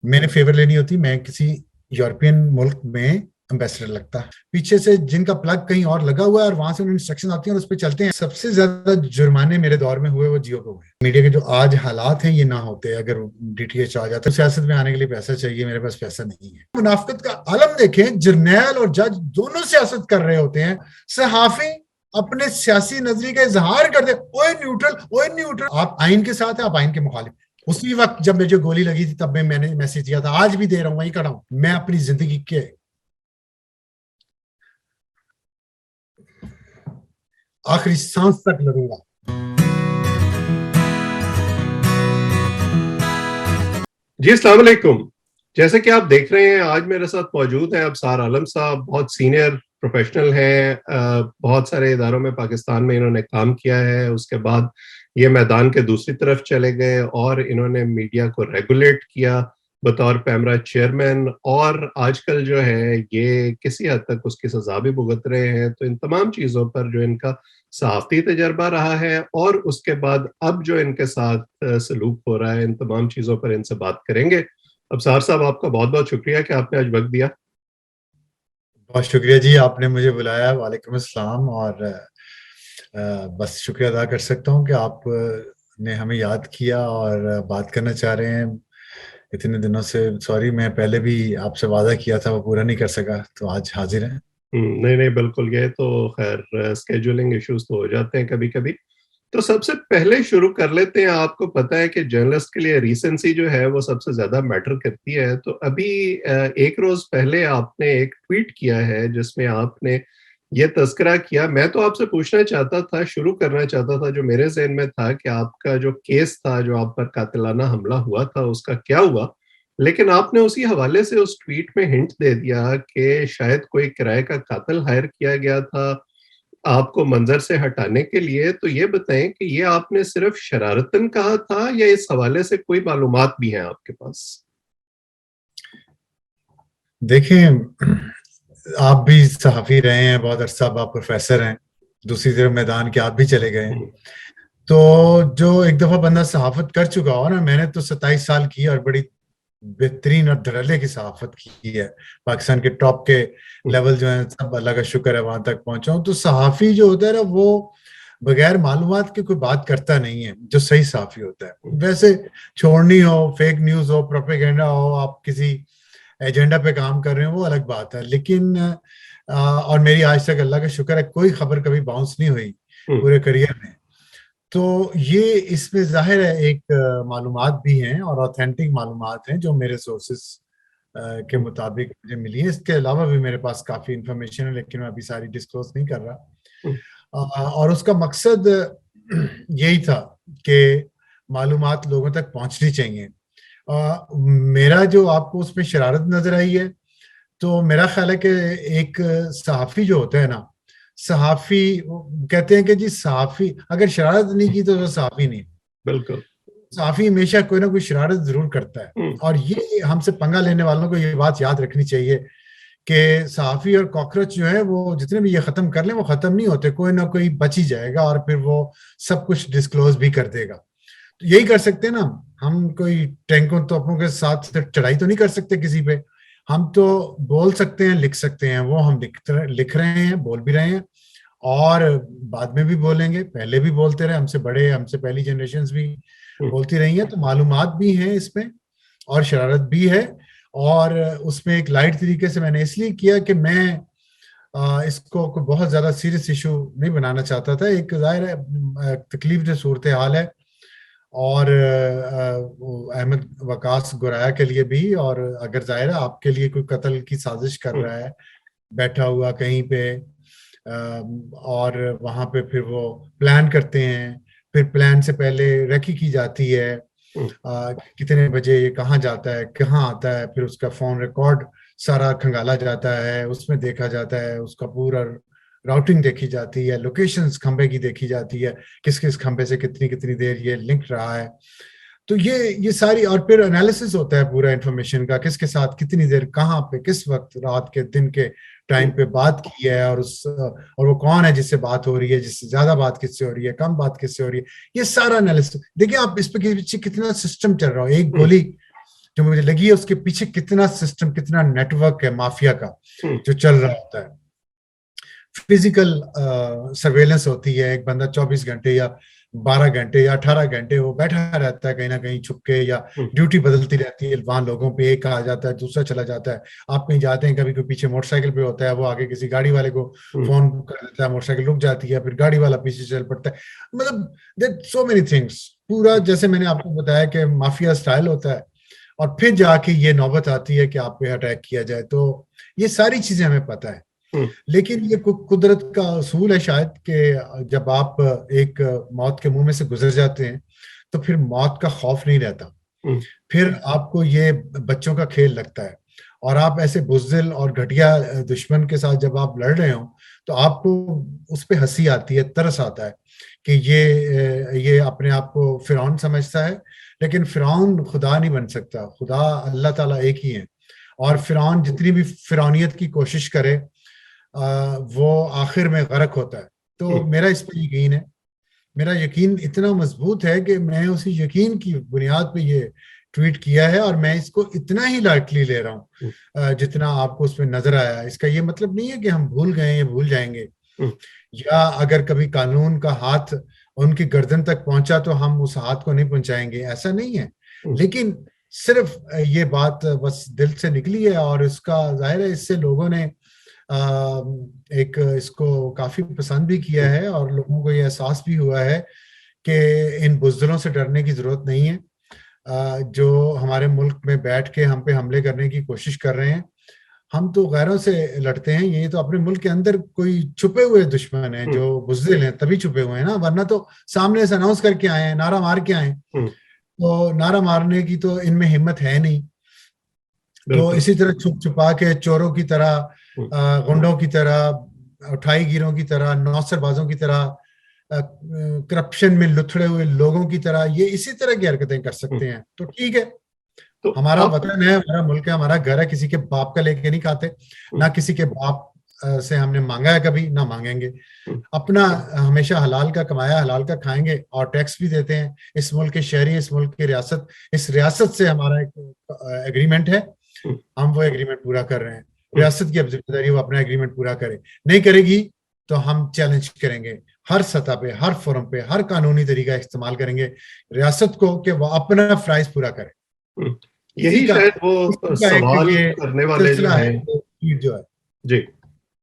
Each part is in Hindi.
मैंने फेवर लेनी होती, मैं किसी यूरोपियन मुल्क में एम्बेसडर लगता। पीछे से जिनका प्लग कहीं और लगा हुआ है और वहां से उन्हें इंस्ट्रक्शन आती है और उस पर चलते हैं। सबसे ज्यादा जुर्माने मेरे दौर में हुए वो जियो पे हुए। मीडिया के जो आज हालात हैं ये ना होते अगर डीटीएच आ जाता। तो सियासत में आने के लिए पैसा चाहिए, मेरे पास पैसा नहीं है। मुनाफिकत का आलम देखें, जर्नैल और जज दोनों सियासत कर रहे होते हैं, सहाफी अपने सियासी नजरिए का इजहार करते, ओए न्यूट्रल, ओए न्यूट्रल। आप आइन के साथ हैं, आप आइन के मुखालिफ। उसी वक्त जब मुझे गोली लगी थी तब मैंने मैसेज दिया था, आज भी दे रहा हूं, वहीं खड़ा हूं। मैं अपनी जिंदगी के आखिरी सांस तक लड़ूंगा। जी अस्सलाम वालेकुम। जैसे कि आप देख रहे हैं, आज मेरे साथ मौजूद हैं अबसार आलम साहब। बहुत सीनियर प्रोफेशनल हैं, बहुत सारे इदारोों में पाकिस्तान में इन्होंने काम किया है। उसके बाद ये मैदान के दूसरी तरफ चले गए और इन्होंने मीडिया को रेगुलेट किया बतौर पैमरा चेयरमैन, और आजकल जो है ये किसी हद तक उसकी सजा भी भुगत रहे हैं। तो इन तमाम चीज़ों पर जो इनका सहाफ़ती तजर्बा रहा है और उसके बाद अब जो इनके साथ सलूक हो रहा है, इन तमाम चीज़ों पर इनसे बात करेंगे। अबसार साहब, आपका बहुत बहुत शुक्रिया कि आपने आज वक्त दिया। बहुत शुक्रिया जी, आपने मुझे बुलाया। वालेकुम अस्सलाम। और बस शुक्रिया अदा कर सकता हूँ कि आप ने हमें याद किया और बात करना चाह रहे हैं इतने दिनों से। सॉरी, मैं पहले भी आपसे वादा किया था, वो पूरा नहीं कर सका, तो आज हाजिर हैं। नहीं नहीं, बिल्कुल। ये तो खैर स्केजुलिंग इश्यूज तो हो जाते हैं कभी कभी। तो सबसे पहले शुरू कर लेते हैं। आपको पता है कि जर्नलिस्ट के लिए रीसेंसी जो है वो सबसे ज्यादा मैटर करती है। तो अभी एक रोज पहले आपने एक ट्वीट किया है जिसमें आपने ये तस्करा किया। मैं तो आपसे पूछना चाहता था, शुरू करना चाहता था, जो मेरे ज़हन में था कि आपका जो केस था, जो आप पर कातिलाना हमला हुआ था, उसका क्या हुआ। लेकिन आपने उसी हवाले से उस ट्वीट में हिंट दे दिया कि शायद कोई किराए का कातिल हायर किया गया था आपको मंजर से हटाने के लिए। तो ये बताएं कि ये आपने सिर्फ शरारतन कहा था या इस हवाले से कोई मालूमात भी हैं आपके पास? देखें, आप भी सहाफी रहे हैं बहुत अरसा, आप प्रोफेसर हैं, दूसरी तरफ मैदान के आप भी चले गए हैं। तो जो एक दफा बंदा सहाफत कर चुका हो ना, मैंने तो 27 साल की और बड़ी बेहतरीन और धड़ल्ले की सहाफत की है। पाकिस्तान के टॉप के लेवल जो है, सब अल्लाह का शुक्र है वहां तक पहुंचा हूं। तो सहाफी जो होता है ना, वो बगैर मालूमात के कोई बात करता नहीं है, जो सही सहाफी होता है। वैसे छोड़नी हो, फेक न्यूज हो, प्रोपेगेंडा हो, आप किसी एजेंडा पे काम कर रहे हो, वो अलग बात है। लेकिन और मेरी आज तक अल्लाह का शुक्र है कोई खबर कभी बाउंस नहीं हुई पूरे करियर में। तो ये इसमें जाहिर है एक मालूमात भी हैं और ऑथेंटिक मालूमात हैं जो मेरे सोर्सेस के मुताबिक मुझे मिली है। इसके अलावा भी मेरे पास काफी इंफॉर्मेशन है, लेकिन मैं अभी सारी डिस्क्लोज नहीं कर रहा। और उसका मकसद यही था कि मालूमात लोगों तक पहुंचनी चाहिए। मेरा जो आपको उसमें शरारत नजर आई है, तो मेरा ख्याल है कि एक सहाफी जो होता है ना, सहाफी कहते हैं कि जी सहाफी अगर शरारत नहीं की तो वो सहाफी नहीं। बिल्कुल। सहाफी हमेशा कोई ना कोई शरारत जरूर करता है। और ये हमसे पंगा लेने वालों को ये बात याद रखनी चाहिए कि सहाफी और कॉकरोच जो है, वो जितने भी ये खत्म कर लें वो खत्म नहीं होते, कोई ना कोई बच ही जाएगा और फिर वो सब कुछ डिस्क्लोज भी कर देगा। तो यही कर सकते हैं ना हम, कोई टैंकों तोपों के साथ चढ़ाई तो नहीं कर सकते किसी पे। हम तो बोल सकते हैं, लिख सकते हैं। वो हम लिख रहे हैं, बोल भी रहे हैं और बाद में भी बोलेंगे। पहले भी बोलते रहे, हमसे बड़े, हमसे पहली जनरेशन्स भी बोलती रही हैं। तो मालूमात भी हैं इसमें और शरारत भी है। और उसमें एक लाइट तरीके से मैंने इसलिए किया कि मैं इसको कोई बहुत ज्यादा सीरियस इशू नहीं बनाना चाहता था। एक जाहिर है तकलीफ जो सूरत हाल है, और अहमद वकास गुराया के लिए भी, और अगर जाहिर है आपके लिए कोई कत्ल की साजिश कर रहा है बैठा हुआ कहीं पे, और वहां पे फिर वो प्लान करते हैं, फिर प्लान से पहले रेकी की जाती है, कितने बजे ये कहाँ जाता है, कहाँ आता है, फिर उसका फोन रिकॉर्ड सारा खंगाला जाता है, उसमें देखा जाता है, उसका पूरा राउटिंग देखी जाती है, लोकेशंस खंबे की देखी जाती है, किस किस खंबे से कितनी कितनी देर ये लिंक रहा है। तो ये सारी, और फिर एनालिसिस होता है पूरा इंफॉर्मेशन का, किसके साथ कितनी देर कहाँ पे किस वक्त रात के दिन के टाइम पे बात की है, और वो कौन है जिससे बात हो रही है, जिससे ज्यादा बात किससे हो रही है, कम बात किससे हो रही है। ये सारा एनालिसिस देखिए आप, इस पे पीछे कितना सिस्टम चल रहा हो। एक गोली जो मुझे लगी है उसके पीछे कितना सिस्टम, कितना नेटवर्क है माफिया का जो चल रहा होता है। फिजिकल सर्वेलेंस होती है, एक बंदा 24 घंटे या 12 घंटे या 18 घंटे वो बैठा रहता है कहीं ना कहीं छुप के, या ड्यूटी बदलती रहती है वहां लोगों पे, एक आ जाता है दूसरा चला जाता है। आप कहीं जाते हैं, कभी कोई पीछे मोटरसाइकिल पे होता है, वो आगे किसी गाड़ी वाले को फोन कर देता है, मोटरसाइकिल रुक जाती है, फिर गाड़ी वाला पीछे चल पड़ता है। मतलब देयर सो मेनी थिंग्स, पूरा जैसे मैंने आपको बताया कि माफिया स्टाइल होता है, और फिर जाके ये नौबत आती है कि आप पे अटैक किया जाए। तो ये सारी चीजें हमें पता है, लेकिन ये कुदरत का असूल है शायद कि जब आप एक मौत के मुंह में से गुजर जाते हैं तो फिर मौत का खौफ नहीं रहता, फिर आपको ये बच्चों का खेल लगता है, और आप ऐसे बुज़दिल और घटिया दुश्मन के साथ जब आप लड़ रहे हो तो आपको उस पे हंसी आती है, तरस आता है कि ये अपने आप को फिरौन समझता है, लेकिन फिरौन खुदा नहीं बन सकता। खुदा अल्लाह ताला एक ही है, और फिरौन जितनी भी फिरौनियत की कोशिश करे वो आखिर में गर्क होता है। तो मेरा इस पर यकीन है, मेरा यकीन इतना मजबूत है कि मैं उसी यकीन की बुनियाद पे ये ट्वीट किया है, और मैं इसको इतना ही लाइटली ले रहा हूँ जितना आपको उसमें नजर आया। इसका ये मतलब नहीं है कि हम भूल गए या भूल जाएंगे, या अगर कभी कानून का हाथ उनकी गर्दन तक पहुंचा तो हम उस हाथ को नहीं पहुंचाएंगे, ऐसा नहीं है। लेकिन सिर्फ ये बात बस दिल से निकली है, और इसका जाहिर है इससे लोगों ने एक इसको काफी पसंद भी किया है, और लोगों को ये एहसास भी हुआ है कि इन बुज़दिलों से डरने की जरूरत नहीं है जो हमारे मुल्क में बैठ के हम पे हमले करने की कोशिश कर रहे हैं। हम तो गैरों से लड़ते हैं, ये तो अपने मुल्क के अंदर कोई छुपे हुए दुश्मन हैं जो बुज़दिल हैं, तभी छुपे हुए हैं ना, वरना तो सामने से अनाउंस करके आए हैं, नारा मार के आए। तो नारा मारने की तो इनमें हिम्मत है नहीं। तो इसी तरह छुप छुपा के चोरों की तरह, गुंडों की तरह, उठाई गिरों की तरह, नौसरबाजों की तरह, करप्शन में लुथड़े हुए लोगों की तरह ये इसी तरह की हरकतें कर सकते हैं। तो ठीक है, तो हमारा वतन है, हमारा मुल्क है, हमारा घर है, किसी के बाप का लेके नहीं खाते, ना किसी के बाप से हमने मांगा है कभी, ना मांगेंगे। अपना हमेशा हलाल का कमाया हलाल का खाएंगे, और टैक्स भी देते हैं। इस मुल्क के शहरी, इस मुल्क की रियासत, इस रियासत से हमारा एक एग्रीमेंट है, हम वो एग्रीमेंट पूरा कर रहे हैं। रियासत की अब जिम्मेदारी वो अपना एग्रीमेंट पूरा करे, नहीं करेगी तो हम चैलेंज करेंगे हर सतह पे, हर फोरम पे, हर कानूनी तरीका इस्तेमाल करेंगे रियासत को कि वो अपना फ्राइज पूरा करे। यही शायद वो सवाल करने वाले जो है जी,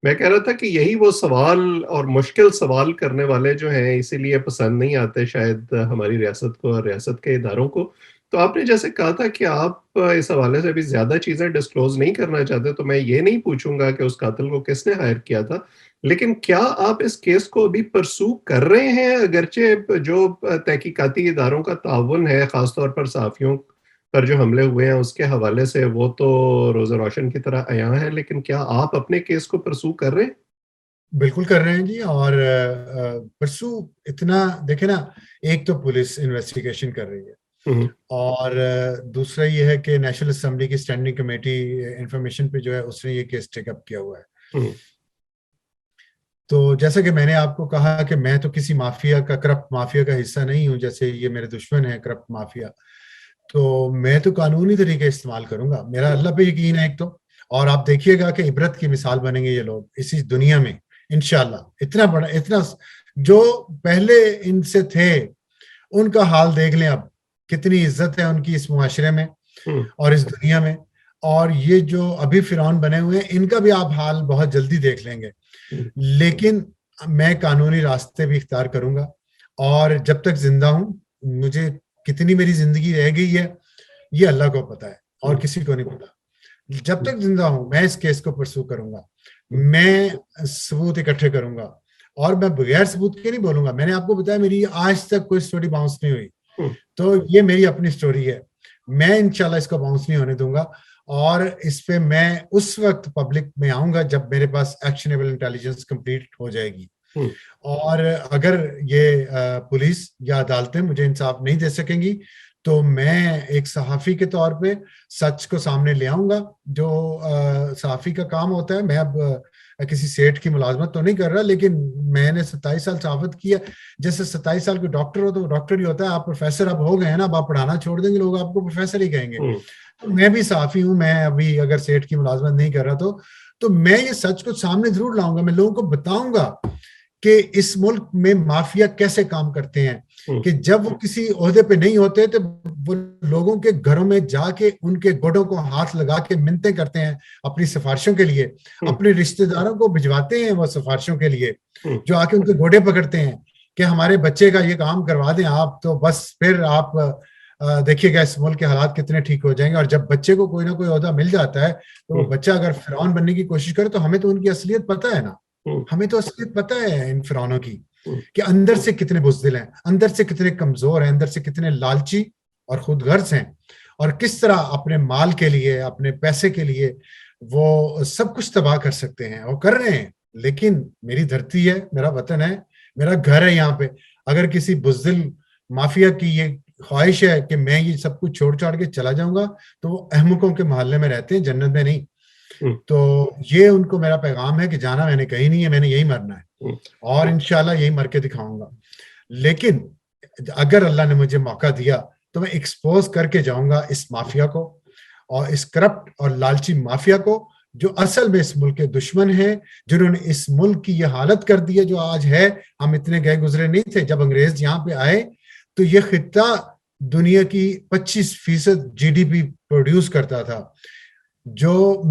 मैं कह रहा था कि यही वो सवाल और मुश्किल सवाल करने वाले जो हैं इसीलिए पसंद नहीं आते शायद हमारी रियासत को और रियासत के इदारों को। तो आपने जैसे कहा था कि आप इस हवाले से अभी ज्यादा चीजें डिस्क्लोज नहीं करना चाहते, तो मैं ये नहीं पूछूंगा कि उस कातिल को किसने हायर किया था, लेकिन क्या आप इस केस को अभी परसू कर रहे हैं? अगरचे जो तहकीकाती इदारों का ताउन है, खासतौर पर सहाफियों पर जो हमले हुए हैं उसके हवाले से, वो तो रोज़ा रोशन की तरह अयां है, लेकिन क्या आप अपने केस को परसू कर रहे हैं? बिल्कुल कर रहे हैं जी, और परसू इतना देखे ना, एक तो पुलिस इन्वेस्टिगेशन कर रही है, और दूसरा ये है कि नेशनल असेंबली की स्टैंडिंग कमेटी इंफॉर्मेशन पे जो है उसने ये केस टेकअप किया हुआ है। तो जैसा कि मैंने आपको कहा कि मैं तो किसी माफिया का, करप्ट माफिया का हिस्सा नहीं हूं, जैसे ये मेरे दुश्मन है करप्ट माफिया, तो मैं तो कानूनी तरीके इस्तेमाल करूंगा। मेरा अल्लाह पे यकीन है एक तो, और आप देखिएगा कि इबरत की मिसाल बनेंगे ये लोग इसी दुनिया में इंशाल्लाह। इतना बड़ा, इतना जो पहले इनसे थे उनका हाल देख लें अब, कितनी इज्जत है उनकी इस मुआशरे में और इस दुनिया में, और ये जो अभी फिरौन बने हुए हैं इनका भी आप हाल बहुत जल्दी देख लेंगे। लेकिन मैं कानूनी रास्ते भी इख्तियार करूंगा, और जब तक जिंदा हूं, मुझे कितनी मेरी जिंदगी रह गई है ये अल्लाह को पता है और किसी को नहीं पता। जब तक जिंदा हूं मैं इस केस को परसू करूंगा, मैं सबूत इकट्ठे करूंगा, और मैं बगैर सबूत के नहीं बोलूंगा। मैंने आपको बताया मेरी आज तक कोई स्टोरी बाउंस नहीं हुई, तो ये मेरी अपनी स्टोरी है, मैं इंशाल्लाह इसको बाउंस नहीं होने दूंगा। और इस पे मैं उस वक्त पब्लिक में आऊंगा जब मेरे पास एक्शनेबल इंटेलिजेंस कंप्लीट हो जाएगी, और अगर ये पुलिस या अदालतें मुझे इंसाफ नहीं दे सकेंगी तो मैं एक सहाफ़ी के तौर पे सच को सामने ले आऊंगा, जो सहाफ़ी का काम होता है। मैं अब किसी सेठ की मुलाजमत तो नहीं कर रहा, लेकिन मैंने 27 साल सहाफत किया। जैसे 27 साल के डॉक्टर हो तो डॉक्टर ही होता है, आप प्रोफेसर अब हो गए हैं ना, अब आप पढ़ाना छोड़ देंगे, लोग आपको प्रोफेसर ही कहेंगे। तो मैं भी सहाफ़ी हूँ, मैं अभी अगर सेठ की मुलाजमत नहीं कर रहा तो मैं ये सच को सामने जरूर लाऊंगा। मैं लोगों को बताऊंगा कि इस मुल्क में माफिया कैसे काम करते हैं, कि जब वो किसी ओहदे पे नहीं होते तो वो लोगों के घरों में जाके उनके गोडों को हाथ लगा के मिन्नतें करते हैं अपनी सिफारिशों के लिए, अपने रिश्तेदारों को भिजवाते हैं वो सिफारिशों के लिए, जो आके उनके गोडे पकड़ते हैं कि हमारे बच्चे का ये काम करवा दें आप, तो बस फिर आप देखिएगा इस मुल्क के हालात कितने ठीक हो जाएंगे। और जब बच्चे को कोई ना कोई ओहदा मिल जाता है तो वो बच्चा अगर फिरौन बनने की कोशिश करे तो हमें तो उनकी असलियत पता है ना, हमें तो असलियत पता है इन फिरौनों की, कि अंदर से कितने बुज़दिल हैं, अंदर से कितने कमजोर हैं, अंदर से कितने लालची और खुदगर्ज हैं, और किस तरह अपने माल के लिए, अपने पैसे के लिए वो सब कुछ तबाह कर सकते हैं, वो कर रहे हैं। लेकिन मेरी धरती है, मेरा वतन है, मेरा घर है यहाँ पे। अगर किसी बुज़दिल माफिया की ये ख्वाहिश है कि मैं ये सब कुछ छोड़ छाड़ के चला जाऊंगा, तो वो अहमकों के मोहल्ले में रहते हैं, जन्नत में नहीं। तो ये उनको मेरा पैगाम है कि जाना मैंने कहीं नहीं है, मैंने यही मरना है और इंशाल्लाह यही मर के दिखाऊंगा। लेकिन अगर अल्लाह ने मुझे मौका दिया तो मैं एक्सपोज करके जाऊंगा इस माफिया को, और इस करप्ट और लालची माफिया को, जो असल में इस मुल्क के दुश्मन हैं, जिन्होंने इस मुल्क की ये हालत कर दी है जो आज है। हम इतने गए गुजरे नहीं थे। जब अंग्रेज यहाँ पे आए तो ये खित्ता दुनिया की 25% जीडीपी प्रोड्यूस करता था। जो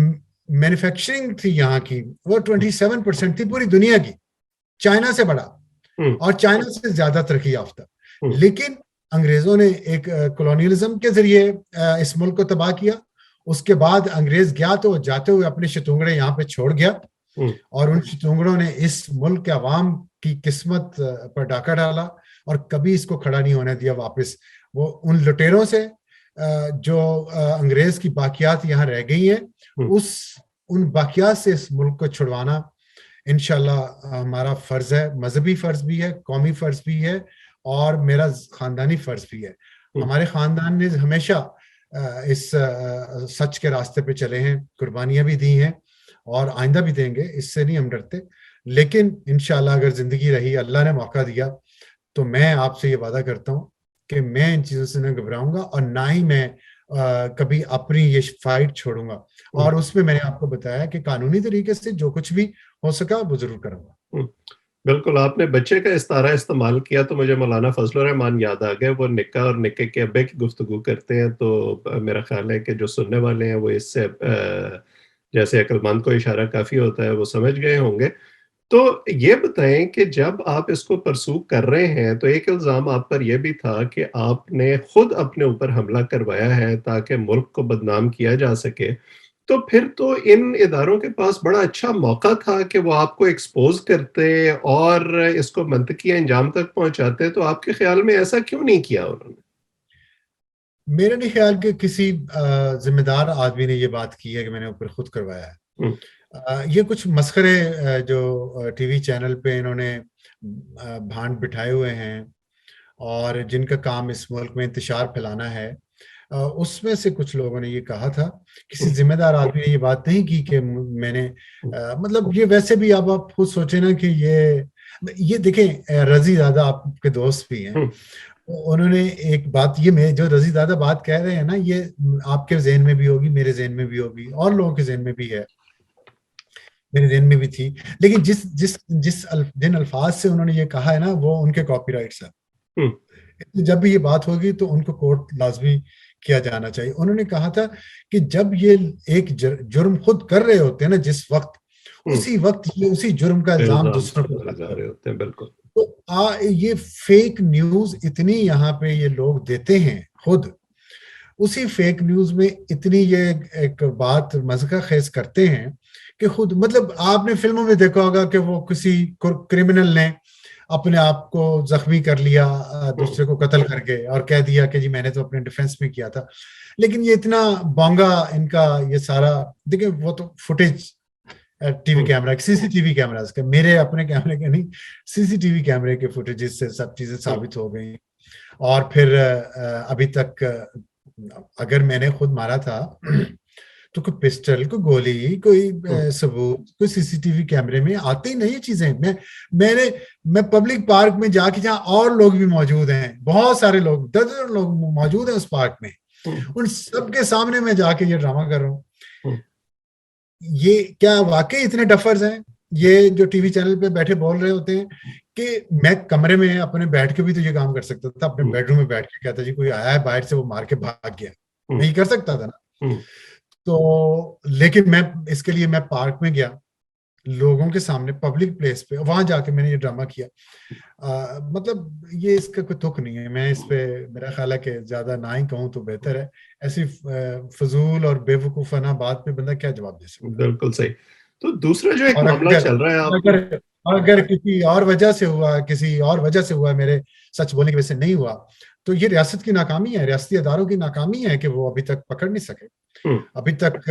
मैन्युफैक्चरिंग थी यहाँ की वो 27% थी पूरी दुनिया की, चाइना से बड़ा और चाइना से ज्यादा तरक्की याफ्ता। लेकिन अंग्रेजों ने एक कॉलोनियलिज्म के जरिए इस मुल्क को तबाह किया। उसके बाद अंग्रेज गया तो जाते हुए अपने शतूंगड़े यहाँ पे छोड़ गया, और उन शतूंगड़ों ने इस मुल्क के अवाम की किस्मत पर डाका डाला और कभी इसको खड़ा नहीं होने दिया वापस। वो उन लुटेरों से जो अंग्रेज की बाकियात यहाँ रह गई हैं, उन बाकियात से इस मुल्क को छुड़वाना इंशाल्लाह हमारा फर्ज है, मजहबी फर्ज भी है, कौमी फर्ज भी है, और मेरा खानदानी फर्ज भी है। हमारे खानदान ने हमेशा इस सच के रास्ते पे चले हैं, कुर्बानियां भी दी हैं और आइंदा भी देंगे, इससे नहीं हम डरते। लेकिन इंशाल्लाह अगर जिंदगी रही, अल्लाह ने मौका दिया, तो मैं आपसे ये वादा करता हूँ कि मैं इन चीजों से न घबराऊंगा और ना ही मैं कभी अपनी ये फाइट छोड़ूंगा। और उसमें मैंने आपको बताया कि कानूनी तरीके से जो कुछ भी हो सका वो जरूर करूंगा। बिल्कुल, आपने बच्चे का इस्तारा इस्तेमाल किया तो मुझे मौलाना फजलुर रहमान याद आ गए। वो निक्का और निक्के के अब्बे की गुफ्तगू करते हैं, तो मेरा ख्याल है कि जो सुनने वाले हैं वो इससे जैसे अक्लमंद को इशारा काफी होता है, वो समझ गए होंगे। तो ये बताएं कि जब आप इसको परसू कर रहे हैं तो एक इल्जाम आप पर यह भी था कि आपने खुद अपने ऊपर हमला करवाया है ताकि मुल्क को बदनाम किया जा सके। तो फिर तो इन इदारों के पास बड़ा अच्छा मौका था कि वो आपको एक्सपोज करते और इसको मंतकी अंजाम तक पहुंचाते। तो आपके ख्याल में ऐसा क्यों नहीं किया उन्होंने? मेरा नहीं ख्याल कि किसी जिम्मेदार आदमी ने ये बात की है कि मैंने ऊपर खुद करवाया है। ये कुछ मस्खरे जो टीवी चैनल पे इन्होंने भांड बिठाए हुए हैं और जिनका काम इस मुल्क में इंतशार फैलाना है, उसमें से कुछ लोगों ने ये कहा था। किसी जिम्मेदार आदमी ने ये बात नहीं की कि मैंने मतलब ये वैसे भी अब आप खुद सोचे ना कि ये देखें, रजी दादा आपके दोस्त भी हैं, उन्होंने एक बात, ये मैं जो रजी दादा बात कह रहे हैं ना, ये आपके ज़हन में भी होगी, मेरे ज़हन में भी होगी, और लोगों के ज़हन में भी है, मेरे ज़हन में भी थी। लेकिन जिन अल्फाज से उन्होंने ये कहा है ना, वो उनके कॉपीराइट्स है। जब भी ये बात होगी तो उनको कोर्ट लाजमी किया जाना चाहिए। उन्होंने कहा था कि जब ये एक जुर्म खुद कर रहे होते हैं ना, जिस वक्त, उसी वक्त ये उसी जुर्म का इल्जाम दूसरों को लगा रहे होते हैं। बिल्कुल। तो ये फेक न्यूज इतनी यहाँ पे ये लोग देते हैं, खुद उसी फेक न्यूज में इतनी ये एक बात मज़ाक खेज करते हैं कि खुद, मतलब आपने फिल्मों में देखा होगा कि वो किसी क्रिमिनल ने अपने आप को जख्मी कर लिया दूसरे को कत्ल करके और कह दिया कि जी मैंने तो अपने डिफेंस में किया था। लेकिन ये इतना बोंगा इनका ये सारा, देखिए वो तो footage TV camera, CCTV cameras के, मेरे अपने कैमरे के नहीं, सीसीटीवी कैमरे के फुटेजेस से सब चीजें साबित हो गई। और फिर अभी तक अगर मैंने खुद मारा था तो कोई पिस्टल, कोई गोली, कोई सबूत, कोई सीसीटीवी कैमरे में आते ही नहीं ये चीजें। मैं पब्लिक पार्क में जाके, जहां और लोग भी मौजूद हैं, बहुत सारे लोग, दर्जनों लोग मौजूद हैं उस पार्क में, उन सबके सामने मैं जाके ये ड्रामा कर रहा हूँ। ये क्या वाकई इतने डफर्स हैं ये जो टीवी चैनल पे बैठे बोल रहे होते हैं? कि मैं कमरे में अपने बैठ के भी तो ये काम कर सकता था, अपने बेडरूम में बैठ के कहता जी कोई आया है बाहर से, वो मार के भाग गया, मैं ये कर सकता था ना। तो लेकिन मैं इसके लिए मैं पार्क में गया, लोगों के सामने, पब्लिक प्लेस पे, वहां जाके मैंने ये ड्रामा किया। मतलब ये इसका कोई तुक नहीं है। मैं इस पे, मेरा ख्याल है कि ज्यादा ना ही कहूँ तो बेहतर है। ऐसी फजूल और बेवकूफाना बात पे बंदा क्या जवाब दे सकता है? बिल्कुल सही। तो दूसरा जो एक और मामला चल रहा है अगर अगर किसी और वजह से हुआ, किसी और वजह से हुआ, मेरे सच बोलने की वजह से नहीं हुआ, तो ये रियासत की नाकामी है, रियासती अदारों की नाकामी है कि वो अभी तक पकड़ नहीं सके। अभी तक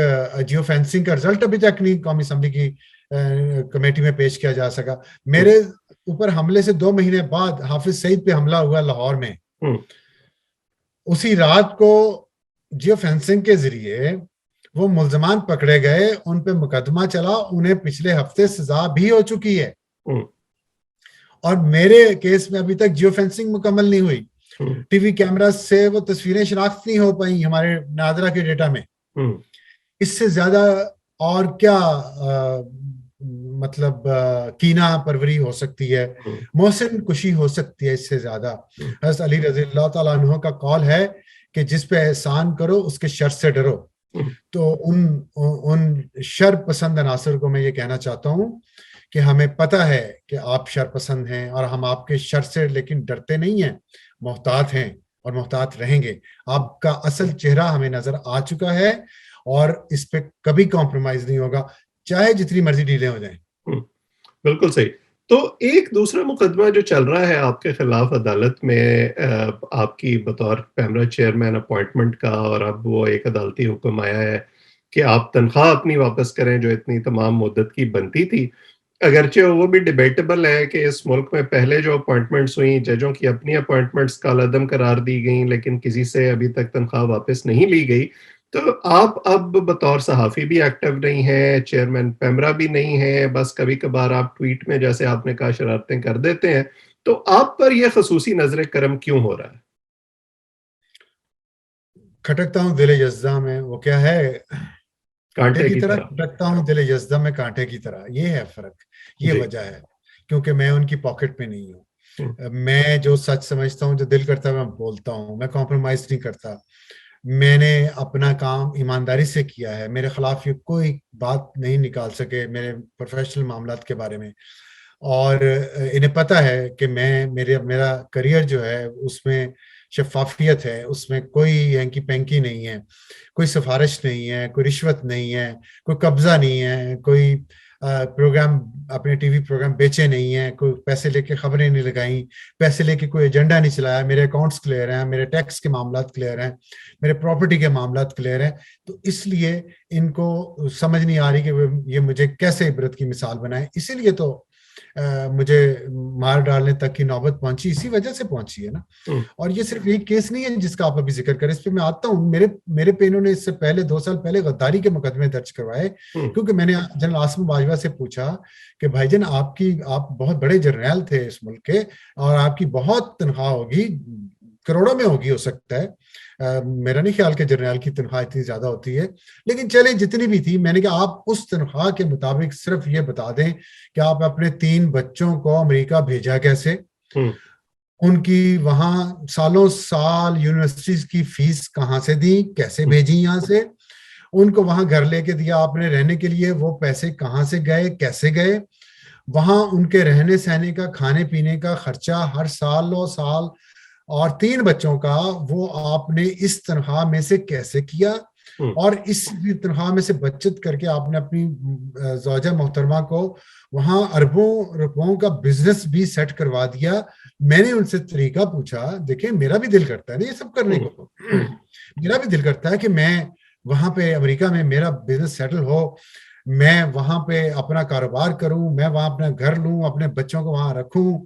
जियो फेंसिंग का रिजल्ट अभी तक नहीं कौमी असेंबली की कमेटी में पेश किया जा सका। मेरे ऊपर हमले से 2 महीने बाद हाफिज सईद पे हमला हुआ लाहौर में, उसी रात को जियो फेंसिंग के जरिए वो मुल्जमान पकड़े गए, उन पे मुकदमा चला, उन्हें पिछले हफ्ते सजा भी हो चुकी है। और मेरे केस में अभी तक जियो फेंसिंग मुकम्मल नहीं हुई। टीवी कैमरा से वो तस्वीरें शिनाख्त नहीं हो पाई हमारे नादरा के डेटा में। इससे ज्यादा और क्या मतलब कीना परवरी हो सकती है, मोहसिन कुशी हो सकती है इससे ज्यादा। हज़रत अली रज़ी अल्लाह तआला अन्हु का कौल है कि जिस पे एहसान करो उसके शर से डरो। तो उन शर पसंद अनासर को मैं ये कहना चाहता हूँ कि हमें पता है कि आप शर पसंद हैं और हम आपके शर से लेकिन डरते नहीं हैं, मोहतात हैं और मोहतात रहेंगे। आपका असल चेहरा हमें नजर आ चुका है और इस पे कभी कॉम्प्रोमाइज नहीं होगा, चाहे जितनी मर्जी डीलें हो जाएं। बिल्कुल सही। तो एक दूसरा मुकदमा जो चल रहा है आपके खिलाफ अदालत में, आपकी बतौर पैमरा चेयरमैन अपॉइंटमेंट का, और अब वो एक अदालती हुक्म आया है कि आप तनख्वाह अपनी वापस करें जो इतनी तमाम मुद्दत की बनती थी। अगरचे वो भी डिबेटेबल है कि इस मुल्क में पहले जो अपॉइंटमेंट्स हुई, जजों की अपनी अपॉइंटमेंट्स कालादम करार दी गई, लेकिन किसी से अभी तक तनख्वाह वापस नहीं ली गई। तो आप अब बतौर सहाफ़ी भी एक्टिव नहीं हैं, चेयरमैन पैमरा भी नहीं है, बस कभी कभार आप ट्वीट में, जैसे आपने कहा, शरारतें कर देते हैं। तो आप पर यह खसूसी नजर करम क्यों हो रहा है? खटकता हूँ दिल यज़्दा में, वो क्या है, कांटे की तरह खटकता हूँ दिल यज़्दा में कांटे की तरह। ये है फर्क, ये वजह है, क्योंकि मैं उनकी पॉकेट में नहीं हूँ। मैं जो सच समझता हूँ, जो दिल करता है, मैं बोलता हूँ, मैं कॉम्प्रोमाइज नहीं करता। मैंने अपना काम ईमानदारी से किया है। मेरे खिलाफ ये कोई बात नहीं निकाल सके मेरे प्रोफेशनल मामलात के बारे में। और इन्हें पता है कि मेरा करियर जो है उसमें शफाफियत है, उसमें कोई हैंकी पैंकी नहीं है, कोई सिफारिश नहीं है, कोई रिश्वत नहीं है, कोई कब्जा नहीं है, कोई प्रोग्राम, अपने टीवी प्रोग्राम बेचे नहीं है, कोई पैसे लेके खबरें नहीं लगाई, पैसे लेके कोई एजेंडा नहीं चलाया। मेरे अकाउंट्स क्लियर हैं, मेरे टैक्स के मामलात क्लियर हैं, मेरे प्रॉपर्टी के मामलात क्लियर हैं। तो इसलिए इनको समझ नहीं आ रही कि ये मुझे कैसे इबरत की मिसाल बनाए। इसीलिए तो मुझे मार डालने तक की नौबत पहुंची, इसी वजह से पहुंची है ना। और ये सिर्फ एक केस नहीं है जिसका आप अभी जिक्र करें, इस पे मैं आता हूँ। मेरे पे इन्होंने इससे पहले 2 साल पहले गद्दारी के मुकदमे दर्ज करवाए, क्योंकि मैंने जनरल आसिम बाजवा से पूछा कि भाईजान आप बहुत बड़े जर्नैल थे इस मुल्क के और आपकी बहुत तनख्वाह होगी, करोड़ों में होगी हो सकता है। मेरा नहीं ख्याल कि जर्नैल की तनख्वाह इतनी ज्यादा होती है, लेकिन चले जितनी भी थी, मैंने कहा आप उस तनख्वाह के मुताबिक सिर्फ ये बता दें कि आप अपने 3 बच्चों को अमेरिका भेजा कैसे, उनकी वहां सालों साल यूनिवर्सिटीज की फीस कहाँ से दी, कैसे भेजी यहाँ से, उनको वहां घर लेके दिया आपने रहने के लिए, वो पैसे कहाँ से गए, कैसे गए, वहां उनके रहने सहने का, खाने पीने का खर्चा हर साल, और 3 बच्चों का वो आपने इस तनख्वाह में से कैसे किया, और इस तनख्वाह में से बचत करके आपने अपनी ज़ौजा मोहतरमा को वहां अरबों रुपयों का बिजनेस भी सेट करवा दिया। मैंने उनसे तरीका पूछा, देखें मेरा भी दिल करता है ना ये सब करने को, मेरा भी दिल करता है कि मैं वहां पे अमेरिका में मेरा बिजनेस सेटल हो, मैं वहां पे अपना कारोबार करूं, मैं वहां अपना घर लूं, अपने बच्चों को वहां रखूं,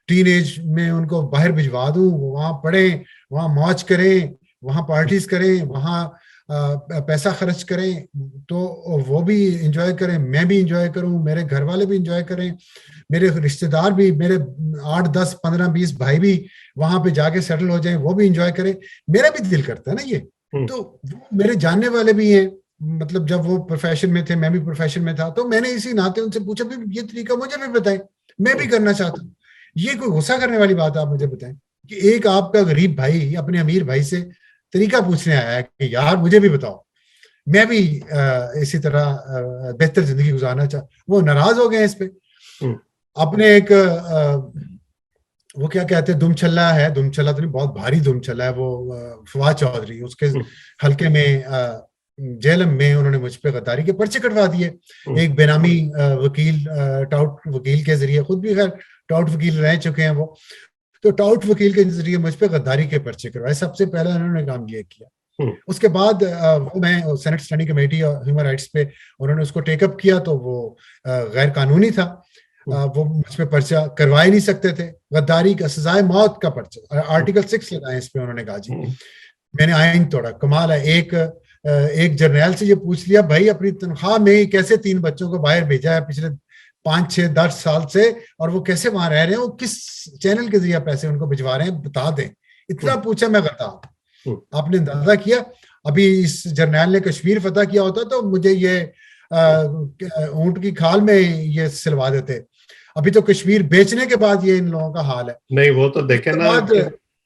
टीन एज में उनको बाहर भिजवा दूं, वो वहां पढ़ें, वहां मौज करें, वहां पार्टीज करें, वहां पैसा खर्च करें, तो वो भी इंजॉय करें, मैं भी इंजॉय करूं, मेरे घर वाले भी इंजॉय करें, मेरे रिश्तेदार भी, मेरे 8 10 15 20 भाई भी वहां पे जाके सेटल हो जाएं, वो भी इंजॉय करें। मेरा भी दिल करता है ना ये। तो वो मेरे जानने वाले भी हैं, मतलब जब वो प्रोफेशन में थे मैं भी प्रोफेशन में था, तो मैंने इसी नाते उनसे पूछा भी ये तरीका मुझे भी बताएं, मैं भी करना चाहता हूँ। ये कोई गुस्सा करने वाली बात है? आप मुझे बताएं कि एक आपका गरीब भाई अपने अमीर भाई से तरीका पूछने आया है कि यार मुझे भी बताओ, मैं भी इसी तरह बेहतर जिंदगी गुजारना चाह। वो नाराज हो गए इस पे। अपने एक वो क्या कहते हैं, दुमछल्ला है, दुमछल्ला तो नहीं, बहुत भारी दुमछल्ला है वो, फवाद चौधरी, उसके हल्के में जेलम में उन्होंने मुझ पे गद्दारी के पर्चे कटवा दिए। एक बेनामी वकील, टाउट वकील के जरिए, खुद भी खैर टाउट वकील रह चुके हैं वो, तो टाउट वकील के जरिए मुझ पे गद्दारी के पर्चे करवाए। सबसे पहले उन्होंने काम ये किया। उसके बाद वो मैं सेनेट स्टैंडिंग कमेटी और ह्यूमन राइट्स पे उन्होंने उसको टेकअप किया, तो वो गैर कानूनी था, वो मुझ पे पर्चा करवा ही नहीं सकते थे, गद्दारी का सजाए मौत का पर्चा, आर्टिकल 6 लगाए इस पे। उन्होंने कहा जी मैंने आइन तोड़ा। कमाल है, एक जर्नैल से ये पूछ लिया भाई अपनी तनख्वाह में कैसे 3 बच्चों को बाहर भेजा है पिछले 5 6 10 साल से, और वो कैसे वहां रह रहे हैं, वो किस चैनल के जरिए पैसे उनको भिजवा रहे हैं, बता दें। इतना पूछा, मैं बता। आपने अंदाजा किया, अभी इस जर्नैल ने कश्मीर फतह किया होता तो मुझे ये ऊंट की खाल में ये सिलवा देते। अभी तो कश्मीर बेचने के बाद ये इन लोगों का हाल है। नहीं, वो तो देखे ना,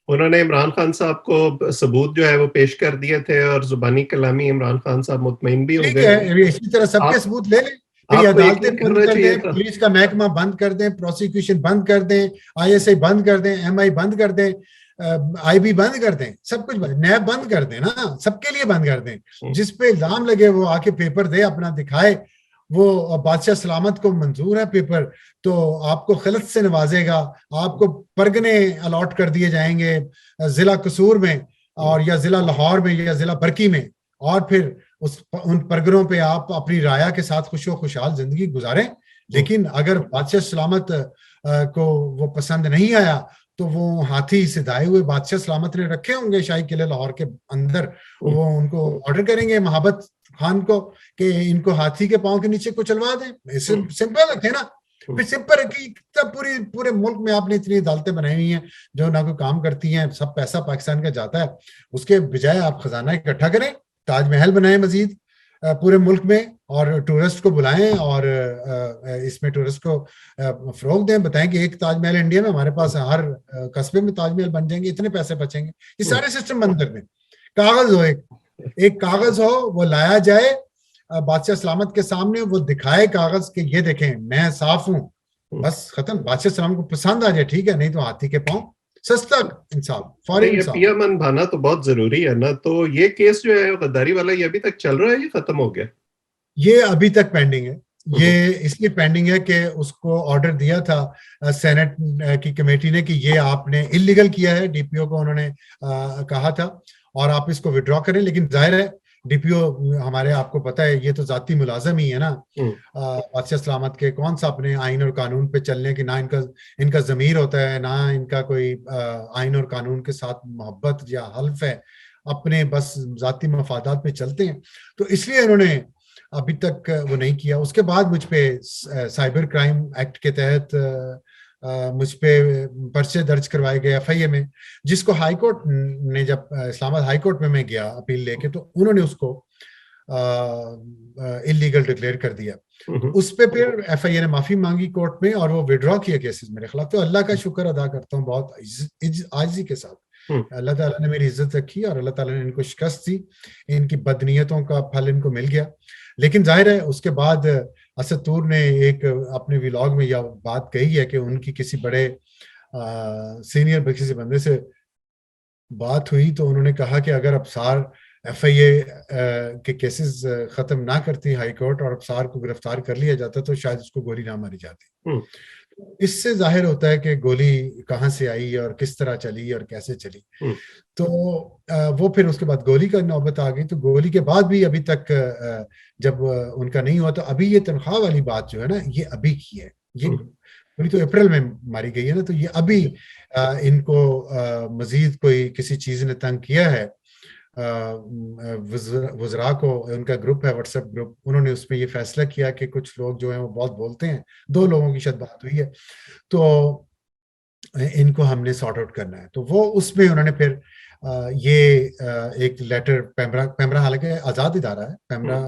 उन्होंने इमरान खान साहब को सबूत जो है वो पेश कर दिए थे, और जुबानी कलामी इमरान खान साहब मुतमईन भी हो गए। इसी तरह सबके सबूत ले लें, अदालतें बंद कर दें, पुलिस का महकमा बंद कर दें, प्रोसिक्यूशन बंद कर दें, ISI बंद कर दें, MI बंद कर दें, IB बंद कर दें, सब कुछ नैब बंद कर दें ना, सबके लिए बंद कर दें। जिस पे इल्जाम लगे वो आके पेपर दे, अपना दिखाए, वो बादशाह सलामत को मंजूर है पेपर तो आपको खिलत से नवाजेगा, आपको परगने अलॉट कर दिए जाएंगे जिला कसूर में, और या जिला लाहौर में, या जिला बरकी में, और फिर उन परगनों पे आप अपनी राया के साथ खुशहाल जिंदगी गुजारें। लेकिन अगर बादशाह सलामत को वो पसंद नहीं आया, तो वो हाथी सिधाए हुए बादशाह सलामत ने रखे होंगे शाही किले लाहौर के अंदर, वो उनको ऑर्डर करेंगे महाबत खान को कि इनको हाथी के पांव के नीचे कुचलवा दें। सिंपल रखे ना, फिर सिंपल रखी। पूरे मुल्क में आपने इतनी अदालतें बनाई हुई हैं जो ना कोई काम करती हैं, सब पैसा पाकिस्तान का जाता है। उसके बजाय आप खजाना इकट्ठा करें, ताजमहल बनाएं मजीद पूरे मुल्क में, और टूरिस्ट को बुलाएं, और इसमें टूरिस्ट को फरोग दें, बताएं कि एक ताजमहल इंडिया में हमारे पास हर कस्बे में ताजमहल बन जाएंगे, इतने पैसे बचेंगे। ये सारे सिस्टम बंद कर दें। कागज हो, एक कागज हो, वो लाया जाए बादशाह सलामत के सामने, वो दिखाए कागज के ये देखें मैं साफ हूं, बस खत्म। बादशाह सलामत को पसंद आ जाए ठीक है, नहीं तो हाथी के पांव। सस्ता इंसाफ, फौरी इंसाफ। पिया मन भाना तो बहुत जरूरी है ना। तो ये केस जो है गद्दारी वाला, ये अभी तक चल रहा है, ये खत्म हो गया? ये अभी तक पेंडिंग है। ये इसलिए पेंडिंग है कि उसको ऑर्डर दिया था सेनेट की कमेटी ने कि ये आपने इलीगल किया है, DPO को उन्होंने कहा था, और आप इसको विड्रॉ करें। लेकिन जाहिर है DPO हमारे, आपको पता है, ये तो जाती मुलाजम ही है ना बादशाह सलामत के। कौन सा अपने आइन और कानून पे चलने की ना इनका जमीर होता है, ना इनका कोई आइन और कानून के साथ मोहब्बत या हल्फ है, अपने बस जाती मफादात पे चलते हैं। तो इसलिए इन्होंने अभी तक वो नहीं किया। उसके बाद मुझ पे साइबर क्राइम एक्ट के तहत मुझ पे पर्चे दर्ज करवाए गए FIA में, जिसको हाई कोर्ट ने, जब इस्लामाबाद हाई कोर्ट में मैं गया अपील लेके, तो उन्होंने उसको इलीगल डिक्लेयर कर दिया। उस पे फिर FIA ने माफी मांगी कोर्ट में, और वो विड्रॉ किया केसेस मेरे खिलाफ। तो अल्लाह का शुक्र अदा करता हूँ बहुत आजिज़ी के साथ। अल्लाह ताला ने मेरी इज्जत रखी, और अल्लाह ताला ने इनको शिकस्त दी, इनकी बदनीयतों का फल इनको मिल गया। लेकिन जाहिर है उसके बाद असद तूर ने एक अपने व्लॉग में यह बात कही है कि उनकी किसी बड़े सीनियर किसी बंदे से बात हुई, तो उन्होंने कहा कि अगर अफसार FIA के केसेस खत्म ना करती हाई कोर्ट, और अफसार को गिरफ्तार कर लिया जाता, तो शायद उसको गोली ना मारी जाती। इससे जाहिर होता है कि गोली कहाँ से आई और किस तरह चली और कैसे चली। तो वो फिर उसके बाद गोली का नौबत आ गई। तो गोली के बाद भी अभी तक जब उनका नहीं हुआ, तो अभी ये तनख्वाह वाली बात जो है ना, ये अभी की है। ये गोली तो अप्रैल में मारी गई है ना, तो ये अभी इनको मजीद कोई किसी चीज ने तंग किया है। वज़रा को, उनका ग्रुप है, व्हाट्सएप ग्रुप, उन्होंने उसमें ये फैसला किया कि कुछ लोग जो हैं वो बहुत बोलते हैं, 2 लोगों की शायद बात हुई है, तो इनको हमने सॉर्ट आउट करना है। तो वो उसमें उन्होंने फिर ये एक लेटर, पैमरा हालांकि आज़ाद इदारा है, पैमरा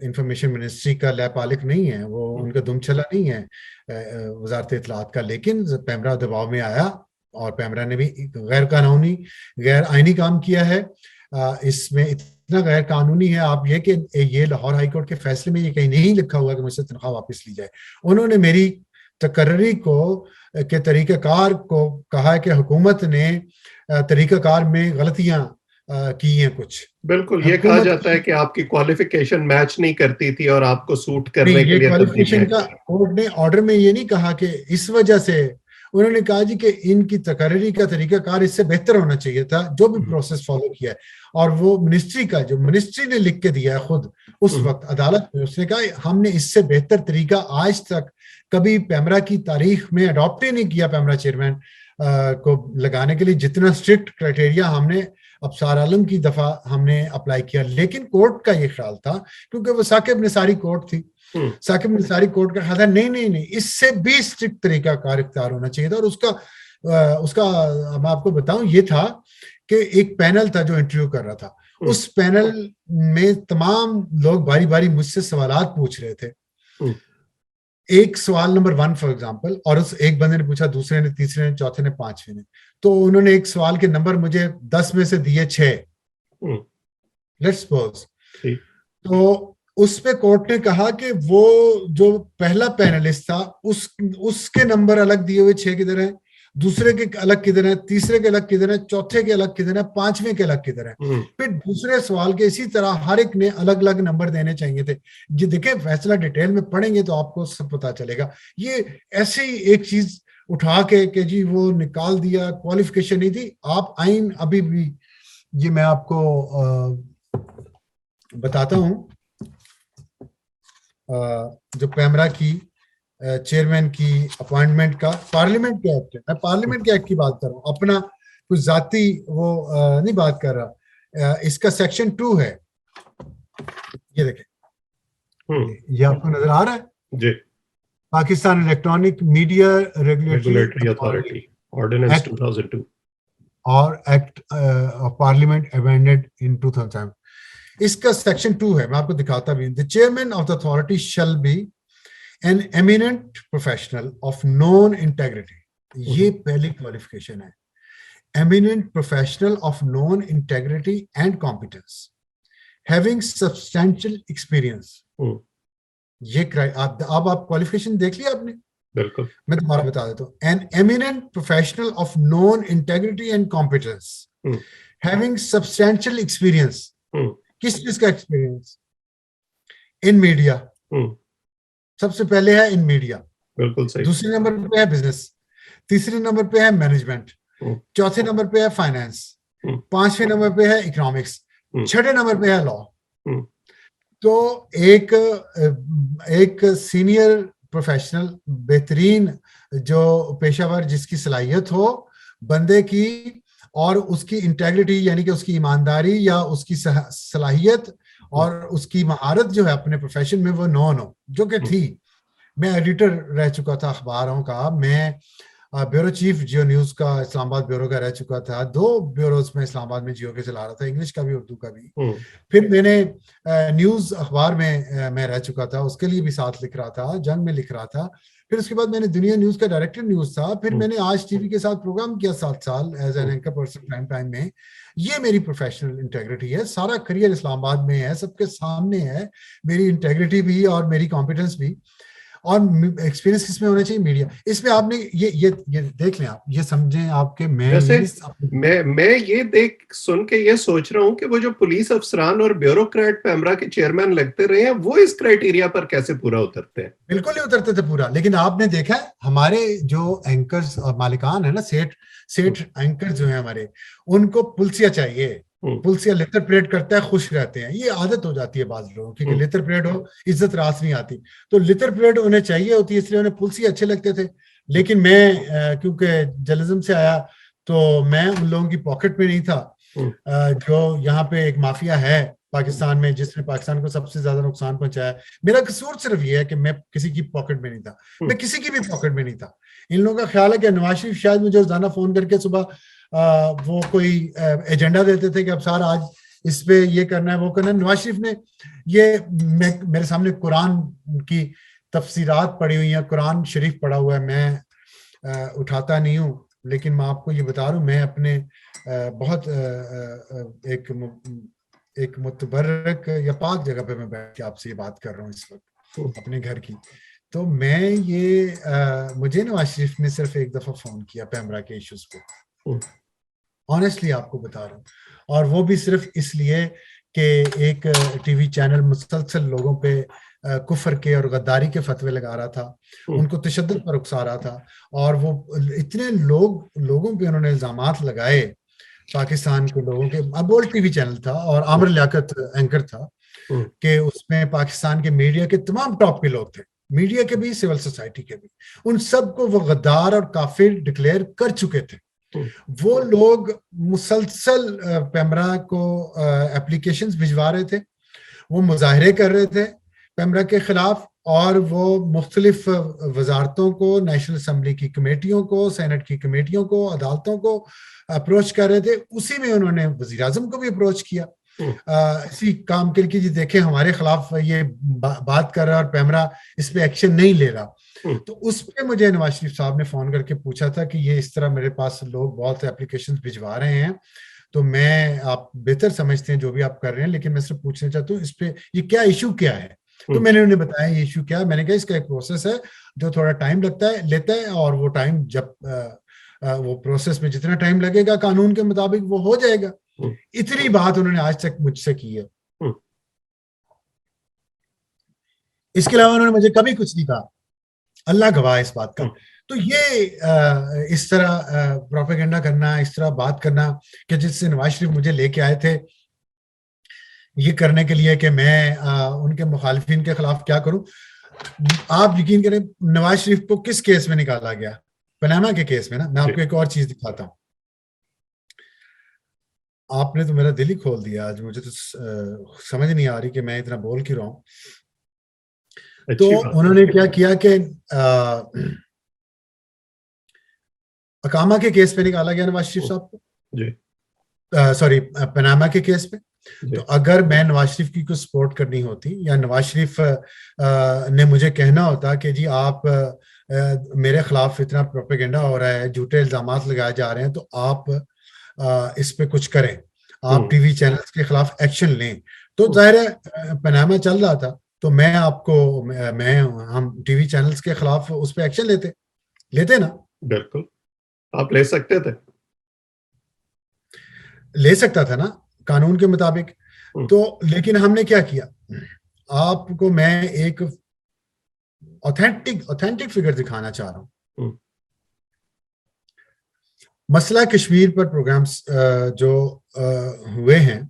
इंफॉर्मेशन मिनिस्ट्री का लैपालिक नहीं है, वो उनका दुमछला नहीं है वजारत इत्तलात का, लेकिन पैमरा दबाव में आया और पैमरा ने भी गैर कानूनी, गैर आईनी काम किया है। इसमें इतना गैर कानूनी है आप ये कि ये लाहौर हाई कोर्ट के फैसले में ये कहीं नहीं लिखा हुआ कि मुझसे तनख्वाह वापस ली जाए। उन्होंने मेरी तकर्री को के तरीक़ाकार को कहा है कि हुकूमत ने तरीक़ाकार में गलतियां की हैं कुछ। बिल्कुल, ये कहा जाता है कि आपकी क्वालिफिकेशन मैच नहीं करती थी और आपको सूट करने के लिए क्वालिफिकेशन का कोर्ट ने ऑर्डर में ये नहीं कहा कि इस वजह से, उन्होंने कहा जी कि इनकी तकर्री का तरीक़ाकार इससे बेहतर होना चाहिए था, जो भी प्रोसेस फॉलो किया है। और वो मिनिस्ट्री का, जो मिनिस्ट्री ने लिख के दिया है खुद उस वक्त अदालत में, उसने कहा हमने इससे बेहतर तरीका आज तक कभी पैमरा की तारीख में अडॉप्ट ही नहीं किया पैमरा चेयरमैन को लगाने के लिए, जितना स्ट्रिक्ट क्राइटेरिया हमने अबसार आलम की दफा हमने अप्लाई किया। लेकिन कोर्ट का ये ख्याल था, क्योंकि वो साकिब निसारी कोर्ट थी, साकिब निसारी कोर्ट का ख्याल था नहीं नहीं नहीं, इससे भी स्ट्रिक्ट तरीका कार इख्तियार होना चाहिए था। और उसका मैं आपको बताऊं, ये था कि एक पैनल था जो इंटरव्यू कर रहा था, उस पैनल में तमाम लोग बारी बारी मुझसे सवालात पूछ रहे थे। एक सवाल नंबर 1 फॉर एग्जांपल, और उस एक बंदे ने पूछा, दूसरे ने, तीसरे ने, चौथे ने, पांचवे ने, तो उन्होंने एक सवाल के नंबर मुझे 10 में से दिए 6, लेट्स सपोज। तो उस पे कोर्ट ने कहा कि वो जो पहला पैनलिस्ट था उसके नंबर अलग दिए हुए 6 किधर है, दूसरे के अलग किधर है, तीसरे के अलग किधर है, चौथे के अलग किधर है, पांचवें के अलग किधर है। फिर दूसरे सवाल के इसी तरह हर एक ने अलग अलग नंबर देने चाहिए थे। जी देखें, फैसला डिटेल में पढ़ेंगे तो आपको सब पता चलेगा। ये ऐसे ही एक चीज उठा के जी वो निकाल दिया, क्वालिफिकेशन नहीं थी। आप आइन अभी भी, ये मैं आपको बताता हूं, जो पैमरा की चेयरमैन की अपॉइंटमेंट का पार्लियामेंट के एक्ट है, मैं पार्लियामेंट के एक्ट की बात कर रहा हूँ, अपना कुछ जाती वो नहीं बात कर रहा। इसका सेक्शन 2 है, ये देखें, ये आपको नजर आ रहा है जी, Pakistan electronic media regulatory authority ordinance 2002 और act of parliament amended in 2007। इसका सेक्शन 2 है, मैं आपको दिखाता भी। The chairman of the authority shall be an eminent professional of non integrity. ये पहली क्वालिफिकेशन है, eminent professional of non integrity and competence, having substantial experience. ये अब आप क्वालिफिकेशन देख लिया आपने? बिल्कुल, मैं दोबारा बता देता हूं। N eminent professional of non integrity and competence, having substantial experience. किस चीज का एक्सपीरियंस? इन मीडिया, सबसे पहले है इन मीडिया, बिल्कुल सही। दूसरे नंबर पे है बिजनेस, तीसरे नंबर पे है मैनेजमेंट, चौथे नंबर पे है फाइनेंस, पांचवें नंबर पे है इकोनॉमिक्स, छठे नंबर पे है लॉ। तो एक सीनियर प्रोफेशनल, बेहतरीन जो पेशावर जिसकी सलाहियत हो बंदे की और उसकी इंटेग्रिटी यानी कि उसकी ईमानदारी या उसकी सलाहियत और उसकी महारत जो है अपने प्रोफेशन में वो नॉन हो, जो कि थी। मैं एडिटर रह चुका था अखबारों का, मैं ब्यूरो चीफ जियो न्यूज का इस्लामाबाद ब्यूरो का रह चुका था, 2 ब्यूरोज में इस्लामाबाद में जियो के चला रहा था, इंग्लिश का भी उर्दू का भी। फिर मैंने न्यूज अखबार में मैं रह चुका था, उसके लिए भी साथ लिख रहा था, जंग में लिख रहा था। फिर उसके बाद मैंने दुनिया न्यूज का डायरेक्टर न्यूज था, फिर मैंने आज टीवी के साथ प्रोग्राम किया 7 साल as an anchor person prime time में। ये मेरी प्रोफेशनल इंटेग्रिटी है, सारा करियर इस्लामाबाद में है, सबके सामने है मेरी इंटेग्रिटी भी और मेरी कॉम्पिटेंस भी। और एक्सपीरियंस किसमें होना चाहिए? मीडिया। इसमें आपने ये देख लें, आप ये समझें आपके, वैसे मैं ये देख सुन के ये सोच रहा हूँ कि वो जो पुलिस अफसरान और ब्यूरोक्रेट पेमरा के चेयरमैन लगते रहे हैं, वो इस क्राइटेरिया पर कैसे पूरा उतरते हैं? बिल्कुल नहीं उतरते थे पूरा। लेकिन आपने देखा है हमारे जो एंकर्स और मालिकान है ना, सेठ एंकर जो है हमारे, उनको पुलिसिया चाहिए। पुलिसिया लेटर परेड करता है, खुश रहते हैं। ये आदत हो जाती है बाज लोगों की कि लेटर परेड हो, इज्जत रास नहीं आती। तो लेटर परेड उन्हें चाहिए होती है, इसलिए उन्हें पुलिसिया अच्छे लगते थे। लेकिन मैं क्योंकि जर्नलिज्म से आया, तो मैं उन लोगों की पॉकेट में नहीं था। जो यहाँ पे एक माफिया है पाकिस्तान में, जिसने पाकिस्तान को सबसे ज्यादा नुकसान पहुंचाया। मेरा कसूर सिर्फ ये है कि मैं किसी की पॉकेट में नहीं था, मैं किसी की भी पॉकेट में नहीं था। इन लोगों का ख्याल है कि नवाज शरीफ शायद मुझे रोजाना फोन करके सुबह वो कोई एजेंडा देते थे कि अब सर आज इस पे ये करना है, वो करना है। नवाज शरीफ ने ये मेरे सामने कुरान की तफसीरात पड़ी हुई है, कुरान शरीफ पढ़ा हुआ है, मैं उठाता नहीं हूँ। लेकिन मैं आपको ये बता रहा हूँ, मैं अपने बहुत एक मुतबर्रक या पाक जगह पे मैं बैठ के आपसे ये बात कर रहा हूँ इस वक्त, अपने घर की। तो मैं ये मुझे नवाज शरीफ ने सिर्फ एक दफा फोन किया पेमरा के इश्यूज पे, ऑनेस्टली आपको बता रहा हूँ। और वो भी सिर्फ इसलिए कि एक टीवी चैनल मुसलसल लोगों पे कुफर के और गद्दारी के फतवे लगा रहा था, उनको तशद्दुद पर उकसा रहा था। और वो इतने लोगों पे उन्होंने इल्जामात लगाए, पाकिस्तान के लोगों के। अब वो टीवी चैनल था और आमिर लियाकत एंकर था, कि उसमें पाकिस्तान के मीडिया के तमाम टॉप के लोग थे, मीडिया के भी, सिविल सोसाइटी के भी। उन सबको वो गद्दार और काफिर डिक्लेयर कर चुके थे। वो लोग मुसलसल पेमरा को एप्लीकेशंस भिजवा रहे थे, वो मुजाहरे कर रहे थे पेमरा के खिलाफ, और वो मुख्तलिफ वजारतों को, नेशनल असम्बली की कमेटियों को, सेनेट की कमेटियों को, अदालतों को अप्रोच कर रहे थे। उसी में उन्होंने वजीर आजम को भी अप्रोच किया इसी काम के लिए, जी देखें हमारे खिलाफ ये बात कर रहा है और पेमरा इस पे एक्शन नहीं ले रहा। तो उस पे मुझे नवाज शरीफ साहब ने फोन करके पूछा था कि ये इस तरह मेरे पास लोग बहुत एप्लीकेशंस भिजवा रहे हैं, तो मैं, आप बेहतर समझते हैं जो भी आप कर रहे हैं, लेकिन मैं सिर्फ पूछना चाहता हूँ इस पे ये क्या इशू क्या है। तो मैंने उन्हें बताया ये इशू क्या है। मैंने कहा इसका एक प्रोसेस है जो थोड़ा टाइम लेता है, और वो टाइम जब वो प्रोसेस में जितना टाइम लगेगा कानून के मुताबिक वो हो जाएगा। इतनी बात उन्होंने आज तक मुझसे की है। इसके अलावा उन्होंने मुझे कभी कुछ नहीं कहा, अल्लाह गवाह इस बात का। तो ये इस तरह प्रोपेगेंडा करना, इस तरह बात करना कि जिससे नवाज शरीफ मुझे लेके आए थे ये करने के लिए कि मैं उनके मुखालिफिन के खिलाफ क्या करूं। आप यकीन करें नवाज शरीफ को किस केस में निकाला गया? पनामा के केस में ना। मैं आपको एक और चीज दिखाता हूं। आपने तो मेरा दिल ही खोल दिया आज। मुझे तो समझ नहीं आ रही कि मैं इतना बोल क्यों रहा हूं। तो उन्होंने क्या किया कि अकामा के केस पे निकाला गया नवाज शरीफ साहब को, सॉरी पनामा के केस पे। तो अगर मैं नवाज शरीफ की कुछ सपोर्ट करनी होती, या नवाज शरीफ ने मुझे कहना होता कि जी आप मेरे खिलाफ इतना प्रोपेगेंडा हो रहा है, झूठे इल्जामात लगाए जा रहे हैं, तो आप इस पे कुछ करें, आप टीवी चैनल्स के खिलाफ एक्शन लें। तो जाहिर है पनामा चल रहा था, तो मैं हम टीवी चैनल्स के खिलाफ उस पर एक्शन लेते ना। बिल्कुल आप ले सकते थे, ले सकता था ना कानून के मुताबिक। तो लेकिन हमने क्या किया, आपको मैं एक ऑथेंटिक फिगर दिखाना चाह रहा हूं। मसला कश्मीर पर प्रोग्राम्स जो हुए हैं,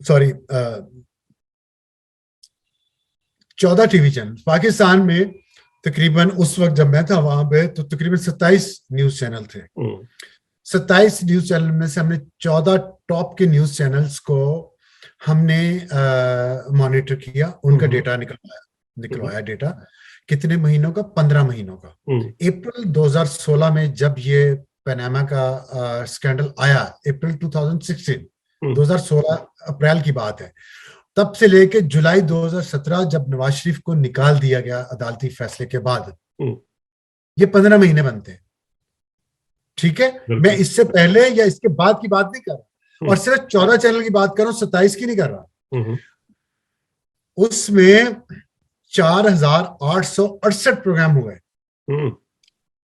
सॉरी 14 टीवी चैनल पाकिस्तान में, तकरीबन उस वक्त जब मैं था वहां पे, तो तकरीबन 27 न्यूज चैनल थे। 27 न्यूज चैनल में से हमने 14 टॉप के न्यूज चैनल्स को हमने मॉनिटर किया, उनका डेटा निकलवाया डेटा कितने महीनों का? 15 महीनों का। अप्रैल 2016 में जब ये पनामा का स्कैंडल आया, अप्रैल 2016 अप्रैल की बात है, तब से लेके जुलाई 2017 जब नवाज शरीफ को निकाल दिया गया अदालती फैसले के बाद, ये 15 महीने बनते हैं। ठीक है, मैं इससे पहले या इसके बाद की बात नहीं कर रहा, और सिर्फ 14 चैनल की बात कर रहा हूं, 27 की नहीं कर रहा। उसमें 4,868 प्रोग्राम हुए हम्म,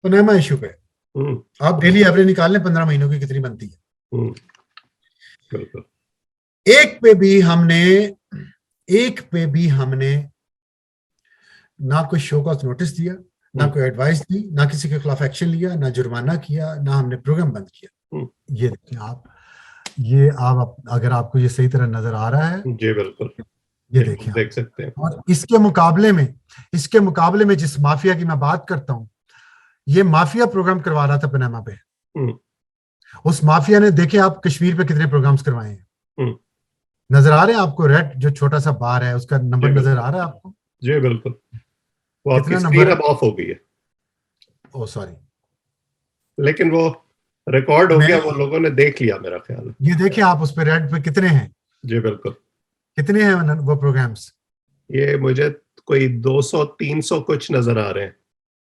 पनामा इशू पे। आप डेली एवरेज निकाल लें 15 महीनों की कितनी बनती है। बिल्कुल। एक पे भी हमने ना कोई शो कॉज नोटिस दिया, ना कोई एडवाइस दी, ना किसी के खिलाफ एक्शन लिया, ना जुर्माना किया, ना हमने प्रोग्राम बंद किया। ये देखिए आप, ये आप अगर आपको ये सही तरह नजर आ रहा है, जी बिल्कुल, ये देखिए देख सकते हैं। और इसके मुकाबले में जिस माफिया की मैं बात करता हूं, ये माफिया प्रोग्राम करवा रहा था पनामा पे। उस माफिया ने, देखिए आप, कश्मीर पे कितने प्रोग्राम्स करवाए हैं। नजर आ रहे हैं आपको? रेड जो छोटा सा बार है उसका नंबर नजर आ रहा है आपको? जी बिल्कुल, वो आपकी कितना स्क्रीन नंबर अब ऑफ हो गई है। ओ सॉरी, लेकिन वो रिकॉर्ड हो मैं, गया, वो लोगों ने देख लिया मेरा ख्याल है। ये देखिए आप उस पे रेड पे कितने हैं। जी बिल्कुल, कितने हैं वो प्रोग्राम्स? ये मुझे कोई 200-300 कुछ नजर आ रहे हैं।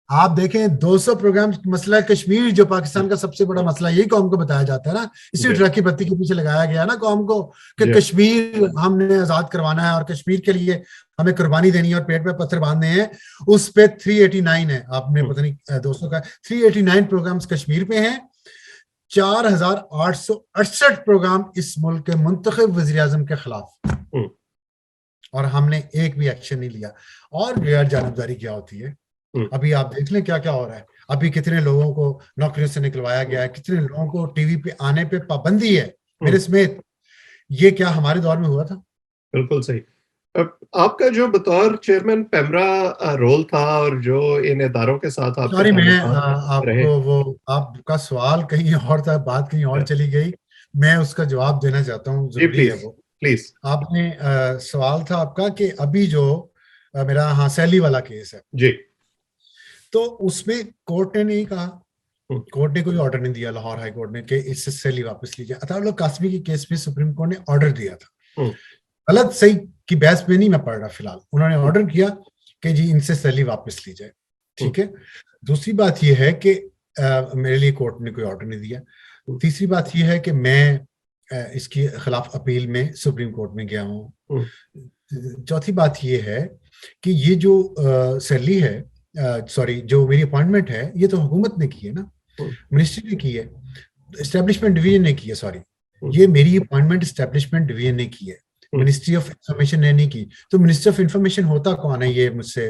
आप देखें 200 प्रोग्राम। मसला कश्मीर जो पाकिस्तान का सबसे बड़ा मसला, यही कौम को बताया जाता है ना, इसी ट्रक की बत्ती के पीछे लगाया गया ना कौम को कि कश्मीर हमने आजाद करवाना है और कश्मीर के लिए हमें कुर्बानी देनी है और पेट पे पत्थर बांधने हैं। उस पे 389 है, आपने पता नहीं 200 का 389 प्रोग्राम्स कश्मीर पे हैं। 4,868 प्रोग्राम इस मुल्क के मुंतखब वजीर आजम के खिलाफ, और हमने एक भी एक्शन नहीं लिया। और गैर जानबदारी क्या होती है, अभी आप देख लें क्या क्या हो रहा है। अभी कितने लोगों को नौकरियों से निकलवाया गया है, कितने लोगों को टीवी पे आने पे पाबंदी है, मेरे समेत। ये क्या हमारे दौर में हुआ था? बिल्कुल सही। आपका जो बतौर चेयरमैन पेमरा रोल था और जो इन इदारों के साथ आपके सॉरी, मैं रहे, आपको वो आपका सवाल कहीं और था, बात कहीं और चली गई। मैं उसका जवाब देना चाहता हूँ, जरूरी है वो। प्लीज। आपने सवाल था आपका कि अभी जो मेरा, हाँ, सैली वाला केस है जी, तो उसमें कोर्ट ने नहीं कहा, कोर्ट ने कोई ऑर्डर नहीं दिया, लाहौर हाई कोर्ट ने, कि इससे सैली वापस लीजिए। अताउल्लाह कासमी के केस में सुप्रीम कोर्ट ने ऑर्डर दिया था, गलत सही की बहस में नहीं मैं पढ़ रहा फिलहाल। उन्होंने ऑर्डर किया कि जी इनसे सैली वापस ली जाए, ठीक है। दूसरी बात यह है कि मेरे लिए कोर्ट ने कोई ऑर्डर नहीं दिया। तीसरी बात यह है कि मैं इसके खिलाफ अपील में सुप्रीम कोर्ट में गया हूँ। चौथी बात यह है कि ये जो सैली है, सॉरी, जो मेरी अपॉइंटमेंट है, ये तो हुकूमत ने की है ना, मिनिस्ट्री ने की है, एस्टेब्लिशमेंट डिवीजन ने की है। सॉरी, ये मेरी अपॉइंटमेंट एस्टेब्लिशमेंट डिवीजन ने की है, मिनिस्ट्री ऑफ इंफॉर्मेशन ने नहीं की। तो मिनिस्ट्री ऑफ इंफॉर्मेशन होता कौन है ये मुझसे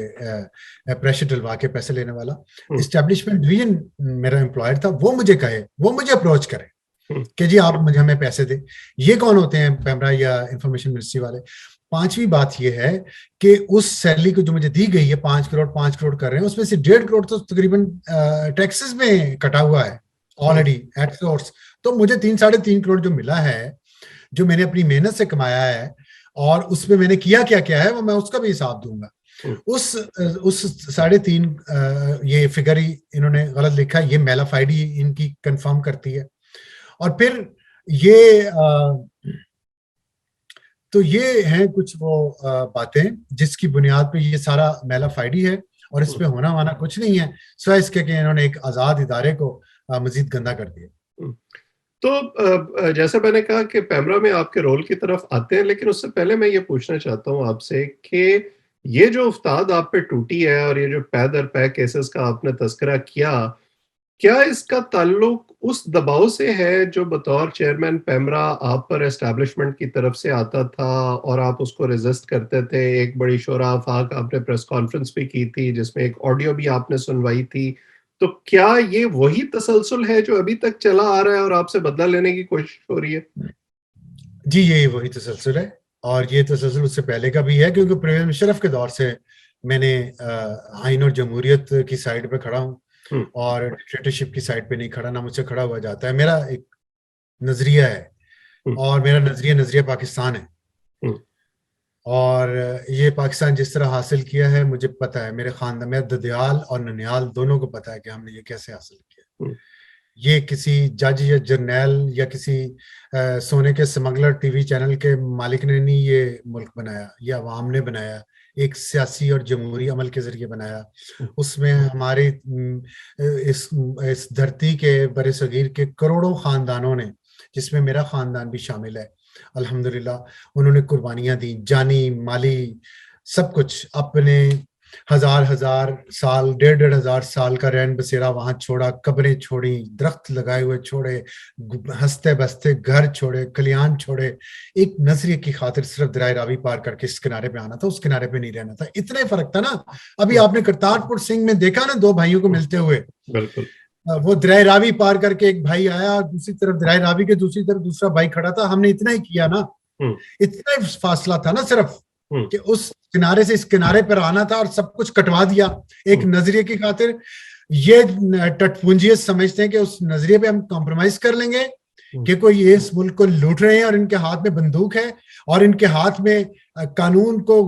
प्रेशर डलवा के पैसे लेने वाला? एस्टेब्लिशमेंट डिवीजन मेरा एम्प्लॉयर था, वो मुझे कहे, वो मुझे अप्रोच करे कि जी आप मुझे, हमें पैसे दे। ये कौन होते हैं पेमरा या इंफॉर्मेशन मिनिस्ट्री वाले? पांचवी बात यह है कि उस सैलरी को जो मुझे दी गई है, 5 करोड़ कर रहे हैं, उसमें से 1.5 करोड़ तो तकरीबन टैक्सेस में कटा हुआ है ऑलरेडी एट सोर्स। तो मुझे 3-3.5 करोड़ जो मिला है, जो मैंने अपनी मेहनत से कमाया है, और उसमें मैंने किया क्या क्या है, वो मैं उसका भी हिसाब दूंगा। उस 3.5 ये फिगर ही इन्होंने गलत लिखा है, ये मेलाफाइडी इनकी कंफर्म करती है। और फिर ये तो ये हैं कुछ वो बातें जिसकी बुनियाद पे ये सारा मेलाफाइडी है, और इस पे होना वाना कुछ नहीं है, सिवाय इसके कि इन्होंने एक आजाद इदारे को मजीद गंदा कर दिया। तो जैसा मैंने कहा कि पेमरा में आपके रोल की तरफ आते हैं, लेकिन उससे पहले मैं ये पूछना चाहता हूँ आपसे कि ये जो उस्ताद आप पे टूटी है और ये जो पै दर पै केसेस का आपने तस्करा किया, क्या इसका ताल्लुक उस दबाव से है जो बतौर चेयरमैन पेमरा आप पर एस्टैब्लिशमेंट की तरफ से आता था और आप उसको रेजिस्ट करते थे? एक बड़ी शोरा आफाक आपने प्रेस कॉन्फ्रेंस भी की थी जिसमें एक ऑडियो भी आपने सुनवाई थी। तो क्या ये वही तसलसल है जो अभी तक चला आ रहा है और आपसे बदला लेने की कोशिश हो रही है? जी, ये वही तसलसल है, और ये तसलसल उससे पहले का भी है, क्योंकि परवेज मुशर्रफ के दौर से मैंने आइन और जमहूरियत की साइड पे खड़ा हूँ, और डिक्टेटरशिप की साइड पे नहीं खड़ा, ना मुझसे खड़ा हुआ जाता है। मेरा एक नजरिया है, और मेरा नजरिया पाकिस्तान है, और ये पाकिस्तान जिस तरह हासिल किया है मुझे पता है, मेरे खानदान में ददयाल और ननियाल दोनों को पता है कि हमने ये कैसे हासिल किया। ये किसी जज या जर्नैल या किसी सोने के स्मगलर टीवी चैनल के मालिक ने नहीं ये मुल्क बनाया, ये अवाम ने बनाया, एक सियासी और जमहूरी अमल के जरिए बनाया। उसमें हमारे इस धरती के बरे सगीर के करोड़ों खानदानों ने, जिसमें मेरा खानदान भी शामिल है, अल्हम्दुलिल्लाह, उन्होंने कुर्बानियां दी, जानी माली, सब कुछ अपने 1000 साल 1500 साल का रैन बसेरा वहां छोड़ा, कब्रें छोड़ी, दरख्त लगाए हुए छोड़े, हंसते बसते घर छोड़े, खलियान छोड़े, एक नजरिए की खातिर सिर्फ दरिया रावी पार करके इस किनारे पे आना था, उस किनारे पे नहीं रहना था। इतना ही फर्क था ना। अभी आपने करतारपुर सिंह में देखा ना, दो भाइयों को मिलते हुए, बिल्कुल वो दरिया रावी पार करके एक भाई आया, दूसरी तरफ दरिया रावी के दूसरी तरफ दूसरा भाई खड़ा था। हमने इतना ही किया ना, इतना ही फासला था ना सिर्फ कि उस किनारे से इस किनारे पर आना था और सब कुछ कटवा दिया एक नजरिए की खातिर। ये टटपुंजियत समझते हैं कि उस नजरिए पे हम कॉम्प्रोमाइज कर लेंगे कि कोई ये इस मुल्क को लूट रहे हैं और इनके हाथ में बंदूक है और इनके हाथ में कानून को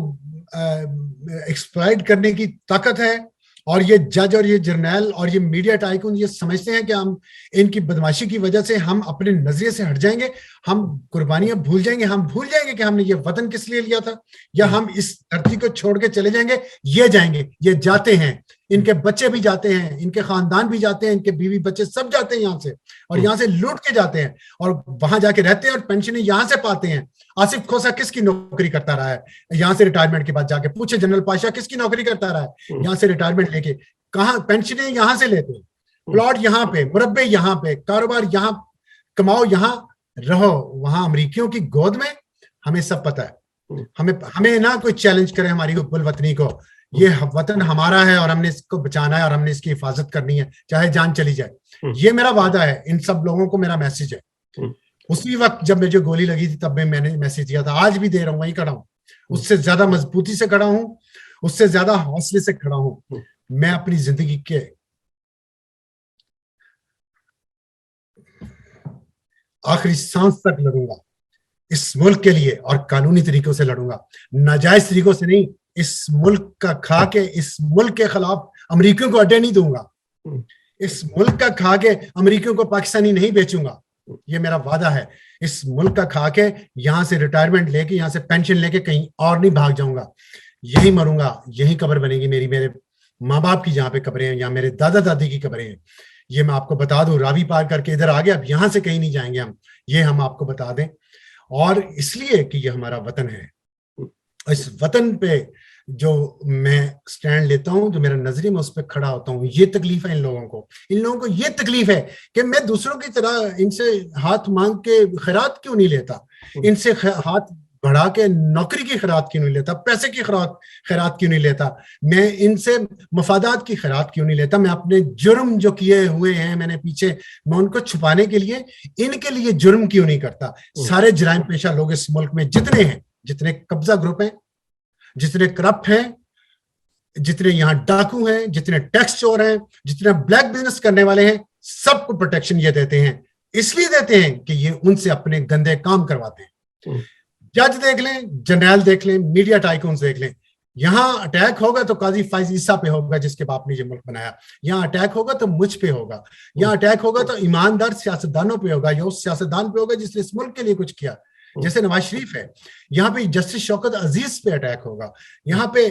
एक्सप्लॉइट करने की ताकत है, और ये जज और ये जर्नैल और ये मीडिया टाइकून ये समझते हैं कि हम इनकी बदमाशी की वजह से हम अपने नजरिए से हट जाएंगे, हम कुर्बानियां भूल जाएंगे, हम भूल जाएंगे कि हमने ये वतन किस लिए लिया था, या हम इस धरती को छोड़ के चले जाएंगे। ये जाएंगे, ये जाते हैं, इनके बच्चे भी जाते हैं, इनके खानदान भी जाते हैं, इनके बीवी बच्चे सब जाते हैं यहाँ से, और यहाँ से लूट के जाते हैं और वहां जाके रहते हैं और पेंशनें यहाँ से पाते हैं। आसिफ खोसा किसकी नौकरी करता रहा है यहाँ से रिटायरमेंट के बाद? जाके पूछे जनरल पाशा किसकी नौकरी करता रहा है यहाँ से रिटायरमेंट लेके? कहाँ पेंशनें यहाँ से लेते हैं, प्लॉट यहाँ पे, मुरब्बे यहाँ पे, कारोबार यहाँ, कमाओ यहाँ, रहो वहां अमरीकियों की गोद में। हमें सब पता है। हमें ना कोई चैलेंज करे हमारी हुब्बुल वतनी को। ये वतन हमारा है और हमने इसको बचाना है और हमने इसकी हिफाजत करनी है, चाहे जान चली जाए। ये मेरा वादा है, इन सब लोगों को मेरा मैसेज है। उसी वक्त जब मुझे गोली लगी थी तब मैंने मैसेज दिया था, आज भी दे रहा हूं, वहीं खड़ा हूं, उससे ज्यादा मजबूती से खड़ा हूं, उससे ज्यादा हौसले से खड़ा हूं। मैं अपनी जिंदगी के आखिरी सांस तक लड़ूंगा इस मुल्क के लिए, और कानूनी तरीकों से लड़ूंगा, नाजायज तरीकों से नहीं। इस मुल्क का खा के इस मुल्क के खिलाफ अमरीकियों को अड्डे नहीं दूंगा, इस मुल्क का खा के अमरीकियों को पाकिस्तानी नहीं बेचूंगा। ये मेरा वादा है। इस मुल्क का खा के यहां से रिटायरमेंट लेके, यहां से पेंशन लेके कहीं और नहीं भाग जाऊंगा, यही मरूंगा, यही कब्र बनेगी मेरी, मेरे माँ बाप की जहाँ पे कब्रें हैं, या मेरे दादा दादी की कब्रें हैं। ये मैं आपको बता दूं, रावी पार करके इधर आ गए, अब यहां से कहीं नहीं जाएंगे हम, ये हम आपको बता दें। और इसलिए कि ये हमारा वतन है, इस वतन पे जो मैं स्टैंड लेता हूं, जो मेरा नजरिया में उस पर खड़ा होता हूं। ये तकलीफ है इन लोगों को ये तकलीफ है कि मैं दूसरों की तरह इनसे हाथ मांग के खैरात क्यों नहीं लेता, इनसे हाथ बढ़ा के नौकरी की खैरात क्यों नहीं लेता, पैसे की खैरात क्यों नहीं लेता, मैं इनसे मफादात की खैरात क्यों नहीं लेता। मैं अपने जुर्म जो किए हुए हैं मैंने पीछे, मैं उनको छुपाने के लिए इनके लिए जुर्म क्यों नहीं करता। सारे जराइम पेशा लोग इस मुल्क में जितने हैं, जितने कब्जा ग्रुप हैं, जितने करप्ट हैं, जितने यहाँ डाकू हैं, जितने टैक्स चोर हैं, जितने ब्लैक बिजनेस करने वाले हैं, सबको प्रोटेक्शन ये देते हैं। इसलिए देते हैं कि ये उनसे अपने गंदे काम करवाते हैं। जज देख लें, जर्नैल देख लें, मीडिया टाइकून्स देख लें। यहाँ अटैक होगा तो काजी फाइज ईसा पे होगा जिसके बाप ने ये मुल्क बनाया, यहाँ अटैक होगा तो मुझ पे होगा, यहाँ अटैक होगा तो ईमानदार सियासतदानों पे होगा, या उस सियासतदान पे होगा जिसने इस मुल्क के लिए कुछ किया, जैसे नवाज शरीफ है। यहाँ पे जस्टिस शौकत अजीज पे अटैक होगा, यहाँ पे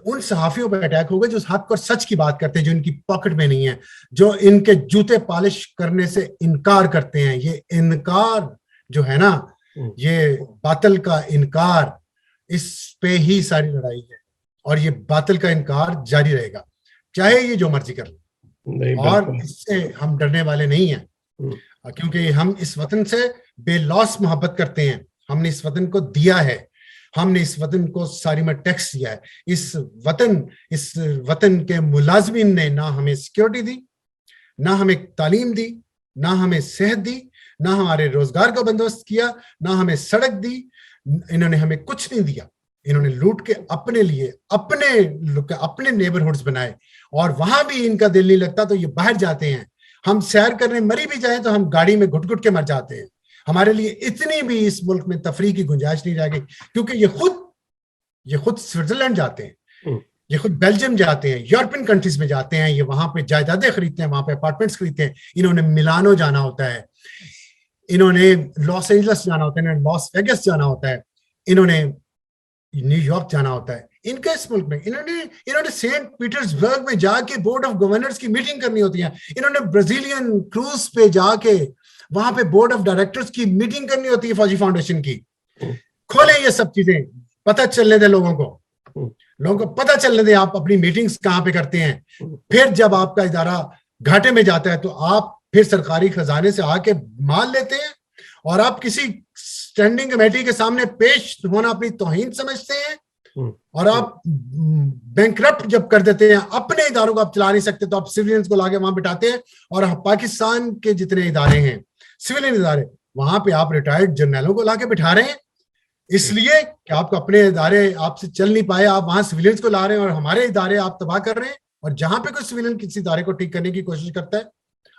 उन सहाफियों पे अटैक होगा जो हक और सच की बात करते हैं, जो इनकी पॉकेट में नहीं है, जो इनके जूते पॉलिश करने से इनकार करते हैं। ये इनकार जो है ना, ये बातिल का इनकार, इस पे ही सारी लड़ाई है, और ये बातिल का इनकार जारी रहेगा, चाहे ये जो मर्जी कर ले। और इससे हम डरने वाले नहीं हैं, क्योंकि हम इस वतन से बेलौस मोहब्बत करते हैं। हमने इस वतन को दिया है, हमने इस वतन को सारी में टैक्स दिया है। इस वतन के मुलाजमीन ने ना हमें सिक्योरिटी दी, ना हमें तालीम दी, ना हमें सेहत दी, ना हमारे रोजगार का बंदोबस्त किया, ना हमें सड़क दी। इन्होंने हमें कुछ नहीं दिया। इन्होंने लूट के अपने लिए अपने नेबरहुड्स बनाए, और वहां भी इनका दिल नहीं लगता तो ये बाहर जाते हैं। हम सैर करने मरी भी जाए तो हम गाड़ी में घुट घुट के मर जाते हैं। हमारे लिए इतनी भी इस मुल्क में तफरीह की गुंजाइश नहीं रह गई, क्योंकि ये खुद स्विट्जरलैंड जाते हैं, ये खुद बेल्जियम जाते हैं, यूरोपियन कंट्रीज में जाते हैं, ये वहां पे जायदादें खरीदते हैं, वहां पे अपार्टमेंट्स खरीदते हैं। इन्होंने मिलानो जाना होता है, इन्होंने लॉस एंजल्स जाना होता है, इन्होंने लॉस वेगस जाना होता है, इन्होंने न्यूयॉर्क जाना होता है। इनके इस मुल्क में इन्होंने सेंट पीटर्सबर्ग में जाके बोर्ड ऑफ गवर्नर्स की मीटिंग करनी होती है। इन्होंने ब्राजीलियन क्रूज पे जाके वहां पे बोर्ड ऑफ डायरेक्टर्स की मीटिंग करनी होती है फौजी फाउंडेशन की। खोले ये सब चीजें, पता चलने दे लोगों को पता चलने दे आप अपनी मीटिंग्स कहां पे करते हैं। फिर जब आपका इदारा घाटे में जाता है तो आप फिर सरकारी खजाने से आके माल लेते हैं और आप किसी स्टैंडिंग कमेटी के सामने पेश होना अपनी तौहीन समझते हैं और आप बैंकरप्ट जब कर देते हैं, अपने इदारों को आप चला नहीं सकते तो आप सिविलियंस को लाके वहां बिठाते हैं। और पाकिस्तान के जितने इदारे हैं सिविलियन इदारे, वहां पे आप रिटायर्ड जर्नलों को लाके बिठा रहे हैं इसलिए कि आपको अपने इदारे आपसे चल नहीं पाए, आप वहां सिविलियंस को ला रहे हैं और हमारे इदारे आप तबाह कर रहे हैं। और जहां पे कोई सिविलियन किसी इदारे को ठीक करने की कोशिश करता है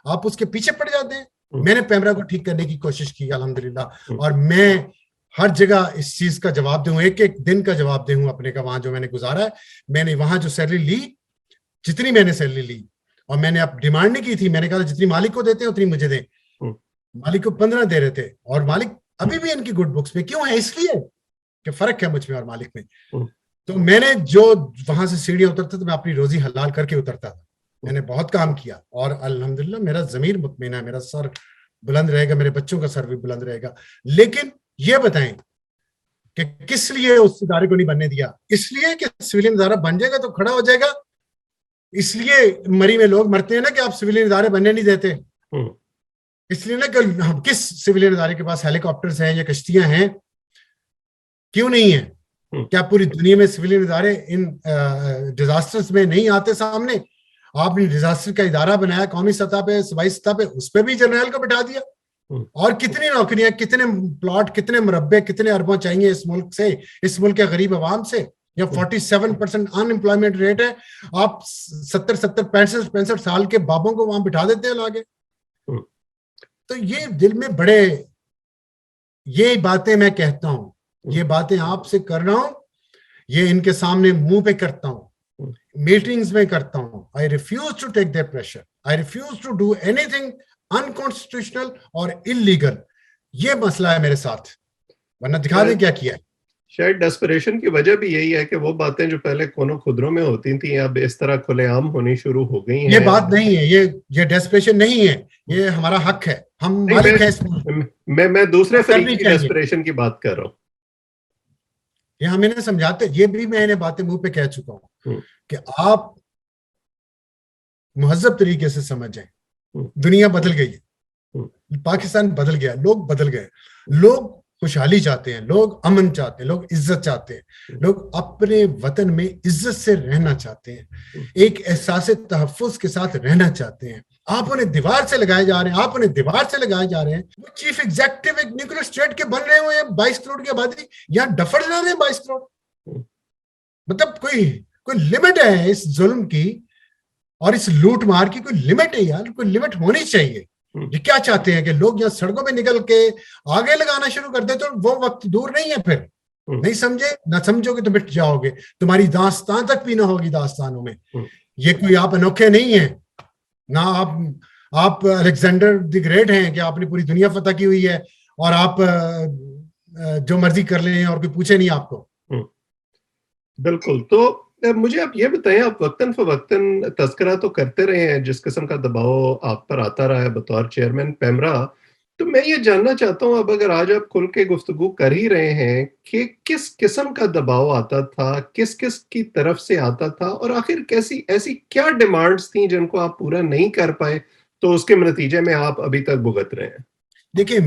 आप उसके पीछे पड़ जाते हैं। मैंने पैमरा को ठीक करने की कोशिश की अल्हम्दुलिल्लाह, और मैं हर जगह इस चीज का जवाब दूं, एक एक दिन का जवाब दूं अपने का वहां जो मैंने गुजारा है। मैंने वहां जो सैलरी ली, जितनी मैंने सैलरी ली, और मैंने अब डिमांड नहीं की थी, मैंने कहा जितनी मालिक को देते हैं उतनी मुझे दें। मालिक को 15 दे रहे थे और मालिक अभी भी इनकी गुड बुक्स पे क्यों है, इसलिए कि फर्क है मुझ में और मालिक में। तो मैंने जो वहां से सीढ़ियां उतरता तो मैं अपनी रोजी हलाल करके उतरता था। मैंने बहुत काम किया और अल्हम्दुलिल्लाह मेरा ज़मीर मुतमईन है, मेरा सर बुलंद रहेगा, मेरे बच्चों का सर भी बुलंद रहेगा। लेकिन ये बताएं कि किस लिए उस इदारे को नहीं बनने दिया? इसलिए कि सिविलियन इदारा बन जाएगा तो खड़ा हो जाएगा। इसलिए मरी में लोग मरते हैं ना कि आप सिविलियन इदारे बनने नहीं देते। इसलिए ना कि हम किस सिविलियन इदारे के पास हेलीकॉप्टर्स हैं या कश्तियां हैं, क्यों नहीं है? क्या पूरी दुनिया में सिविलियन इदारे इन डिजास्टर्स में नहीं आते सामने? आपने डिजास्टर का इदारा बनाया कौमी सतह पे, सूबाई सतह पे, उस पर भी जर्नल को बिठा दिया। और कितनी नौकरियां, कितने प्लॉट, कितने मुरब्बे, कितने अरबों चाहिए इस मुल्क से, इस मुल्क के गरीब आवाम से। या 47% अनएम्प्लॉयमेंट रेट है, आप 70 65 साल के बाबों को वहां बिठा देते हैं लागे। तो ये दिल में बड़े, ये बातें मैं कहता हूं, ये बातें आपसे कर रहा हूं, ये इनके सामने मुंह पे करता हूं, मीटिंग्स में करता हूं। I refuse to take their pressure, I refuse to do anything unconstitutional और इलीगल। ये मसला है मेरे साथ, वरना दिखा दें क्या किया है। शायद डेस्परेशन की वजह भी यही है कि वो बातें जो पहले कोनों खुदरों में होती थी अब इस तरह खुलेआम होनी शुरू हो गई हैं। ये बात नहीं है, ये डेस्परेशन नहीं है, ये हमारा हक है, हम मालिक हैं। मैं दूसरे फरीक की डेस्परेशन की बात कर रहा हूँ। ये हम इन्हें समझाते, ये भी मैं इन्हें बातें मुंह पे कह चुका हूं कि आप मुहज्जब तरीके से समझें। दुनिया बदल गई है, पाकिस्तान बदल गया, लोग बदल गए, लोग खुशहाली चाहते हैं, लोग अमन चाहते हैं, लोग इज्जत चाहते हैं, लोग अपने वतन में इज्जत से रहना चाहते हैं, एक एहसास तहफ्फुज़ के साथ रहना चाहते हैं। आप उन्हें दीवार से लगाए जा रहे हैं, आप उन्हें दीवार से लगाए जा रहे हैं। वो चीफ एग्जीक्यूटिव एक न्यूक्लियर स्टेट के बन रहे हुए हैं, 22 करोड़ की आबादी, यहाँ डफर ला रहे हैं 22 करोड़। मतलब कोई लिमिट है इस जुल्म की और इस लूट मार की, कोई लिमिट है यार, कोई लिमिट होनी चाहिए। ये क्या चाहते हैं कि लोग यहाँ सड़कों पे निकल के आगे लगाना शुरू कर दे? तो वो वक्त दूर नहीं है, फिर नहीं समझे ना समझोगे तो मिट जाओगे, तुम्हारी दास्तान तक भी ना होगी दास्तानों में। ये कोई आप अनोखे नहीं है ना, आप अलेक्जेंडर द ग्रेट हैं कि आपने पूरी दुनिया फतह की हुई है और आप जो मर्जी कर लें और कोई पूछे नहीं आपको। बिल्कुल। तो मुझे आप ये बताएं, आप वक्तन फवक्तन तस्करा तो करते रहे हैं जिस किस्म का दबाव आप पर आता रहा है बतौर चेयरमैन पैमरा, तो मैं ये जानना चाहता हूं, अब अगर आज आप खुल के गुफ्तगू कर ही रहे हैं कि किस किस्म का दबाव आता था, किस किस की तरफ से आता था, और आखिर कैसी ऐसी क्या डिमांड्स थी जिनको आप पूरा नहीं कर पाए तो उसके नतीजे में आप अभी तक भुगत रहे हैं? देखिए,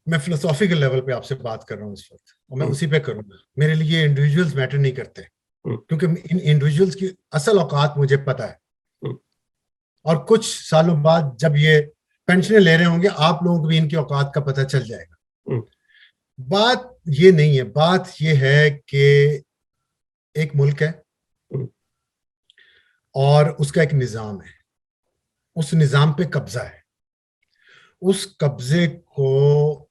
मैं फिलोसॉफिकल लेवल पे आपसे बात कर रहा हूँ इस वक्त, और मैं उसी पे करूंगा। मेरे लिए इंडिविजुअल्स मैटर नहीं करते, क्योंकि इन इंडिविजुअल्स की असल औकात मुझे पता है। और कुछ सालों बाद जब ये पेंशनें ले रहे होंगे, आप लोगों को भी इनकी औकात का पता चल जाएगा। बात ये नहीं है, बात ये है कि एक मुल्क है और उसका एक निजाम है, उस निजाम पे कब्जा है। उस कब्जे को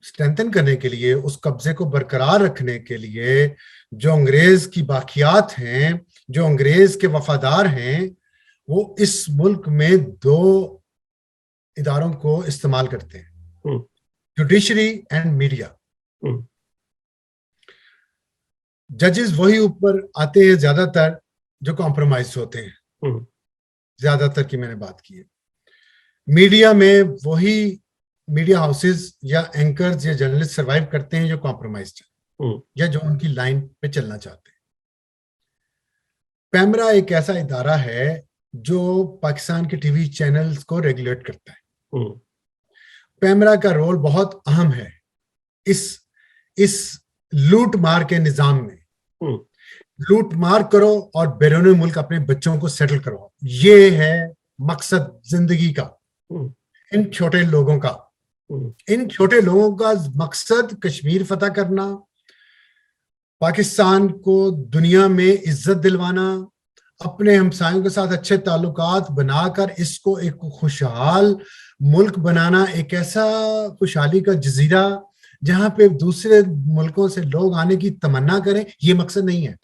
स्ट्रेंथन करने के लिए, उस कब्जे को बरकरार रखने के लिए जो अंग्रेज की बाकियात हैं, जो अंग्रेज के वफादार हैं, वो इस मुल्क में 2 इदारों को इस्तेमाल करते हैं, जुडिशरी एंड मीडिया। जजेस वही ऊपर आते हैं ज्यादातर जो कॉम्प्रोमाइज होते हैं, ज्यादातर की मैंने बात की है। मीडिया में वही मीडिया हाउसेस या एंकर्स या जर्नलिस्ट सर्वाइव करते हैं जो कॉम्प्रोमाइज्ड है या जो उनकी लाइन पे चलना चाहते हैं। पैमरा एक ऐसा इदारा है जो पाकिस्तान के टीवी चैनल्स को रेगुलेट करता है। पैमरा का रोल बहुत अहम है इस लूट मार के निजाम में। लूट मार करो और बैरून मुल्क अपने बच्चों को सेटल करो, ये है मकसद जिंदगी का इन छोटे लोगों का। इन छोटे लोगों का मकसद कश्मीर फतह करना, पाकिस्तान को दुनिया में इज्जत दिलवाना, अपने हमसायों के साथ अच्छे ताल्लुकात बनाकर इसको एक खुशहाल मुल्क बनाना, एक ऐसा खुशहाली का जजीरा जहां पे दूसरे मुल्कों से लोग आने की तमन्ना करें, ये मकसद नहीं है।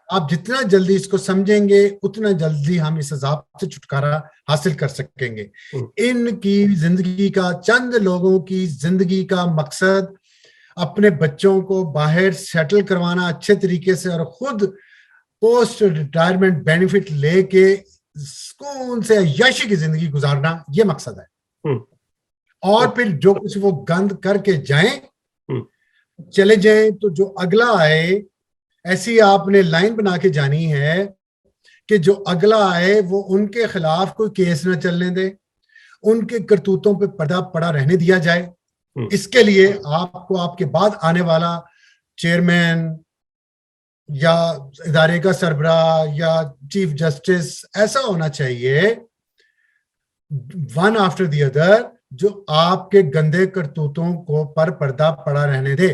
आप जितना जल्दी इसको समझेंगे उतना जल्दी हम इस अजाब से छुटकारा हासिल कर सकेंगे। इनकी जिंदगी का, चंद लोगों की जिंदगी का मकसद अपने बच्चों को बाहर सेटल करवाना अच्छे तरीके से और खुद पोस्ट रिटायरमेंट बेनिफिट लेके सुकून से यश की जिंदगी गुजारना, ये मकसद है। और फिर जो कुछ वो गंद करके जाएं, चले जाएं, तो जो अगला आए, ऐसी आपने लाइन बना के जानी है कि जो अगला आए वो उनके खिलाफ कोई केस न चलने दे, उनके करतूतों पे पर्दा पड़ा रहने दिया जाए। इसके लिए आपको आपके बाद आने वाला चेयरमैन या इदारे का सरबराह या चीफ जस्टिस ऐसा होना चाहिए, वन आफ्टर द अदर, जो आपके गंदे करतूतों को पर पर्दा पड़ा रहने दे।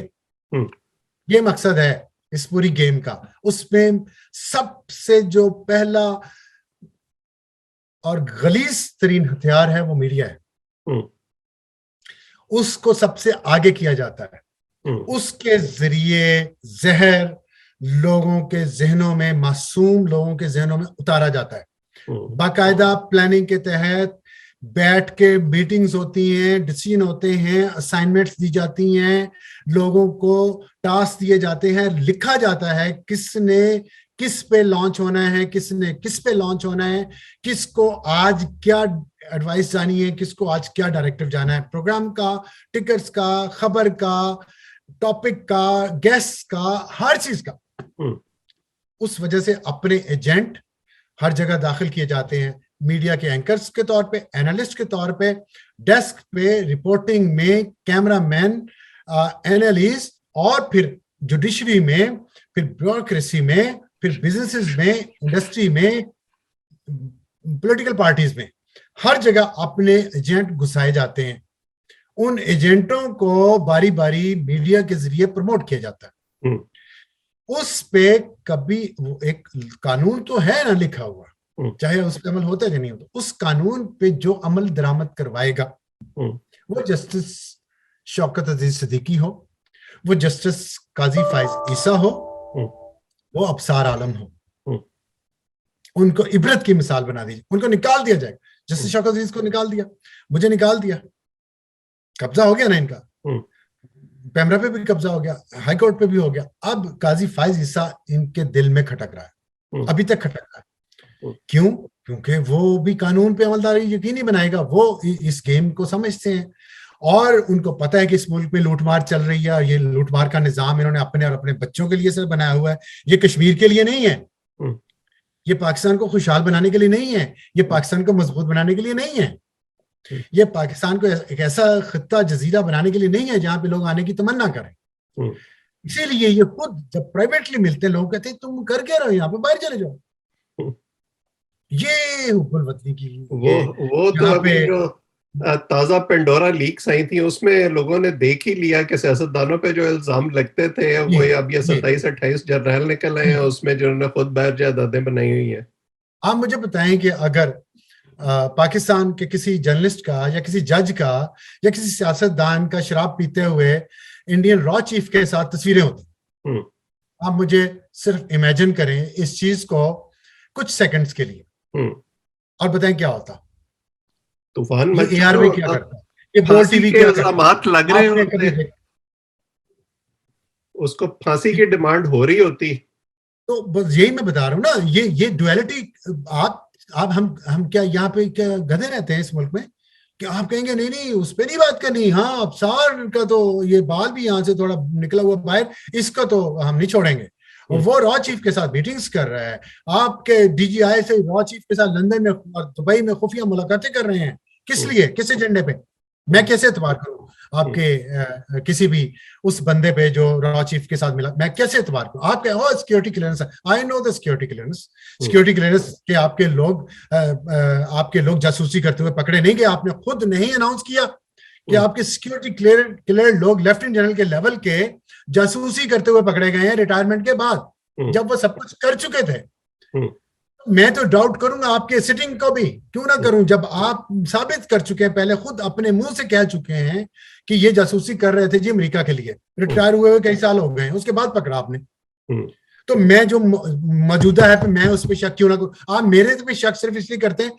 ये मकसद है इस पूरी गेम का। उसमें सबसे जो पहला और गलीज तरीन हथियार है वो मीडिया है। उसको सबसे आगे किया जाता है। उसके जरिए जहर लोगों के जहनों में, मासूम लोगों के जहनों में उतारा जाता है। बाकायदा प्लानिंग के तहत बैठ के मीटिंग्स होती हैं, डिसीजन होते हैं, असाइनमेंट्स दी जाती हैं, लोगों को टास्क दिए जाते हैं, लिखा जाता है किसने किस पे लॉन्च होना है, किसने किस पे लॉन्च होना है, किसको आज क्या एडवाइस जानी है, किसको आज क्या डायरेक्टिव जाना है, प्रोग्राम का, टिकट्स का, खबर का, टॉपिक का, गेस्ट का, हर चीज का। उस वजह से अपने एजेंट हर जगह दाखिल किए जाते हैं, मीडिया के एंकर्स के तौर पे, एनालिस्ट के तौर पे, डेस्क पे, रिपोर्टिंग में, कैमरामैन, एनालिस्ट, और फिर जुडिशरी में, फिर ब्यूरोक्रेसी में, फिर बिजनेसेस में, इंडस्ट्री में, पॉलिटिकल पार्टीज में, हर जगह अपने एजेंट घुसाए जाते हैं। उन एजेंटों को बारी बारी मीडिया के जरिए प्रमोट किया जाता है। उस पे कभी एक कानून तो है ना लिखा हुआ, चाहे उस पर अमल होता है कि नहीं होता, उस कानून पे जो अमल दरामद करवाएगा वो जस्टिस शौकत अजीज सिद्दीकी हो, वो जस्टिस काजी फाइज ईसा हो, वो अबसार आलम हो, उनको इबरत की मिसाल बना दीजिए, उनको निकाल दिया जाएगा। जस्टिस शौकत अजीज को निकाल दिया, मुझे निकाल दिया, कब्जा हो गया ना इनका, पैमरा पे भी कब्जा हो गया, हाई कोर्ट पे भी हो गया। अब काजी फाइज ईसा इनके दिल में खटक रहा है, अभी तक खटक रहा है। क्यों? क्योंकि वो भी कानून पे अमलदारी यकीनी बनाएगा। वो इस गेम को समझते हैं और उनको पता है कि इस मुल्क में लूटमार चल रही है, और ये लूटमार का निजाम इन्होंने अपने और अपने बच्चों के लिए सिर्फ बनाया हुआ है। ये कश्मीर के लिए नहीं है, ये पाकिस्तान को खुशहाल बनाने के लिए नहीं है, ये पाकिस्तान को मजबूत बनाने के लिए नहीं है, ये पाकिस्तान को एक ऐसा खित्ता जजीरा बनाने के लिए नहीं है जहां पे लोग आने की तमन्ना करें। इसीलिए ये खुद जब प्राइवेटली मिलते हैं, लोग कहते हैं तुम कर क्या रहे हो यहाँ पे, बाहर चले जाओ। ये हुब्बुल वतनी की वो तो अभी जो ताजा पेंडोरा लीक्स आई थी उसमें लोगों ने देख ही लिया कि सियासतदानों पे जो इल्जाम लगते थे वो अब ये 27-28 जर्नल निकल आए हैं उसमें जिन्होंने खुद बाहर जायदादें बनाई हुई है। आप मुझे बताएं कि अगर पाकिस्तान के किसी जर्नलिस्ट का या किसी जज का या किसी सियासतदान का शराब पीते हुए इंडियन रॉ चीफ के साथ तस्वीरें होती, आप मुझे सिर्फ इमेजिन करें इस चीज को कुछ सेकंड्स के लिए और बताएं क्या होता। तूफान ये AR में क्या करता, ये बोल टीवी क्या करता, लग रहे होते, उसको फांसी की डिमांड हो रही होती। तो बस यही मैं बता रहा हूँ ना, ये डुअलिटी। आप हम क्या यहाँ पे क्या गधे रहते हैं इस मुल्क में? कि आप कहेंगे नहीं नहीं उस पर नहीं बात करनी, हाँ अबसार का तो ये बाल भी यहाँ से थोड़ा निकला हुआ बाहर, इसका तो हम नहीं छोड़ेंगे। और वो रॉ चीफ के साथ मीटिंग्स कर रहा है, आपके डीजीआई से रॉ चीफ के साथ लंदन में और दुबई में खुफिया मुलाकातें कर रहे हैं। किस लिए, किस एजेंडे पे? मैं कैसे एतबार करूं आपके किसी भी उस बंदे पे जो रॉ चीफ के साथ मिला? मैं कैसे एतबार करूं? आपके security clearance, I know the security clearance, security clearance के आपके लोग जासूसी करते हुए पकड़े नहीं गए। आपने खुद नहीं अनाउंस किया कि आपके सिक्योरिटी क्लियर्ड लोग लेफ्टिनेंट जनरल के लेवल के जासूसी करते हुए पकड़े गए हैं रिटायरमेंट के बाद, जब वो सब कुछ कर चुके थे। मैं तो डाउट करूंगा आपके सिटिंग को भी, क्यों ना करूं, जब आप साबित कर चुके हैं, पहले खुद अपने मुंह से कह चुके हैं कि ये जासूसी कर रहे थे जी अमेरिका के लिए, रिटायर हुए कई साल हो गए, उसके बाद पकड़ा आपने। तो मैं जो मौजूदा है मैं उस पर शक क्यों ना करूं? आप मेरे पे शक सिर्फ इसलिए करते हैं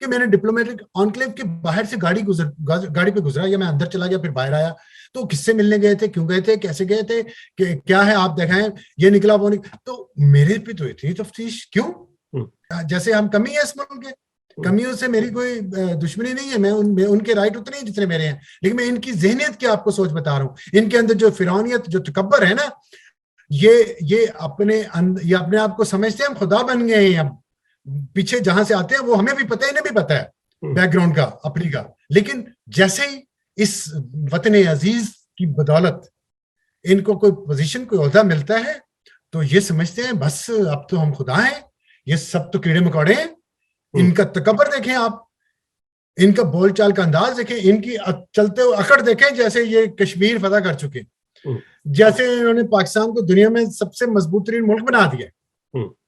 कि मैंने डिप्लोमेटिक ऑनक्लेव के बाहर से गाड़ी पे गुजरा, या मैं अंदर चला गया फिर बाहर आया, तो किससे मिलने गए थे, क्यों गए थे, कैसे गए थे, क्या है आप दिखाएं, ये निकला वो निकला। तो मेरे पे तो इतनी तफ्तीश क्यों? जैसे हम कमी है इस मुल्क के, कमियों से मेरी कोई दुश्मनी नहीं है, मैं उनके राइट उतने ही जितने मेरे हैं, लेकिन मैं इनकी ज़हनियत की आपको सोच बता रहा हूँ। इनके अंदर जो फिरौनियत, जो तकब्बर है ना, ये अपने आप को समझते हैं हम खुदा बन गए हैं। अब पीछे जहां से आते हैं वो हमें भी पता है, इन्हें भी पता है बैकग्राउंड का अपनी का, लेकिन जैसे ही इस वतन अजीज की बदौलत इनको कोई पोजीशन, कोई ओहदा मिलता है, तो ये समझते हैं बस अब तो हम खुदा हैं, ये सब तो कीड़े मकोड़े हैं। इनका तकब्बर देखें आप, इनका बोलचाल का अंदाज देखें, इनकी चलते हुए अकड़ देखें, जैसे ये कश्मीर फतह कर चुके, जैसे इन्होंने पाकिस्तान को दुनिया में सबसे मजबूत तरीन मुल्क बना दिया,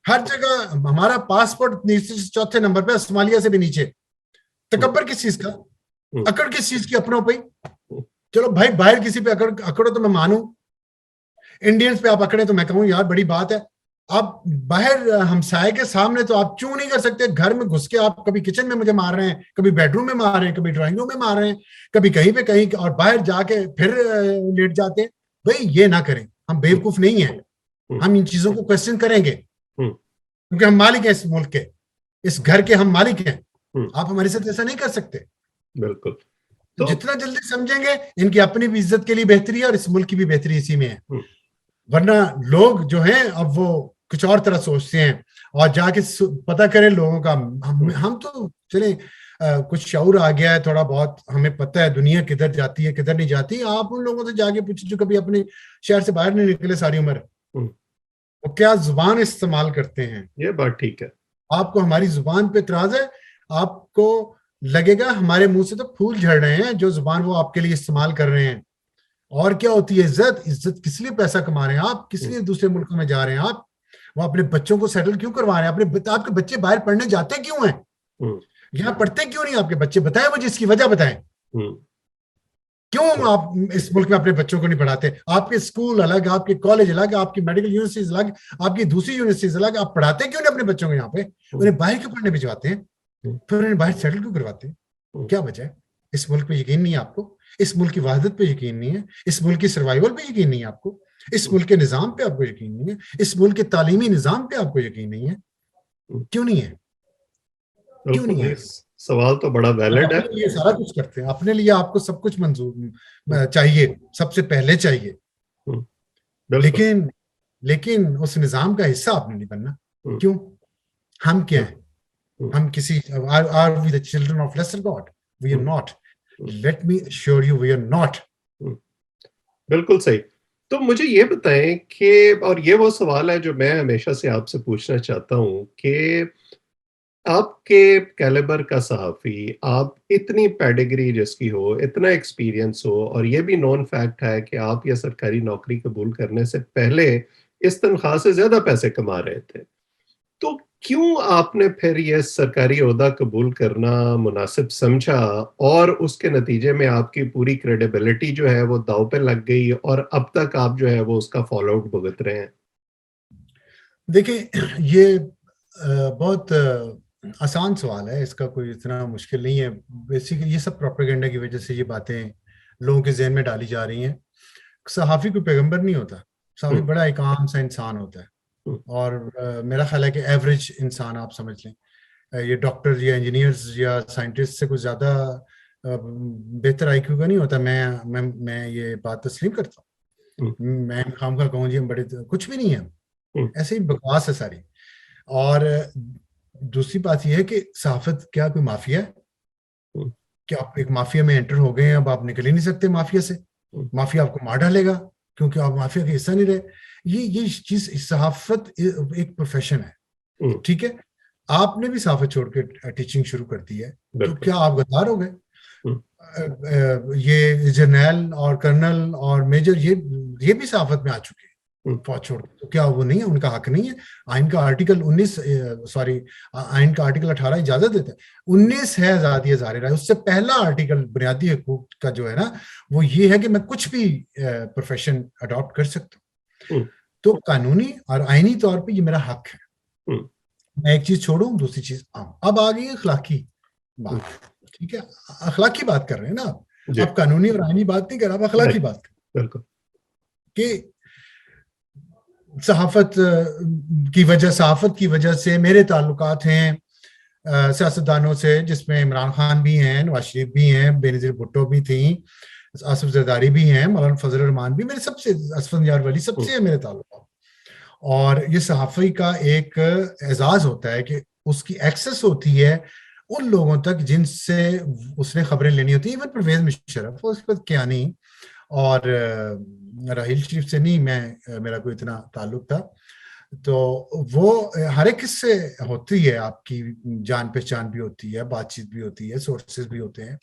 हर जगह हमारा पासपोर्ट चौथे नंबर पे, सोमालिया से भी नीचे। तकब्बर किस चीज का, अकड़ किस चीज की? अपनों पे। चलो भाई बाहर किसी पे अकड़ो तो मैं मानूं, इंडियंस पे आप अकड़े तो मैं कहूं यार बड़ी बात है। आप बाहर हमसाये के सामने तो आप चूं नहीं कर सकते, घर में घुस के आप कभी किचन में मुझे मार रहे हैं, कभी बेडरूम में मार रहे हैं, कभी ड्राइंग रूम में मार रहे हैं, कभी कहीं पे कहीं, और बाहर जाके फिर लेट जाते हैं। भाई ये ना करें, हम बेवकूफ नहीं हैं, हम इन चीजों को क्वेश्चन करेंगे क्योंकि हम मालिक हैं इस मुल्क के, इस घर के हम मालिक हैं। आप हमारे साथ ऐसा नहीं कर सकते। बिल्कुल। तो जितना जल्दी समझेंगे, इनकी अपनी भी इज्जत के लिए बेहतरी है और इस मुल्क की भी बेहतरी इसी में है। वरना लोग जो हैं अब वो कुछ और तरह सोचते हैं, और जाके पता करें लोगों का। हम तो चले कुछ शऊर आ गया है थोड़ा बहुत, हमें पता है दुनिया किधर जाती है किधर नहीं जाती। आप उन लोगों से जाके पूछे जो कभी अपने शहर से बाहर नहीं निकले सारी उम्र, वो क्या जुबान इस्तेमाल करते हैं। ये बात ठीक है। आपको हमारी जुबान पे इतराज है, आपको लगेगा हमारे मुंह से तो फूल झड़ रहे हैं जो जुबान वो आपके लिए इस्तेमाल कर रहे हैं। और क्या होती है इज्जत? इज्जत किस लिए पैसा कमा रहे हैं आप, किस लिए दूसरे मुल्कों में जा रहे हैं आप? वो अपने बच्चों को सेटल क्यों करवा रहे हैं? आपके बच्चे बाहर पढ़ने जाते क्यों हैं? यहाँ पढ़ते क्यों नहीं आपके बच्चे? बताएं मुझे, इसकी वजह बताएं। क्यों आप इस मुल्क में अपने बच्चों को नहीं पढ़ाते? आपके स्कूल अलग, आपके कॉलेज अलग, आपकी मेडिकल यूनिवर्सिटीज अलग, आपकी दूसरी यूनिवर्सिटीज अलग, आप पढ़ाते क्यों नहीं अपने बच्चों को यहाँ पे? उन्हें बाहर क्यों पढ़ने भिजवाते हैं? फिर उन्हें बाहर सेटल क्यों करवाते हैं? क्या वजह है? इस मुल्क पे यकीन नहीं है आपको, इस मुल्क की वहादत पे यकीन नहीं है, इस मुल्क की सर्वाइवल पे यकीन नहीं है आपको, इस मुल्क के निजाम पे आपको यकीन नहीं है, इस मुल्क के तालीमी निजाम पे आपको यकीन नहीं है। क्यों नहीं है? क्यों नहीं है? सवाल तो बड़ा वैलिड है। ये सारा कुछ करते हैं अपने लिए, आपको सब कुछ मंजूर चाहिए, सबसे पहले चाहिए, लेकिन उस निजाम का हिस्सा आपने नहीं बनना। क्यों? हम क्या हैं? हम किसी are we the children of lesser God? We are not. Let me assure you, we are not. बिल्कुल सही। तो मुझे ये बताएं कि, और ये वो सवाल है जो मैं हमेशा से आपसे पूछना चाहता हूं कि आपके कैलिबर का सहाफ़ी, आप इतनी पेडिग्री जिसकी हो, इतना एक्सपीरियंस हो, और ये भी नॉन फैक्ट है कि आप ये सरकारी नौकरी कबूल करने से पहले इस तनख्वाह से ज्यादा पैसे कमा रहे थे, तो क्यों आपने फिर ये सरकारी ओहदा कबूल करना मुनासिब समझा, और उसके नतीजे में आपकी पूरी क्रेडिबिलिटी जो है वो दांव पे लग गई, और अब तक आप जो है वो उसका फॉलो आउट भुगत रहे हैं? देखिए, ये बहुत आसान सवाल है, इसका कोई इतना मुश्किल नहीं है। बेसिकली ये सब प्रोपेगेंडा की वजह से ये बातें लोगों के जहन में डाली जा रही हैं। सहाफ़ी कोई पैगंबर नहीं होता, सहाफ़ी बड़ा एक आम सा इंसान होता है, और मेरा ख्याल है कि एवरेज इंसान आप समझ लें, ये डॉक्टर या इंजीनियर्स या साइंटिस्ट से कुछ ज़्यादा बेहतर आईक्यू का नहीं होता, मैं ये बात तस्लीम करता हूँ। मैं खामखा कहूँ जी हम बड़े, कुछ भी नहीं है, ऐसे ही बकवास है सारी। और दूसरी बात यह है कि सहाफत क्या कोई माफिया है? कि आप एक माफिया में एंटर हो गए हैं, अब आप निकल ही नहीं सकते माफिया से, माफिया आपको मार डालेगा क्योंकि आप माफिया का हिस्सा नहीं रहे। ये चीज, सहाफत एक प्रोफेशन है, ठीक है। आपने भी सहाफत छोड़ के टीचिंग शुरू कर दी है, तो क्या आप गद्दार हो गए? ये जर्नैल और कर्नल और मेजर ये भी सहाफत में आ चुके हैं फौज छोड़, तो क्या वो नहीं है, उनका हक नहीं है? आइन का आर्टिकल 19 सॉरी आइन का आर्टिकल 18 इजाजत देता है, 19 है आजादी ज़ाहिर राय, उससे पहला आर्टिकल बुनियादी हकूक का जो है ना, वो ये है कि मैं कुछ भी प्रोफेशन अडॉप्ट कर सकता हूँ। तो कानूनी और आईनी तौर पे ये मेरा हक है। मैं एक चीज छोड़ूं, दूसरी चीज आऊं। अब आ गई अखलाकी बात, ठीक है, अखलाकी बात कर रहे हैं ना अब कानूनी और आईनी बात नहीं कर रहा, अब अखलाकी बात कर कि सहाफत की वजह से मेरे ताल्लुकात हैं सियासतदानों से, जिसमें इमरान खान भी हैं, नवाज शरीफ भी हैं, बेनजीर भुट्टो भी थी, आसिफ जरदारी भी हैं, मौलाना फजल रहमान भी, मेरे सबसे, असफर यार वली सबसे है मेरे ताल्लुकात। और ये सहाफ़ी का एक एजाज होता है कि उसकी एक्सेस होती है उन लोगों तक जिनसे उसने खबरें लेनी होती है। इवन परवेज मुशर्रफ, उसके बाद कियानी और राहील शरीफ से नहीं मेरा कोई इतना ताल्लुक था, तो वो हर एक किससे होती है, आपकी जान पहचान भी होती है, बातचीत भी होती है, सोर्सेज भी होते हैं।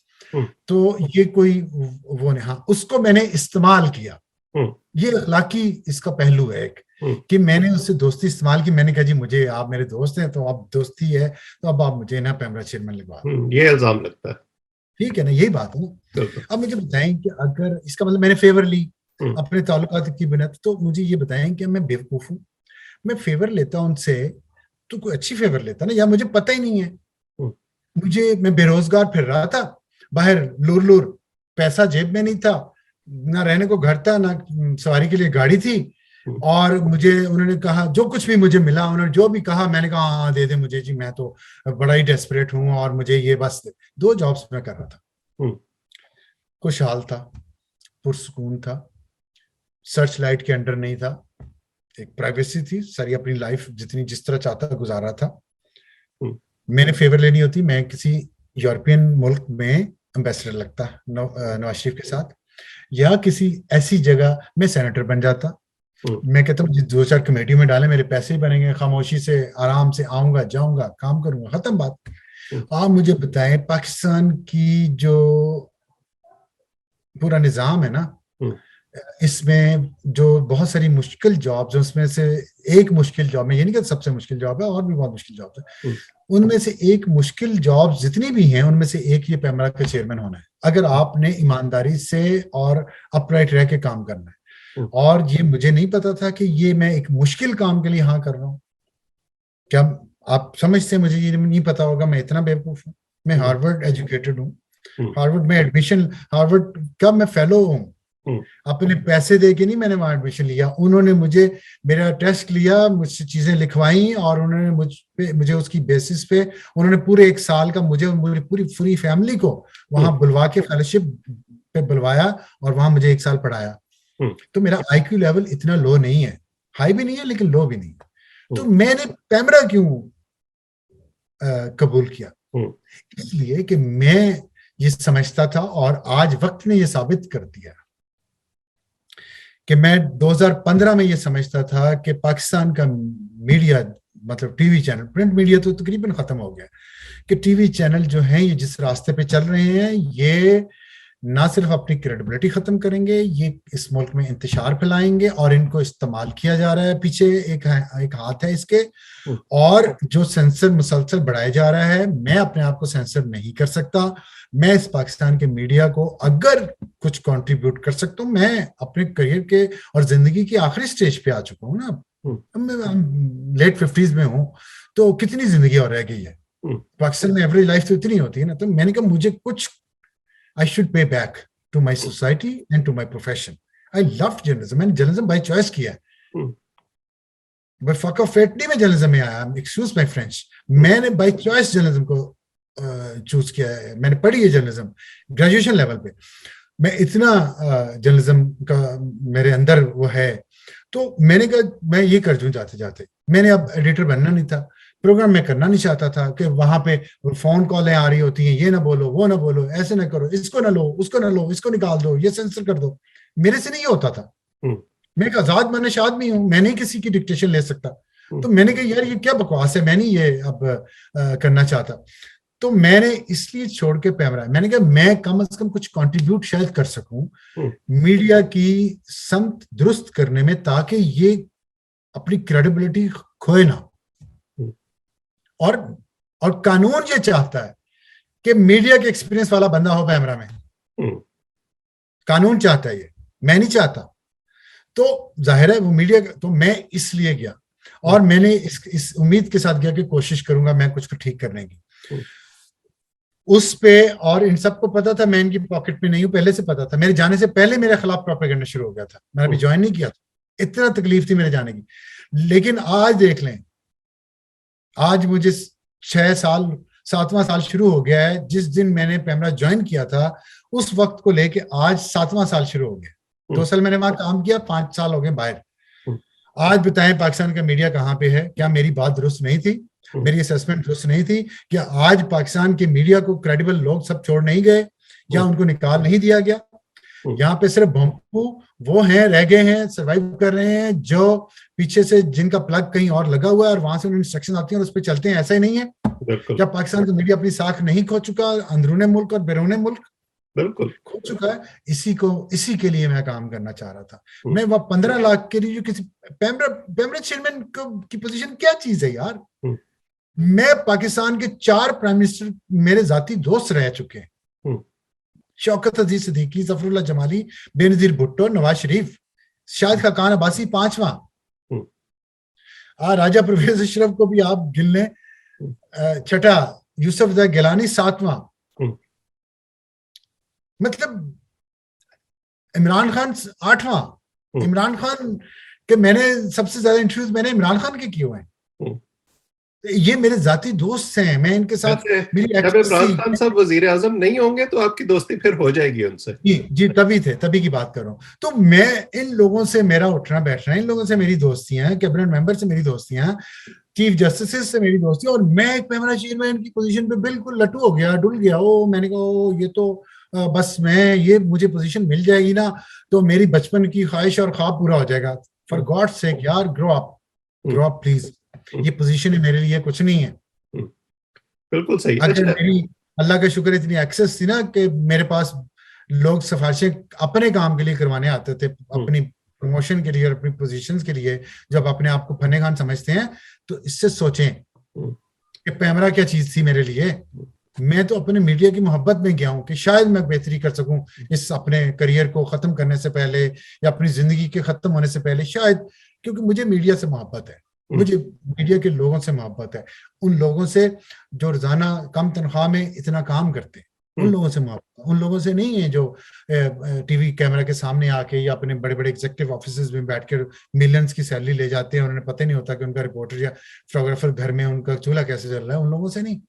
तो ये कोई वो नहीं, हाँ उसको मैंने इस्तेमाल किया, ये अखलाकी इसका पहलू है एक, कि मैंने उससे दोस्ती इस्तेमाल की। मैंने कहा जी मुझे, आप मेरे दोस्त हैं तो अब दोस्ती है, तो अब आप मुझे ना पैमरा चेयरमैन लगवा, ये इल्जाम लगता है, ठीक है ना, यही बात है ना। अब मुझे बताएं कि अगर इसका मतलब मैंने फेवर ली अपने ताल्लुकात की बुनियाद, तो मुझे ये बताएं कि मैं बेवकूफ हूँ, मैं फेवर लेता उनसे तो कोई अच्छी फेवर लेता ना, या मुझे पता ही नहीं है, मैं बेरोजगार फिर रहा था बाहर, लूर लूर, पैसा जेब में नहीं था, ना रहने को घर था, ना सवारी के लिए गाड़ी थी, और मुझे उन्होंने कहा जो कुछ भी मुझे मिला, उन्होंने जो भी कहा मैंने कहा हाँ दे दे मुझे जी, मैं तो बड़ा ही डेस्परेट हूँ और मुझे ये बस 2 जॉब्स मैं कर रहा था, खुशहाल था, पुरसुकून था, सर्च लाइट के अंडर नहीं था, एक प्राइवेसी थी, सारी अपनी लाइफ जितनी जिस तरह चाहता गुजार रहा था। मैंने फेवर लेनी होती, मैं किसी यूरोपियन मुल्क में एम्बेसडर लगता नवाज शरीफ के साथ, या किसी ऐसी जगह में सेनेटर बन जाता। मैं कहता हूँ 2-4 कमेटी में डाले, मेरे पैसे ही बनेंगे, खामोशी से आराम से आऊंगा जाऊंगा काम करूंगा, खत्म बात। आप मुझे बताएं पाकिस्तान की जो पूरा निजाम है ना, इसमें जो बहुत सारी मुश्किल जॉब्स हैं, उसमें से एक मुश्किल जॉब, मैं ये नहीं कहता सबसे मुश्किल जॉब है, और भी बहुत मुश्किल जॉब है, उनमें से एक मुश्किल जॉब जितनी भी हैं उनमें से एक ये पैमरा का चेयरमैन होना है, अगर आपने ईमानदारी से और अपराइट रह के काम करना है। और ये मुझे नहीं पता था कि ये मैं एक मुश्किल काम के लिए हाँ कर रहा हूँ। क्या आप समझते, मुझे ये नहीं पता होगा, मैं इतना बेवकूफ हूँ? मैं हार्वर्ड एजुकेटेड हूँ, हार्वर्ड में एडमिशन, हार्वर्ड का मैं फेलो हूँ, अपने पैसे दे के नहीं मैंने वहां एडमिशन लिया, उन्होंने मुझे मेरा टेस्ट लिया, मुझसे चीजें लिखवाई, और उन्होंने मुझे उसकी बेसिस पे उन्होंने पूरे 1 साल का मुझे पूरी फैमिली को वहां बुलवा के फेलोशिप पे बुलवाया और वहां मुझे 1 साल पढ़ाया। तो मेरा आईक्यू लेवल इतना लो नहीं है, हाई भी नहीं है लेकिन लो भी नहीं, तो मैंने पैमरा क्यों कबूल किया? इसलिए कि मैं ये समझता था, और आज वक्त ने ये साबित कर दिया कि मैं 2015 में ये समझता था कि पाकिस्तान का मीडिया, मतलब टीवी चैनल, प्रिंट मीडिया तो तकरीबन खत्म हो गया, कि टीवी चैनल जो हैं ये जिस रास्ते पे चल रहे हैं, ये ना सिर्फ अपनी क्रेडिबिलिटी खत्म करेंगे, ये इस मुल्क में इंतशार फैलाएंगे, और इनको इस्तेमाल किया जा रहा है, पीछे एक हाथ है इसके, और जो सेंसर मुसलसल बढ़ाया जा रहा है, मैं अपने आप को सेंसर नहीं कर सकता। मैं इस पाकिस्तान के मीडिया को अगर कुछ कंट्रीब्यूट कर सकता हूँ, मैं अपने करियर के और जिंदगी की आखिरी स्टेज पे आ चुका हूँ ना, मैं लेट 50s में हूँ, तो कितनी जिंदगी और रह गई है? पाकिस्तान में एवरेज लाइफ तो इतनी होती है ना, तो मैंने कहा मुझे कुछ I should pay back to my society and to my profession. I loved journalism. मैंने जर्नलिज्म बाय चॉइस किया, बट फक ऑफ फेट नहीं मैं जर्नलिज्म में आया, एक्सक्यूज माय फ्रेंच, मैंने बाय चॉइस जर्नलिज्म को चूज किया है, मैंने पढ़ी है जर्नलिज्म ग्रेजुएशन लेवल पे, मैं इतना जर्नलिज्म का मेरे अंदर वो है। तो मैंने कहा मैं ये कर दूं जाते जाते, मैंने अब एडिटर बनना नहीं था, प्रोग्राम में करना नहीं चाहता था कि वहां पे फोन कॉलें आ रही होती हैं, ये ना बोलो वो ना बोलो ऐसे ना करो, इसको ना लो उसको ना लो, इसको निकाल दो, ये सेंसर कर दो, मेरे से नहीं होता था। मैं एक आजाद मनश आदमी हूं, मैं नहीं किसी की डिक्टेशन ले सकता। तो मैंने कहा यार ये क्या बकवास है, मैं नहीं ये अब करना चाहता। तो मैंने इसलिए छोड़ के पैमरा, मैंने कहा मैं कम से कम कुछ कंट्रीब्यूट शायद कर सकूं मीडिया की समत दुरुस्त करने में, ताकि ये अपनी क्रेडिबिलिटी खोए ना। और कानून ये चाहता है कि मीडिया के एक्सपीरियंस वाला बंदा हो पैमरा में, कानून चाहता है, ये मैं नहीं चाहता। तो जाहिर है वो मीडिया, तो मैं इसलिए गया और मैंने इस उम्मीद के साथ गया कि कोशिश करूंगा मैं कुछ ठीक करने की उस पे। और इन सबको पता था मैं इनकी पॉकेट में नहीं हूं, पहले से पता था, मेरे जाने से पहले मेरे खिलाफ प्रोपेगेंडा शुरू हो गया था, मैंने अभी ज्वाइन नहीं किया था, इतना तकलीफ थी मेरे जाने की। लेकिन आज देख लें, आज मुझे 6 साल 7वां साल शुरू हो गया है, जिस दिन मैंने पैमरा ज्वाइन किया था उस वक्त को लेके आज 7वां साल शुरू हो गया। 2 साल मैंने वहां काम किया, 5 साल हो गए बाहर। आज बताएं पाकिस्तान का मीडिया कहाँ पे है? क्या मेरी बात दुरुस्त नहीं थी? मेरी असेसमेंट दुरुस्त नहीं थी? क्या आज पाकिस्तान के मीडिया को क्रेडिबल लोग सब छोड़ नहीं गए या उनको निकाल नहीं दिया गया? यहाँ पे सिर्फ भोंपू वो हैं, रह गए हैं, सर्वाइव कर रहे हैं, जो पीछे से जिनका प्लग कहीं और लगा हुआ है और वहां से उन्हें इंस्ट्रक्शन आती है और उस पर चलते हैं, ऐसा ही नहीं है? क्या पाकिस्तान का मीडिया अपनी साख नहीं खो चुका, अंदरूने मुल्क और बैरूने मुल्क बिल्कुल खो चुका है? इसी के लिए मैं काम करना चाह रहा था। मैं वह 15 लाख के लिए जो किसी पैमरा चेयरमैन की पोजीशन क्या चीज है यार? मैं पाकिस्तान के 4 प्राइम मिनिस्टर मेरे जाती दोस्त रह चुके हैं, शौकत अजीज सिद्दीकी, जफरुल्लाह जमाली, बेनजीर भुट्टो, नवाज शरीफ, शाहिद खाकान अब्बासी 5वां, राजा परवेज अशरफ को भी आप गिन लें, 6ठा यूसुफ गिलानी 7वां, मतलब इमरान खान 8वां। इमरान खान के मैंने सबसे ज्यादा इंटरव्यूज मैंने इमरान खान के किए हुए हैं। ये मेरे जाती दोस्त हैं, मैं इनके साथ मेरी जब इमरान खान साहब वजीर आजम नहीं होंगे तो आपकी दोस्ती फिर हो जाएगी उनसे। जी तभी की बात कर रहा हूँ। तो मैं इन लोगों से मेरा उठना बैठना, इन लोगों से मेरी दोस्तियां हैं, कैबिनेट मेंबर से मेरी दोस्तियां, चीफ जस्टिस से मेरी दोस्ती, और मैं एक पैमरा चेयरमैन की पोजीशन पे बिल्कुल लटू हो गया, डुल गया। मैंने कहा ये तो बस ये मुझे पोजीशन मिल जाएगी ना तो मेरी बचपन की ख्वाहिश और ख्वाब पूरा हो जाएगा। फॉर गॉड सेक यार, ग्रो अप प्लीज। ये पोजीशन मेरे लिए कुछ नहीं है। बिल्कुल सही। अगर मेरी अल्लाह का शुक्र इतनी एक्सेस थी ना कि मेरे पास लोग सिफारिशें अपने काम के लिए करवाने आते थे, अपनी प्रमोशन के लिए और अपनी पोजीशंस के लिए, जब अपने आप को फने खान समझते हैं तो इससे सोचें कि पैमरा क्या चीज थी मेरे लिए। मैं तो अपने मीडिया की मोहब्बत में गया हूं कि शायद मैं बेहतरी कर सकूं इस अपने करियर को खत्म करने से पहले या अपनी जिंदगी के खत्म होने से पहले, शायद, क्योंकि मुझे मीडिया से मोहब्बत है, मुझे मीडिया के लोगों से मोहब्बत है, उन लोगों से जो रोजाना कम तनख्वाह में इतना काम करते हैं, उन लोगों से मोहब्बत, उन लोगों से नहीं है जो टीवी कैमरा के सामने आके या अपने बड़े बड़े एग्जीक्यूटिव ऑफिसेज में बैठकर मिलियंस की सैलरी ले जाते हैं और उन्हें पता नहीं होता कि उनका रिपोर्टर या फोटोग्राफर घर में उनका चूल्हा कैसे चल रहा है। उन लोगों से नहीं,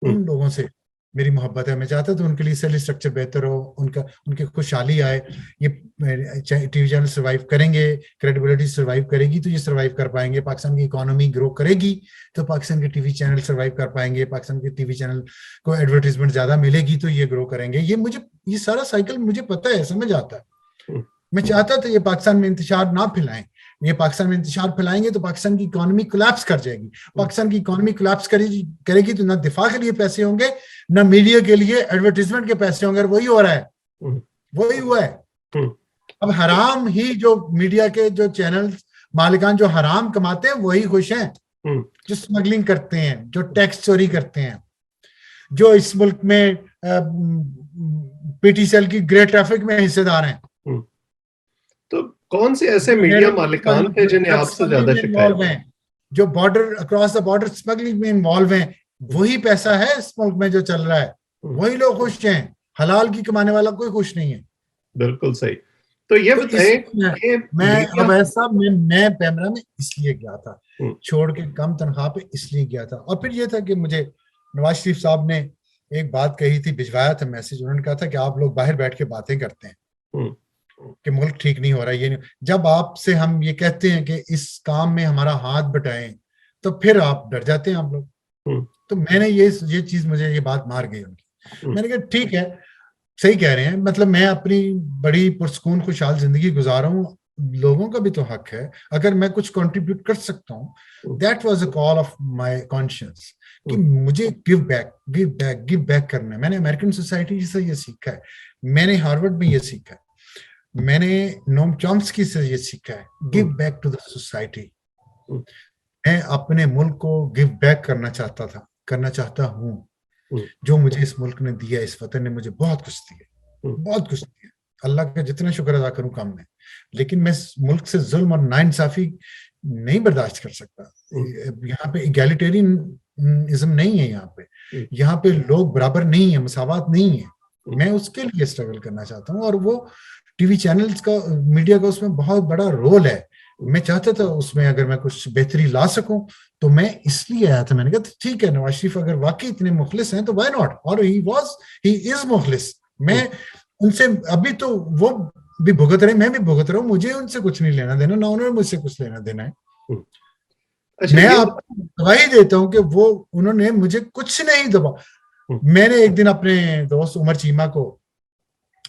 उन लोगों से मेरी मोहब्बत है। मैं चाहता था उनके लिए सैलरी स्ट्रक्चर बेहतर हो, उनकी खुशहाली आए। ये टीवी चैनल सर्वाइव करेंगे, क्रेडिबिलिटी सर्वाइव करेगी तो ये सर्वाइव कर पाएंगे। पाकिस्तान की इकोनॉमी ग्रो करेगी तो पाकिस्तान के टीवी चैनल सर्वाइव कर पाएंगे। पाकिस्तान के टीवी चैनल को एडवर्टाइजमेंट ज्यादा मिलेगी तो ये ग्रो करेंगे। ये सारा साइकिल मुझे पता है, समझ आता है। मैं चाहता था ये पाकिस्तान में इंतशार ना फैलाएं। ये पाकिस्तान में इंतशार फैलाएंगे तो पाकिस्तान की इकोनॉमी कोलैप्स कर जाएगी। पाकिस्तान की इकोनॉमी कोलैप्स करेगी तो ना दिफा के लिए पैसे होंगे, ना मीडिया के लिए एडवर्टाइजमेंट के पैसे होंगे। और वही हो रहा है, वही हुआ है। अब हराम ही जो मीडिया के जो चैनल मालिकान जो हराम कमाते हैं वही खुश हैं, जो स्मगलिंग करते हैं, जो टैक्स चोरी करते हैं, जो इस मुल्क में पीटीसीएल की ग्रे ट्रैफिक में हिस्सेदार हैं। तो कौन से ऐसे मीडिया मालिकान थे जिन्हें आपसे ज्यादा शिकायत है? जो border across the border smuggling में इन्वॉल्व हैं, वही पैसा है इस मुल्क में जो चल रहा है, वही लोग खुश हैं। हलाल की कमाने वाला कोई खुश नहीं है। बिल्कुल सही। तो ये बताएं, मैं पैमरा में इसलिए गया था, छोड़ के कम तनख्वाह पे इसलिए गया था। और फिर ये था कि मुझे नवाज शरीफ साहब ने एक बात कही थी, भिजवाया था मैसेज, उन्होंने कहा था कि आप लोग बाहर बैठ के बातें करते हैं कि मुल्क ठीक नहीं हो रहा, ये नहीं। जब आपसे हम ये कहते हैं कि इस काम में हमारा हाथ बटाएं, तो फिर आप डर जाते हैं आप लोग। तो मैंने ये चीज, मुझे ये बात मार गई उनकी। मैंने कहा ठीक है, सही कह रहे हैं, मतलब मैं अपनी बड़ी पुरसकून खुशहाल जिंदगी गुजारा हूँ, लोगों का भी तो हक है, अगर मैं कुछ कंट्रीब्यूट कर सकता हूँ, that was a call of my conscience कि मुझे गिव बैक करना है। मैंने अमेरिकन सोसाइटी से ये सीखा है, मैंने हार्वर्ड में ये सीखा है, मैंने नोम चॉम्स्की से ये सीखा है, give back to the society. मैं अपने मुल्क को गिव बैक करना चाहता हूँ। जो मुझे इस मुल्क ने दिया, इस वतन ने मुझे बहुत कुछ दिया, बहुत कुछ दिया, अल्लाह का जितना शुक्र अदा करूं कम है, लेकिन मैं इस मुल्क से जुल्म और नाइंसाफी नहीं बर्दाश्त कर सकता। यहाँ पे इगैलिटेरियनिज्म नहीं है, यहाँ पे लोग बराबर नहीं है, मसावत नहीं है। मैं उसके लिए स्ट्रगल करना चाहता हूँ, और वो टीवी चैनल्स का, मीडिया का उसमें बहुत बड़ा रोल है। मैं चाहता था उसमें अगर मैं कुछ बेहतरी ला सकूं, तो मैं इसलिए आया था। मैंने कहा ठीक है, नवाज शरीफ अगर वाकई इतने मुखलिस हैं तो व्हाई नॉट, और ही इज मुखलिस। मैं उनसे अभी तो वो भी भुगत रहे, मैं भी भुगत रहा हूँ, मुझे उनसे कुछ नहीं लेना देना, ना उन्होंने मुझसे कुछ लेना देना है। अच्छा, मैं आपको गवाही देता हूँ कि वो उन्होंने मुझे कुछ नहीं दबा। मैंने एक दिन अपने दोस्त उमर चीमा को,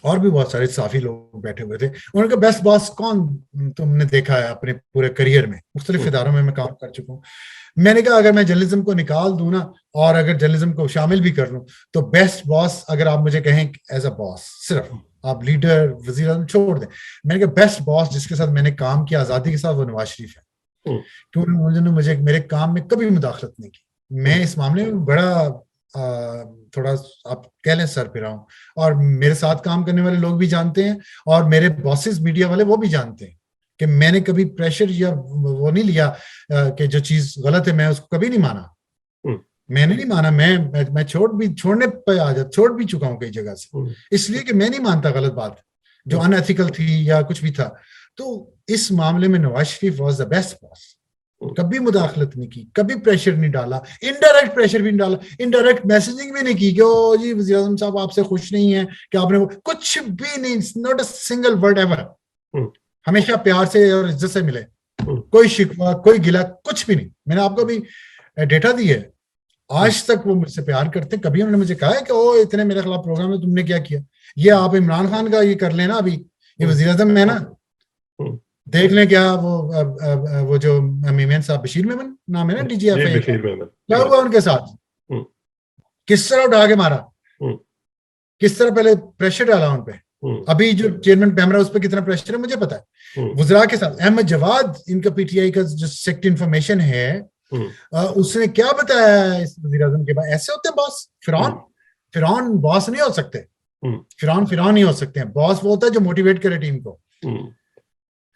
और भी बहुत सारे साफी लोग बैठे हुए थे, उन्होंने कहा बेस्ट बॉस कौन तुमने देखा है अपने पूरे करियर में, मुख्तलिफ इदारों में मैं काम कर चुका हूँ। मैंने कहा अगर मैं जर्नलिज्म को निकाल दूं ना, और अगर जर्नलिज्म को शामिल भी कर लूं, तो बेस्ट बॉस अगर आप मुझे कहें एज अ बॉस, सिर्फ आप लीडर वजीर आज़म छोड़ दें, मैंने कहा बेस्ट बॉस जिसके साथ मैंने काम किया आजादी के साथ, वो नवाज शरीफ है। क्योंकि उन्होंने मुझे मेरे काम में कभी मुदाखलत नहीं की। मैं इस मामले में बड़ा थोड़ा आप कह लें सर पे रहा हूं, और मेरे साथ काम करने वाले लोग भी जानते हैं, और मेरे बॉसेस मीडिया वाले वो भी जानते हैं कि मैंने कभी प्रेशर या वो नहीं लिया कि जो चीज गलत है मैं उसको कभी नहीं माना। मैंने नहीं माना, मैं छोड़ भी चुका हूं कई जगह से, इसलिए कि मैं नहीं मानता गलत बात जो अनएथिकल थी या कुछ भी था। तो इस मामले में Nawaz Sharif was the best boss. कभी मुदाखलत नहीं की, कभी प्रेशर नहीं डाला, इनडायरेक्ट प्रेशर भी नहीं डाला, इनडायरेक्ट मैसेजिंग भी नहीं की कि ओ जी वज़ीर आज़म साहब आपसे खुश नहीं है कि आपने कुछ भी नहीं, not a single word ever. हमेशा प्यार से और इज्जत से मिले, कोई शिकवा कोई गिला कुछ भी नहीं। मैंने आपको भी डेटा दी है, आज तक वो मुझसे प्यार करते हैं। कभी उन्होंने मुझे कहा है कि ओ इतने मेरे खिलाफ प्रोग्राम है, तुमने क्या किया, ये आप इमरान खान का ये कर लेना, अभी ये वज़ीर आज़म है ना, देख लें क्या वो जो मेमन साहब, बशीर मेमन नाम है ना DGFI, क्या हुआ उनके साथ, किस तरह उठा के मारा, किस तरह पहले प्रेशर डाला उन पे। अभी जो चेयरमैन पैमरा उस पर कितना प्रेशर है मुझे पता है। वज़रा के साथ अहमद जवाद, इनका PTI का जो सेक्ट इंफॉर्मेशन है, उसने क्या बताया इस वज़ीर आज़म के बाद, ऐसे होते हैं बॉस। फिरौन बॉस नहीं हो सकते, फिरौन नहीं हो सकते हैं। बॉस वो होता है जो मोटिवेट करे टीम को।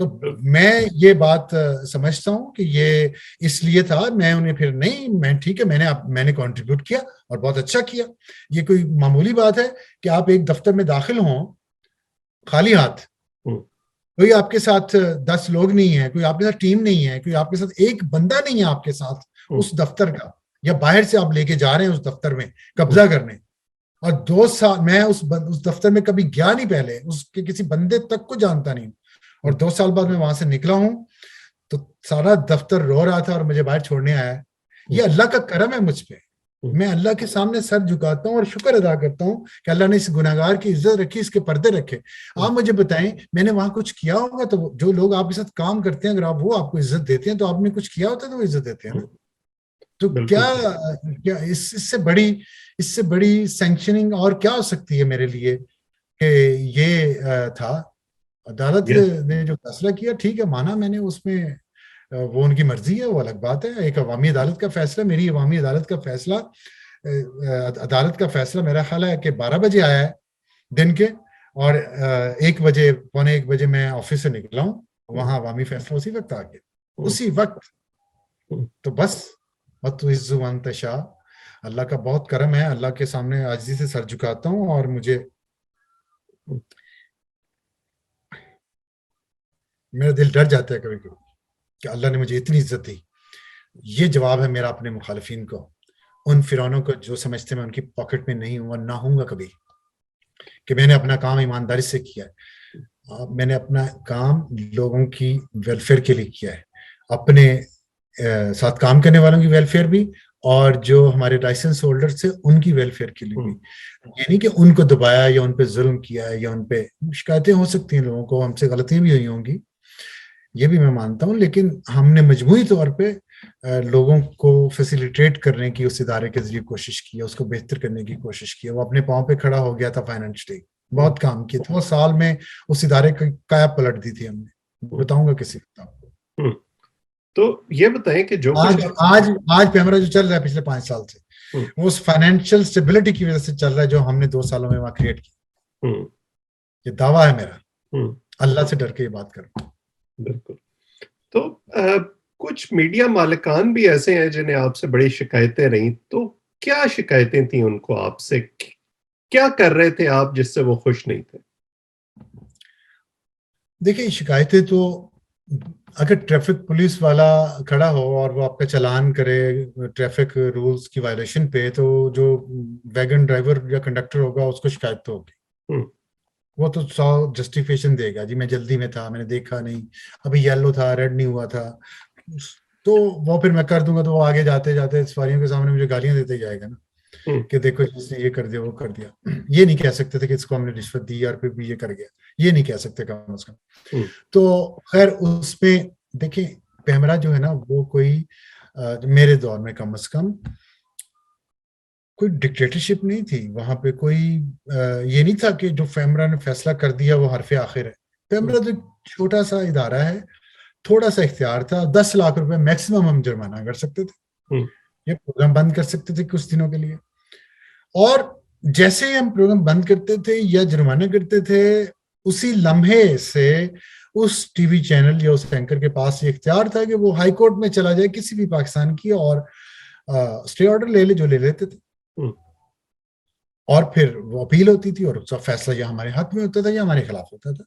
तो मैं ये बात समझता हूं कि ये इसलिए था, मैं उन्हें फिर नहीं, मैं ठीक है, मैंने कंट्रीब्यूट किया और बहुत अच्छा किया। ये कोई मामूली बात है कि आप एक दफ्तर में दाखिल हों खाली हाथ, कोई आपके साथ 10 लोग नहीं है, कोई आपके साथ टीम नहीं है, कोई आपके साथ एक बंदा नहीं है आपके साथ उस दफ्तर का, या बाहर से आप लेके जा रहे हैं उस दफ्तर में कब्जा करने, और 2 साल मैं उस दफ्तर में कभी गया नहीं, पहले उसके किसी बंदे तक को जानता नहीं, और 2 साल बाद मैं वहां से निकला हूं, तो सारा दफ्तर रो रहा था और मुझे बाहर छोड़ने आया। ये अल्लाह का करम है मुझ पे। मैं अल्लाह के सामने सर झुकाता हूँ और शुक्र अदा करता हूँ कि अल्लाह ने इस गुनाहगार की इज्जत रखी, इसके पर्दे रखे। आप मुझे बताएं, मैंने वहां कुछ किया होगा तो जो लोग आपके साथ काम करते हैं, अगर आप वो आपको इज्जत देते हैं तो आपने कुछ किया होता है तो वो इज्जत देते हैं ना। तो क्या इससे बड़ी सैंक्शनिंग और क्या हो सकती है मेरे लिए कि ये था। अदालत ने जो फैसला किया, ठीक है, माना मैंने, उसमें वो उनकी मर्जी है, वो अलग बात है। एक अवामी अदालत का फैसला, मेरी अवामी अदालत का फैसला, अदालत का फैसला मेरा ख्याल है कि 12 बजे आया है दिन के, और 1 बजे, पौने 1 बजे मैं ऑफिस से निकला हूँ, वहां अवामी फैसला उसी वक्त आ गया, उसी वक्त। तो बस तशा, अल्लाह का बहुत करम है, अल्लाह के सामने आजिज़ी से सर झुकाता हूँ, और मुझे मेरा दिल डर जाता है कभी कभी कि अल्लाह ने मुझे इतनी इज्जत दी। ये जवाब है मेरा अपने मुखालिफिन को, उन फिरौनों को जो समझते मैं उनकी पॉकेट में नहीं हूं और ना हूंगा कभी, कि मैंने अपना काम ईमानदारी से किया है। मैंने अपना काम लोगों की वेलफेयर के लिए किया है, अपने साथ काम करने वालों की वेलफेयर भी, और जो हमारे लाइसेंस होल्डर्स थे उनकी वेलफेयर के लिए भी। ये नहीं कि उनको दबाया या उन पे जुल्म किया है, या उन पे शिकायतें हो सकती हैं, लोगों को हमसे गलतियां भी हुई होंगी, ये भी मैं मानता हूँ, लेकिन हमने मजमूई तौर पे लोगों को फैसिलिटेट करने की उस इदारे के जरिए कोशिश की है, उसको बेहतर करने की कोशिश की है। वो अपने पाँव पे खड़ा हो गया था फाइनेंशियली, बहुत काम किया था, 2 साल में उस इदारे की काया पलट दी थी हमने, बताऊंगा किसी को। तो ये बताएं कि जो आज कुछ आज आज पेमरा जो चल रहा है पिछले 5 साल से, वो उस फाइनेंशियल स्टेबिलिटी की वजह से चल रहा है, जो हमने 2 सालों में वहां क्रिएट किया। ये दावा है मेरा, अल्लाह से डर के ये बात करूं। बिल्कुल। तो कुछ मीडिया मालिकान भी ऐसे हैं जिन्हें आपसे बड़ी शिकायतें रही, तो क्या शिकायतें थी उनको आपसे, क्या कर रहे थे आप जिससे वो खुश नहीं थे? देखिए, शिकायतें तो अगर ट्रैफिक पुलिस वाला खड़ा हो और वो आपका चालान करे ट्रैफिक रूल्स की वायलेशन पे, तो जो वैगन ड्राइवर या कंडक्टर होगा उसको शिकायत तो होगी। वो तो 100 जस्टिफिकेशन देगा, जी मैं जल्दी में था, मैंने देखा नहीं, अभी येलो था, रेड नहीं हुआ था, तो वो फिर मैं कर दूंगा। तो वो आगे जाते जाते सवारियों के सामने मुझे गालियां देते जाएगा ना, कि देखो जिसने ये कर दिया वो कर दिया। ये नहीं कह सकते थे कि इसको हमने रिश्वत दी और फिर भी ये कर गया, ये नहीं कह सकते कम से कम। तो खैर उसमें देखिए, पेमरा जो है ना, वो कोई मेरे दौर में कम से कम कोई डिक्टेटरशिप नहीं थी वहां पे। कोई ये नहीं था कि जो पेमरा ने फैसला कर दिया वो हरफे आखिर है। पेमरा तो छोटा सा इदारा है, थोड़ा सा इख्तियार था, 10 लाख रुपए मैक्सिमम हम जुर्माना कर सकते थे, ये प्रोग्राम बंद कर सकते थे कुछ दिनों के लिए। और जैसे ही हम प्रोग्राम बंद करते थे या जुर्माना करते थे, उसी लम्हे से उस टीवी चैनल या उस एंकर के पास ये इख्तियार था कि वो हाई कोर्ट में चला जाए किसी भी पाकिस्तान की, और स्टे ऑर्डर ले ले, जो ले लेते थे, और फिर वो अपील होती थी और उसका फैसला या हमारे हक में होता था या हमारे खिलाफ होता था।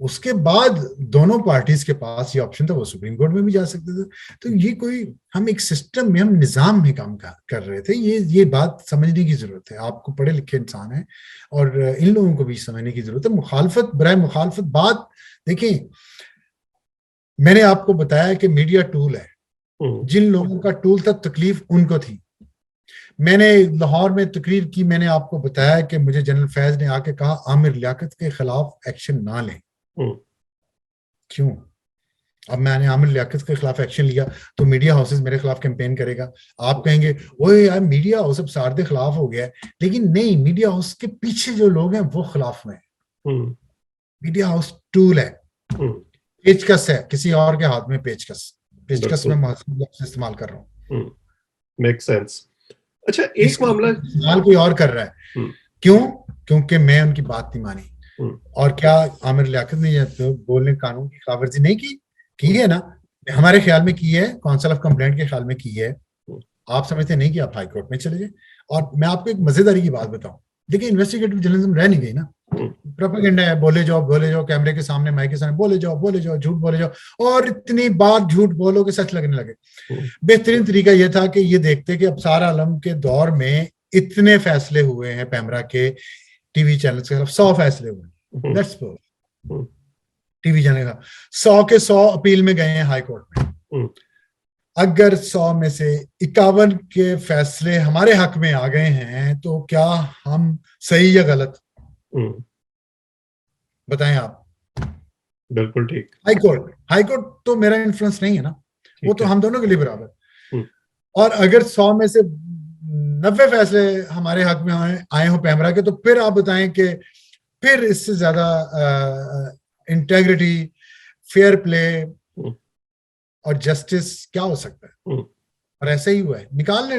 उसके बाद दोनों पार्टीज के पास ये ऑप्शन था, वो सुप्रीम कोर्ट में भी जा सकते थे। तो ये कोई, हम एक सिस्टम में, हम निजाम में काम कर रहे थे। ये बात समझने की जरूरत है, आपको पढ़े लिखे इंसान है और इन लोगों को भी समझने की जरूरत है। मुखालफत बराए मुखालफत बात, देखिए मैंने आपको बताया कि मीडिया टूल है, जिन लोगों का टूल था तकलीफ उनको थी। मैंने लाहौर में तकरीर की, मैंने आपको बताया कि मुझे जनरल फैज ने आके कहा आमिर लियाकत के खिलाफ एक्शन ना लें। क्यों? अब मैंने आमिर लियाकत के खिलाफ एक्शन लिया तो मीडिया हाउसेस मेरे खिलाफ कैंपेन करेगा। आप कहेंगे वो यार मीडिया हाउस अब सारे खिलाफ हो गया है, लेकिन नहीं, मीडिया हाउस के पीछे जो लोग हैं वो खिलाफ में। मीडिया हाउस टूल है, पेचकस है, किसी और के हाथ में पेचकस में इस्तेमाल कर रहा हूँ। Make sense. अच्छा, एक मामला इस्तेमाल कोई और कर रहा है, क्यों? क्योंकि मैं उनकी बात नहीं मानी। और क्या आमिर लियाकत ने तो बोलने कानून की खिलाफवर्जी नहीं की है ना? हमारे ख्याल में की है, काउंसिल ऑफ कंप्लेंट के ख्याल में की है। आप समझते नहीं कि आप हाई कोर्ट में चले जाए। और मैं आपको एक मजेदारी की बात बताऊं, देखिए इन्वेस्टिगेटिव जर्नलिज्म रह नहीं गई ना, प्रोपेगेंडा है, बोले जाओ कैमरे के सामने, माइक के सामने, बोले जाओ झूठ बोले जाओ, और इतनी बार झूठ बोलो कि सच लगने लगे। बेहतरीन तरीका यह था कि ये देखते कि अबसार आलम के दौर में इतने फैसले हुए हैं पेमरा के टीवी चैनल के खिलाफ, 100 फैसले हुए, टीवी चैनल का 100 के 100 अपील में गए हैं हाई कोर्ट में। अगर 100 में से 51 के फैसले हमारे हक में आ गए हैं, तो क्या हम सही या गलत? बताएं आप। बिल्कुल ठीक। हाई कोर्ट तो मेरा इन्फ्लुएंस नहीं है ना, वो तो हम दोनों के लिए बराबर। और अगर 100 में से 90 फैसले हमारे हक में आए हो पेमरा के, तो फिर आप बताएं कि फिर इससे ज्यादा इंटेग्रिटी, फेयर प्ले और जस्टिस क्या हो सकता है? और ऐसे ही हुआ है। निकाल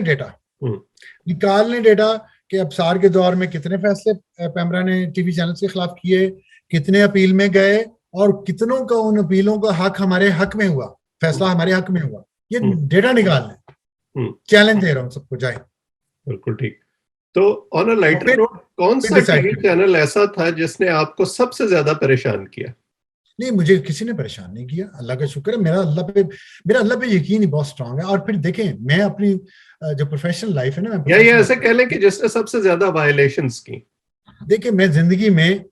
लें डेटा कि अबसार के दौर में कितने फैसले पेमरा ने टीवी चैनल के खिलाफ किए, कितने अपील में गए, और कितनों का उन अपीलों का हक हमारे हक में हुआ, फैसला हमारे हक में हुआ। ये डेटा निकाल लें, चैलेंज दे रहा हूं सबको, जाए। बिल्कुल ठीक। तो ऑन अ लाइटर नोट, कौन सा टीवी चैनल ऐसा था जिसने आपको सबसे ज्यादा परेशान किया? नहीं, मुझे किसी ने परेशान नहीं किया, अल्लाह का शुक्र है। मेरा अल्लाह पे यकीन ही बहुत स्ट्रांग है। और फिर देखें, मैं अपनी जो प्रोफेशनल लाइफ है ना, मैं या ये प्रोफेशनल ऐसे कह लें कि जिसने सबसे ज्यादा वायलेशंस की। देखिए, मैं जिंदगी में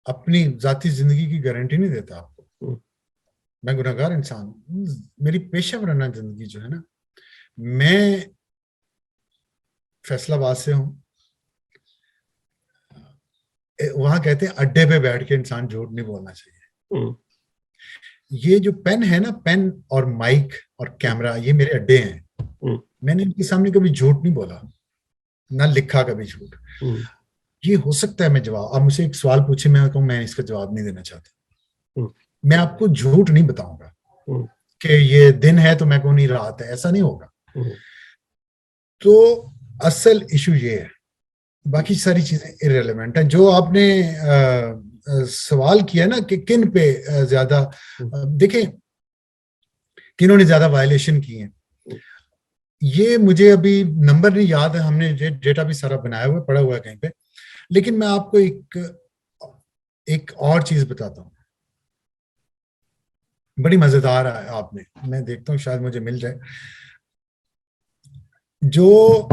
अपनी जाती जिंदगी की गारंटी नहीं देता आपको। मैं गुनहगार इंसान हूं। मेरी पेशा वराना जिंदगी जो है ना, मैं फैसलाबाद से हूँ। वहां कहते हैं अड्डे पे बैठ के इंसान झूठ नहीं बोलना चाहिए। ये जो पेन है ना, पेन और माइक और कैमरा, ये मेरे अड्डे हैं। मैंने इनके सामने कभी झूठ नहीं बोला, ना लिखा कभी झूठ। ये हो सकता है मैं जवाब, आप मुझसे एक सवाल पूछे, मैं कहूँ मैं इसका जवाब नहीं देना चाहता। मैं आपको झूठ नहीं बताऊंगा कि ये दिन है तो मैं कहूँ नहीं रात है, ऐसा नहीं होगा। तो असल इशू ये है, बाकी सारी चीजें इररिलेवेंट है। जो आपने सवाल किया ना कि किन पे ज्यादा, देखें किन्होंने ज्यादा वायलेशन की है, ये मुझे अभी नंबर नहीं याद है, हमने डेटा भी सारा बनाया हुआ पड़ा हुआ है कहीं पे। लेकिन मैं आपको एक और चीज बताता हूँ, बड़ी मजेदार है। आपने, मैं देखता हूँ शायद मुझे मिल जाए। जो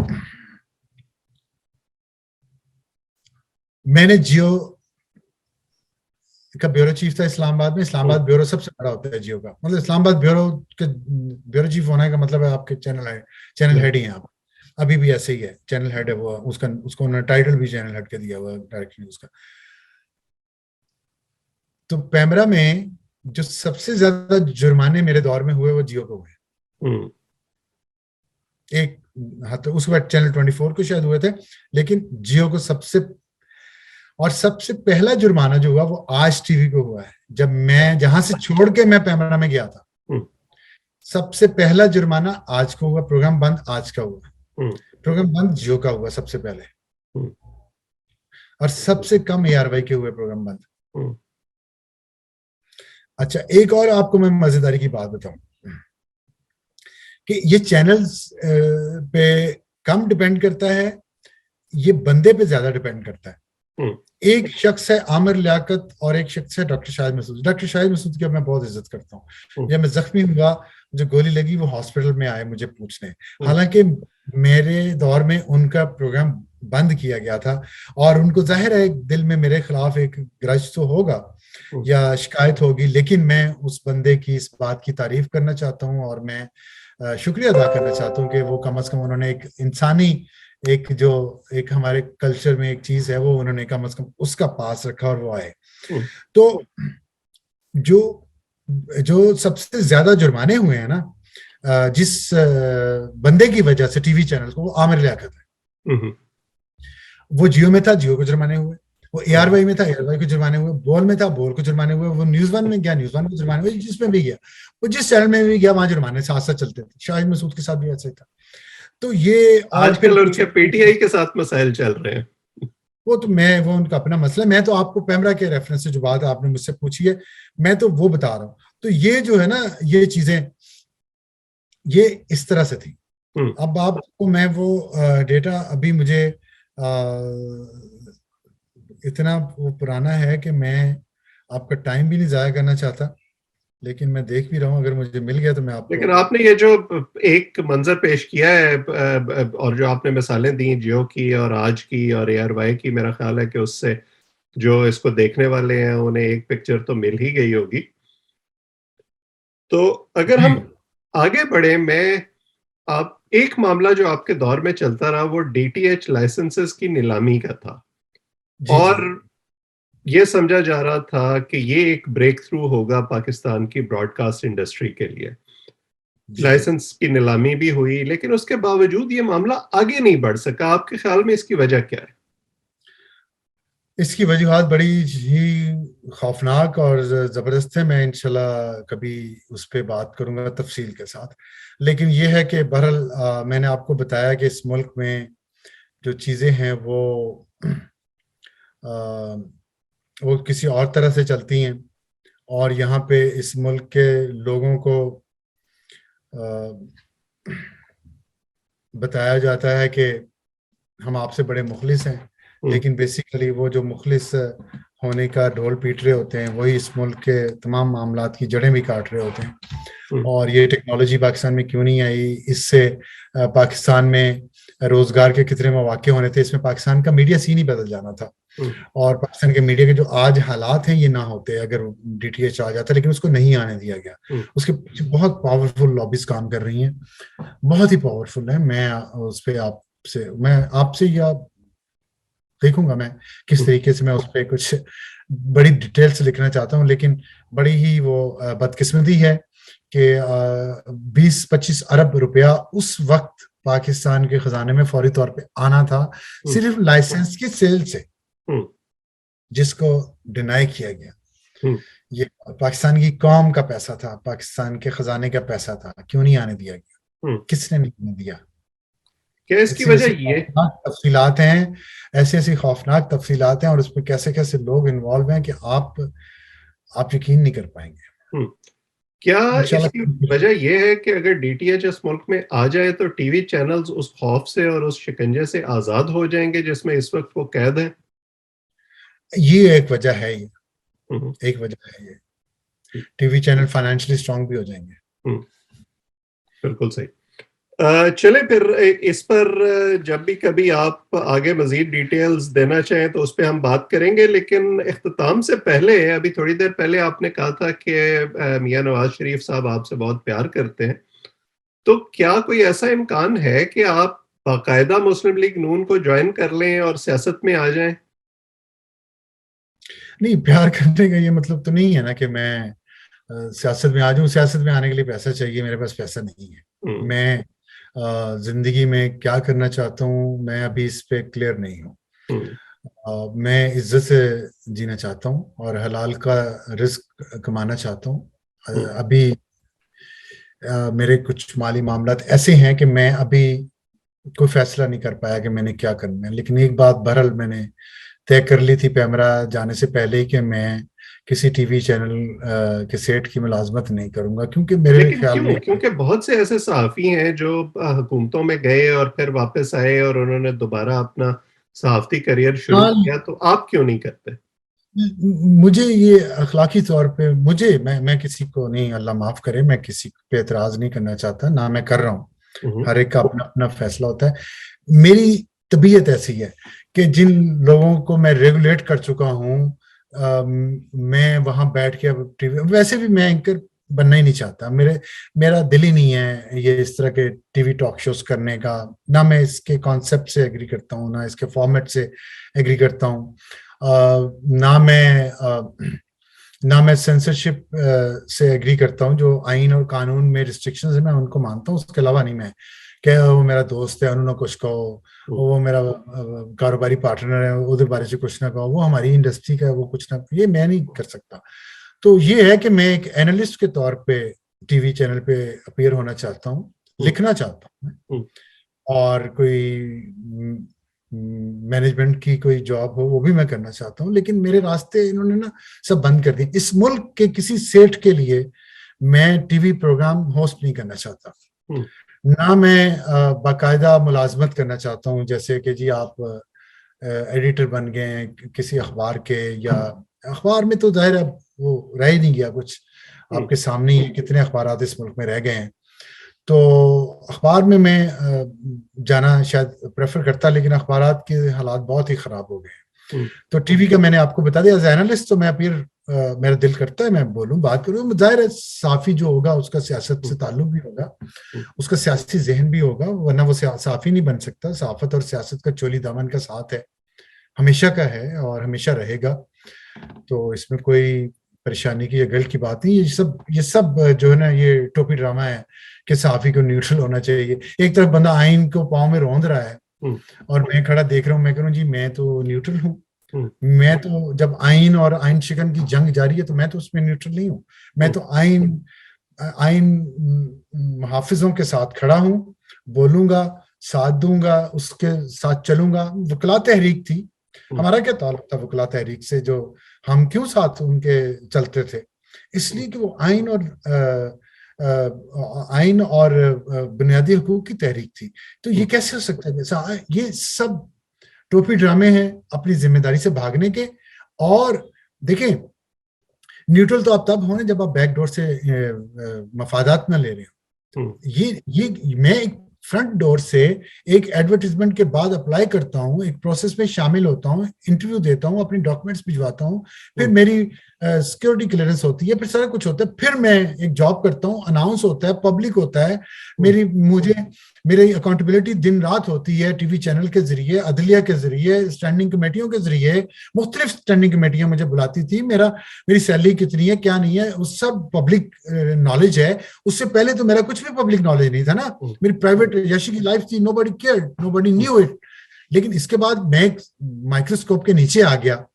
मैंने जियो का ब्यूरो चीफ था इस्लामाबाद में। इस्लामाबाद ब्यूरो सबसे बड़ा होता है जियो का, मतलब इस्लामाबाद ब्यूरो के ब्यूरो चीफ होने का मतलब है आपके चैनल हेड ही हैं आप। अभी भी ऐसे ही है, चैनल हेड है वो, उसको उन्होंने टाइटल भी चैनल हेड के दिया हुआ डायरेक्टली उसका। तो पैमरा में जो सबसे ज्यादा जुर्माने मेरे दौर में हुए वो जियो को हुए। एक तो उसके बाद चैनल 24 को शायद हुए थे, लेकिन जियो को सबसे पहला जुर्माना जो हुआ वो आज टीवी को हुआ है, जब मैं जहां से छोड़ के मैं पैमरा में गया था। सबसे पहला जुर्माना आज को हुआ, प्रोग्राम बंद आज का हुआ। प्रोग्राम बंद जियो का हुआ सबसे पहले, और सबसे कम ARY के हुए प्रोग्राम बंद। अच्छा, एक और आपको मैं मजेदारी की बात बताऊं कि ये चैनल्स पे कम डिपेंड करता है, ये बंदे पे ज्यादा डिपेंड करता है। एक शख्स है आमिर लियाकत और एक शख्स है डॉक्टर शाहिद मसूद। डॉक्टर शाहिद मसूद की मैं बहुत इज्जत करता हूँ। जब मैं जख्मी हुआ, मुझे गोली लगी, वो हॉस्पिटल में आए मुझे पूछने। हालांकि मेरे दौर में उनका प्रोग्राम बंद किया गया था, और उनको जाहिर है दिल में मेरे खिलाफ एक ग्रज तो होगा या शिकायत होगी, लेकिन मैं उस बंदे की इस बात की तारीफ करना चाहता हूँ, और मैं शुक्रिया अदा करना चाहता हूँ कि वो कम से कम उन्होंने एक इंसानी, एक हमारे कल्चर में एक चीज है, वो उन्होंने कम से कम उसका पास रखा और वो आए। तो जो जो सबसे ज्यादा जुर्माने हुए हैं ना जिस बंदे की वजह से टीवी चैनल को, वो आमिर लियाकत है। वो जियो में था, जियो को जुर्माने हुए। वो ARY में था, ARY को जुर्माने हुए। बोल में था, बोल को जुर्माने हुए। वो न्यूज वन में गया, न्यूज वन को जुर्माने हुए। जिसमें भी गया, वो जिस चैनल में भी गया, वहां जुर्माने साथ साथ चलते थे। शाहिद मसूद के साथ भी ऐसा ही था। तो ये आजकल उनके PTI के साथ मसाइल चल रहे हैं। वो उनका अपना मसला है। मैं तो आपको पैमरा के रेफरेंस से जो बात आपने मुझसे पूछी है, मैं तो वो बता रहा हूँ। तो ये जो है ना, ये चीजें ये इस तरह से थी। अब आपको मैं वो डेटा, अभी मुझे इतना वो पुराना है कि मैं आपका टाइम भी नहीं जाया करना चाहता, लेकिन मैं देख भी रहा हूँ, अगर मुझे मिल गया तो मैं आपको। लेकिन आपने ये जो एक मंजर पेश किया है और जो आपने मिसालें दी जियो की और आज की और ARY की, मेरा ख्याल है कि उससे जो इसको देखने वाले हैं उन्हें एक पिक्चर तो मिल ही गई होगी। तो अगर हम आगे बढ़े, आप एक मामला जो आपके दौर में चलता रहा वो DTH लाइसेंसेस की नीलामी का था, और ये समझा जा रहा था कि ये एक ब्रेक थ्रू होगा पाकिस्तान की ब्रॉडकास्ट इंडस्ट्री के लिए। लाइसेंस की नीलामी भी हुई, लेकिन उसके बावजूद ये मामला आगे नहीं बढ़ सका। आपके ख्याल में इसकी वजह क्या है? इसकी वजूहात बड़ी ही खौफनाक और जबरदस्त है। मैं इंशाल्लाह कभी उस पर बात करूंगा तफसील के साथ। लेकिन यह है कि बहरहाल मैंने आपको बताया कि इस मुल्क में जो चीज़ें हैं वो किसी और तरह से चलती हैं, और यहाँ पे इस मुल्क के लोगों को बताया जाता है कि हम आपसे बड़े मुखलिस हैं, लेकिन बेसिकली वो जो मुखलिस होने का ढोल पीट रहे होते हैं, वही इस मुल्क के तमाम मामलात की जड़ें भी काट रहे होते हैं। और ये टेक्नोलॉजी पाकिस्तान में क्यों नहीं आई, इससे पाकिस्तान में रोजगार के कितने मौके होने थे, इसमें पाकिस्तान का मीडिया सीन ही बदल जाना था। और पाकिस्तान के मीडिया के जो आज हालात हैं ये ना होते अगर डीटीएच आ जाता, लेकिन उसको नहीं आने दिया गया। उसके पीछे बहुत पावरफुल लॉबीज काम कर रही हैं, बहुत ही पावरफुल है। मैं आपसे या देखूंगा मैं किस तरीके से मैं उस पर कुछ बड़ी डिटेल से लिखना चाहता हूँ, लेकिन बड़ी ही वो बदकिस्मती है कि 20-25 अरब रुपया उस वक्त पाकिस्तान के खजाने में फौरी तौर पे आना था सिर्फ लाइसेंस की सेल से, जिसको डिनाई किया गया। ये पाकिस्तान की कौम का पैसा था, पाकिस्तान के खजाने का पैसा था, क्यों नहीं आने दिया गया? किसने नहीं आने दिया? क्या इसकी वजह ये तफसीलात हैं, ऐसी खौफनाक तफसीलात हैं, और उसमें कैसे कैसे लोग इन्वॉल्व हैं कि आप यकीन नहीं कर पाएंगे। क्या इसकी वजह यह है कि अगर डीटीएच इस मुल्क में आ जाए तो टीवी चैनल्स उस खौफ से और उस शिकंजे से आजाद हो जाएंगे जिसमें इस वक्त वो कैद है? ये एक वजह है, एक वजह है ये। टीवी चैनल फाइनेंशियली स्ट्रांग भी हो जाएंगे। बिल्कुल सही। चले फिर इस पर जब भी कभी आप आगे मजीद डिटेल्स देना चाहें तो उस पर हम बात करेंगे, लेकिन इख्तिताम से पहले अभी थोड़ी देर पहले आपने कहा था कि मियां नवाज शरीफ साहब आपसे बहुत प्यार करते हैं, तो क्या कोई ऐसा इम्कान है कि आप बाकायदा मुस्लिम लीग नून को ज्वाइन कर लें और सियासत में आ जाएं? नहीं, प्यार करने का ये मतलब तो नहीं है ना कि मैं सियासत में आ जाऊं। सियासत में आने के लिए पैसा चाहिए, मेरे पास पैसा नहीं है। मैं जिंदगी में क्या करना चाहता हूँ मैं अभी इस पे क्लियर नहीं हूँ। मैं इज्जत से जीना चाहता हूँ और हलाल का रिस्क कमाना चाहता हूँ। अभी मेरे कुछ माली मामलात ऐसे हैं कि मैं अभी कोई फैसला नहीं कर पाया कि मैंने क्या करना है, लेकिन एक बात बहरहाल मैंने तय कर ली थी पैमरा जाने से पहले ही कि मैं किसी टीवी चैनल के सेट की मुलाजमत नहीं करूंगा, क्योंकि मेरे ख्याल में क्योंकि बहुत से ऐसे सहाफी हैं जो हुकूमतों में गए और फिर वापस आए और उन्होंने दोबारा अपना सहाफती करियर शुरू किया, तो आप क्यों नहीं करते? मुझे ये अखलाकी तौर पे मैं किसी को नहीं, अल्लाह माफ करे, मैं किसी पे एतराज नहीं करना चाहता, ना मैं कर रहा हूँ। हर एक का अपना अपना फैसला होता है। मेरी तबीयत ऐसी है कि जिन लोगों को मैं रेगुलेट कर चुका हूँ, मैं वहां बैठ के अब टीवी, वैसे भी मैं एंकर बनना ही नहीं चाहता। मेरा दिल ही नहीं है ये इस तरह के टीवी टॉक शोज करने का। ना मैं इसके कॉन्सेप्ट से एग्री करता हूँ, ना इसके फॉर्मेट से एग्री करता हूँ, ना मैं सेंसरशिप से एग्री करता हूँ। जो आइन और कानून में रिस्ट्रिक्शंस है मैं उनको मानता हूँ, उसके अलावा नहीं। मैं क्या, वो मेरा दोस्त है उन्होंने कुछ कहो, वो मेरा कारोबारी पार्टनर है उधर बारे से कुछ ना कहो, वो हमारी इंडस्ट्री का है वो कुछ ना, ये मैं नहीं कर सकता। तो ये है कि मैं एक एनालिस्ट के तौर पे टीवी चैनल पे अपीयर होना चाहता हूँ, लिखना चाहता हूँ, और कोई मैनेजमेंट की कोई जॉब हो वो भी मैं करना चाहता हूँ, लेकिन मेरे रास्ते इन्होंने ना सब बंद कर दिए। इस मुल्क के किसी सेठ के लिए मैं टीवी प्रोग्राम होस्ट नहीं करना चाहता, ना मैं बाकायदा मुलाजमत करना चाहता हूँ, जैसे कि जी आप एडिटर बन गए हैं किसी अखबार के, या अखबार में तो जाहिर है वो रह ही नहीं गया कुछ, आपके सामने ही कितने अखबार इस मुल्क में रह गए हैं। तो अखबार में मैं जाना शायद प्रेफर करता, लेकिन अखबार के हालात बहुत ही खराब हो गए। तो टीवी का मैंने आपको बता दिया, एज एनालिस्ट तो मैं फिर मेरा दिल करता है मैं बोलूं, बात करूं। जाहिर है साफी जो होगा उसका सियासत से ताल्लुक भी होगा, उसका सियासी जहन भी होगा, वरना वो साफी नहीं बन सकता। सहाफत और सियासत का चोली दामन का साथ है, हमेशा का है और हमेशा रहेगा। तो इसमें कोई परेशानी की या गल की बात नहीं। ये सब जो है ना, ये टोपी ड्रामा है कि सहाफी को न्यूट्रल होना चाहिए। एक तरफ बंदा आइन को पाँव में रौंद रहा है और मैं खड़ा देख रहा हूँ, मैं कह रहा हूँ जी मैं तो न्यूट्रल हूँ। मैं तो जब आइन और आइन शिकन की जंग जारी है तो मैं तो उसमें न्यूट्रल नहीं हूँ। मैं तो आइन मुहाफिजों के साथ खड़ा हूँ, बोलूंगा, साथ दूंगा, उसके साथ चलूंगा। वकला तहरीक थी, हमारा क्या ताल्लुक था वकला तहरीक से, जो हम क्यों साथ उनके चलते थे? इसलिए कि वो आइन और बुनियादी हुकूक की तहरीक थी। तो ये कैसे हो सकता है? जैसा ये सब टोपी ड्रामे हैं अपनी जिम्मेदारी से भागने के, और देखिए, न्यूट्रल तो आप तब होने जब आप बैकडोर से मफादात ना ले रहे हो। ये मैं एक फ्रंट डोर से एक एडवर्टाइजमेंट के बाद अप्लाई करता हूँ, एक प्रोसेस में शामिल होता हूँ, इंटरव्यू देता हूँ, अपनी डॉक्यूमेंट्स भिजवाता हूँ, फिर मेरी सिक्योरिटी क्लियरेंस होती है, फिर सारा कुछ होता है, फिर मैं एक जॉब करता हूँ, अनाउंस होता है, पब्लिक होता है, मेरी अकाउंटेबिलिटी दिन रात होती है, टीवी चैनल के जरिए, अदलिया के जरिए, स्टैंडिंग कमेटियों के जरिए, मुख्तलिफ स्टैंडिंग कमेटियां मुझे बुलाती थी, मेरी सैलरी कितनी है क्या नहीं है, उस सब पब्लिक नॉलेज है। उससे पहले तो मेरा कुछ भी पब्लिक नॉलेज नहीं था ना, मेरी प्राइवेट यशी की लाइफ थी, nobody cared, nobody knew it. लेकिन इसके बाद मैं माइक्रोस्कोप के नीचे आ गया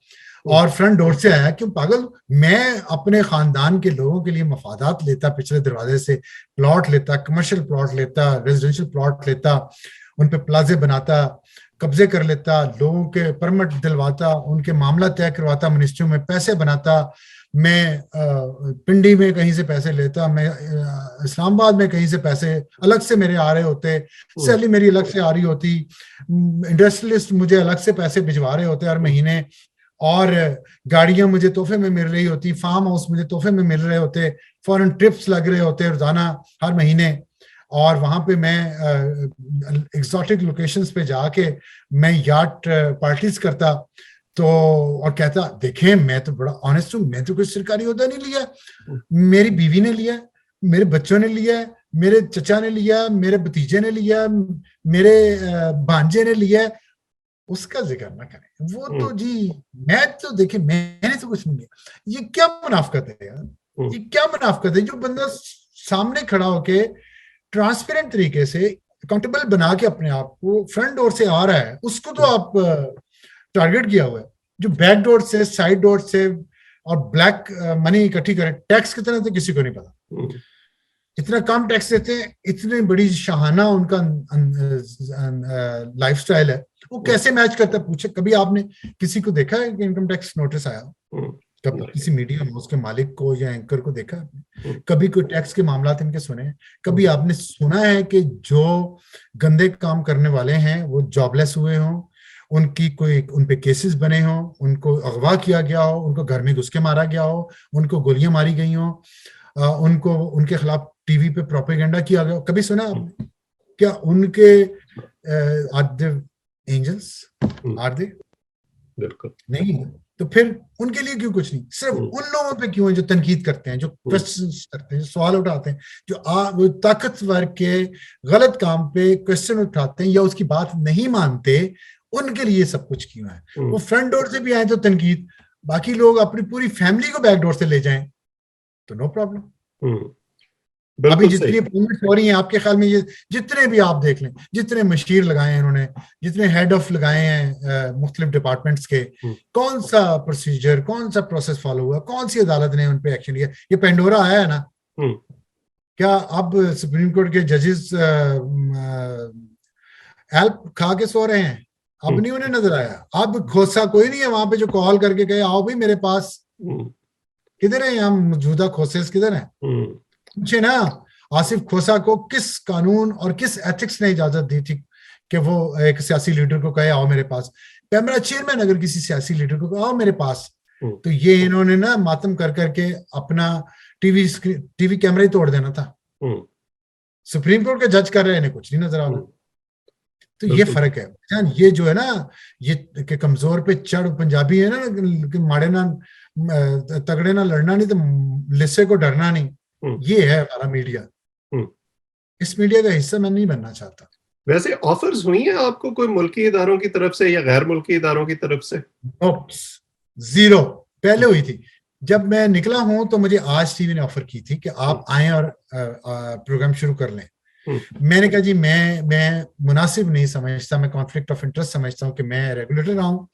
और फ्रंट डोर से आया। क्यों पागल, मैं अपने खानदान के लोगों के लिए मफादात लेता, पिछले दरवाजे से प्लॉट लेता, कमर्शियल प्लॉट लेता, रेजिडेंशियल प्लॉट लेता, उन पे प्लाजे बनाता, कब्जे कर लेता, लोगों के परमिट दिलवाता, उनके मामला तय करवाता, मिनिस्ट्रियों में पैसे बनाता, मैं पिंडी में कहीं से पैसे लेता, मैं इस्लामाबाद में कहीं से पैसे अलग से मेरे आ रहे होते, सैलरी मेरी अलग से आ रही होती, इंडस्ट्रियलिस्ट मुझे अलग से पैसे भिजवा रहे होते हर महीने, और गाड़ियां मुझे तोहफे में मिल रही होती, फार्म हाउस मुझे तोहफे में मिल रहे होते, फॉरेन ट्रिप्स लग रहे होते रोजाना हर महीने, और वहां पे मैं एक्सोटिक लोकेशंस पे जाके मैं याट पार्टीज करता। तो और कहता, देखें मैं तो बड़ा ऑनेस्ट हूं, मैं तो कुछ सरकारी ओहदा नहीं लिया, मेरी बीवी ने लिया, मेरे बच्चों ने लिया, मेरे चचा ने लिया, मेरे भतीजे ने लिया, मेरे भांजे ने लिया, उसका जिक्र ना करें। वो तो जी, मैं तो देखिए मैंने तो कुछ नहीं लिया। ये क्या मुनाफकत है यार, ये क्या मुनाफकत है? जो बंदा सामने खड़ा होके ट्रांसपेरेंट तरीके से अकाउंटेबल बना के अपने आप को फ्रंट डोर से आ रहा है, उसको तो आप टारगेट किया हुआ है। जो बैक डोर से, साइड डोर से और ब्लैक मनी इकट्ठी करें, टैक्स कितना तो किसी को नहीं पता, इतना कम टैक्स देते हैं, इतनी बड़ी शाहाना उनका लाइफस्टाइल है, वो कैसे मैच करता है? पूछे कभी आपने किसी को देखा है कि इनकम टैक्स नोटिस आया? कभी किसी मीडिया हाउस के मालिक को या एंकर को देखा आपने? कभी कोई टैक्स के मामला इनके सुने? कभी आपने सुना है कि जो गंदे काम करने वाले हैं वो जॉबलेस हुए हों, उनकी कोई उन पे केसेस बने हों, उनको अगवा किया गया हो, उनको घर में घुस के मारा गया हो, उनको गोलियां मारी गई हों, उनको उनके खिलाफ टीवी पे प्रोपेगेंडा किया गया? कभी सुना आपने? क्या उनके are they angels? Are they? बिल्कुल नहीं। तो फिर उनके लिए क्यों कुछ नहीं? सिर्फ उन लोगों पे क्यों है जो तनकीद करते हैं, जो क्वेश्चंस करते हैं, जो सवाल उठाते हैं, जो ताकतवर के गलत काम पे क्वेश्चन उठाते हैं या उसकी बात नहीं मानते, उनके लिए सब कुछ क्यों है? वो फ्रंट डोर से भी आए तो तनकीद, बाकी लोग अपनी पूरी फैमिली को बैक डोर से ले जाएं तो नो प्रॉब्लम। अभी जितनी अपॉइंटमेंट हो रही हैं, आपके ख्याल में ये जितने भी आप देख लें, जितने मशीर लगाए हैं इन्होंने, जितने हेड ऑफ लगाए हैं मुख्तलिफ डिपार्टमेंट्स के, कौन सा प्रोसीजर, कौन सा प्रोसेस फॉलो हुआ, कौन सी अदालत ने उन पे एक्शन लिया? ये पेंडोरा आया है ना। क्या अब सुप्रीम कोर्ट के जजेस हेल्प खा के सो रहे हैं? अब नहीं उन्हें नजर आया? अब खोसा कोई नहीं है वहां पे जो कॉल करके कहे आओ भाई मेरे पास। किधर है हम मौजूदा खोसेस, किधर है? पूछे ना आसिफ खोसा को किस कानून और किस एथिक्स ने इजाजत दी थी कि वो एक सियासी लीडर को कहे आओ मेरे पास? कैमरा चेयरमैन अगर किसी सियासी लीडर को आओ मेरे पास, तो ये इन्होंने ना मातम कर करके अपना टीवी कैमरा ही तोड़ देना था। सुप्रीम कोर्ट के जज कर रहे हैं, इन्हें कुछ नहीं नजर आ रहा। तो ये फर्क है। ये जो है ना, ये के कमजोर पे चढ़, पंजाबी है ना, माड़े ना तगड़े ना लड़ना नहीं तो लिस्से को डरना नहीं। ये है हमारा मीडिया। इस मीडिया का हिस्सा मैं नहीं बनना चाहता। वैसे ऑफर्स हुई है आपको कोई मुल्की इदारों की तरफ से या गैर मुल्की इदारों की तरफ से? जीरो। पहले हुई थी जब मैं निकला हूं, तो मुझे आज टीवी ने ऑफर की थी कि आप आए और प्रोग्राम शुरू कर लें। मैंने कहा जी मैं मुनासिब नहीं समझता, मैं कॉन्फ्लिक्ट ऑफ इंटरेस्ट समझता हूं कि मैं रेगुलेटर आऊं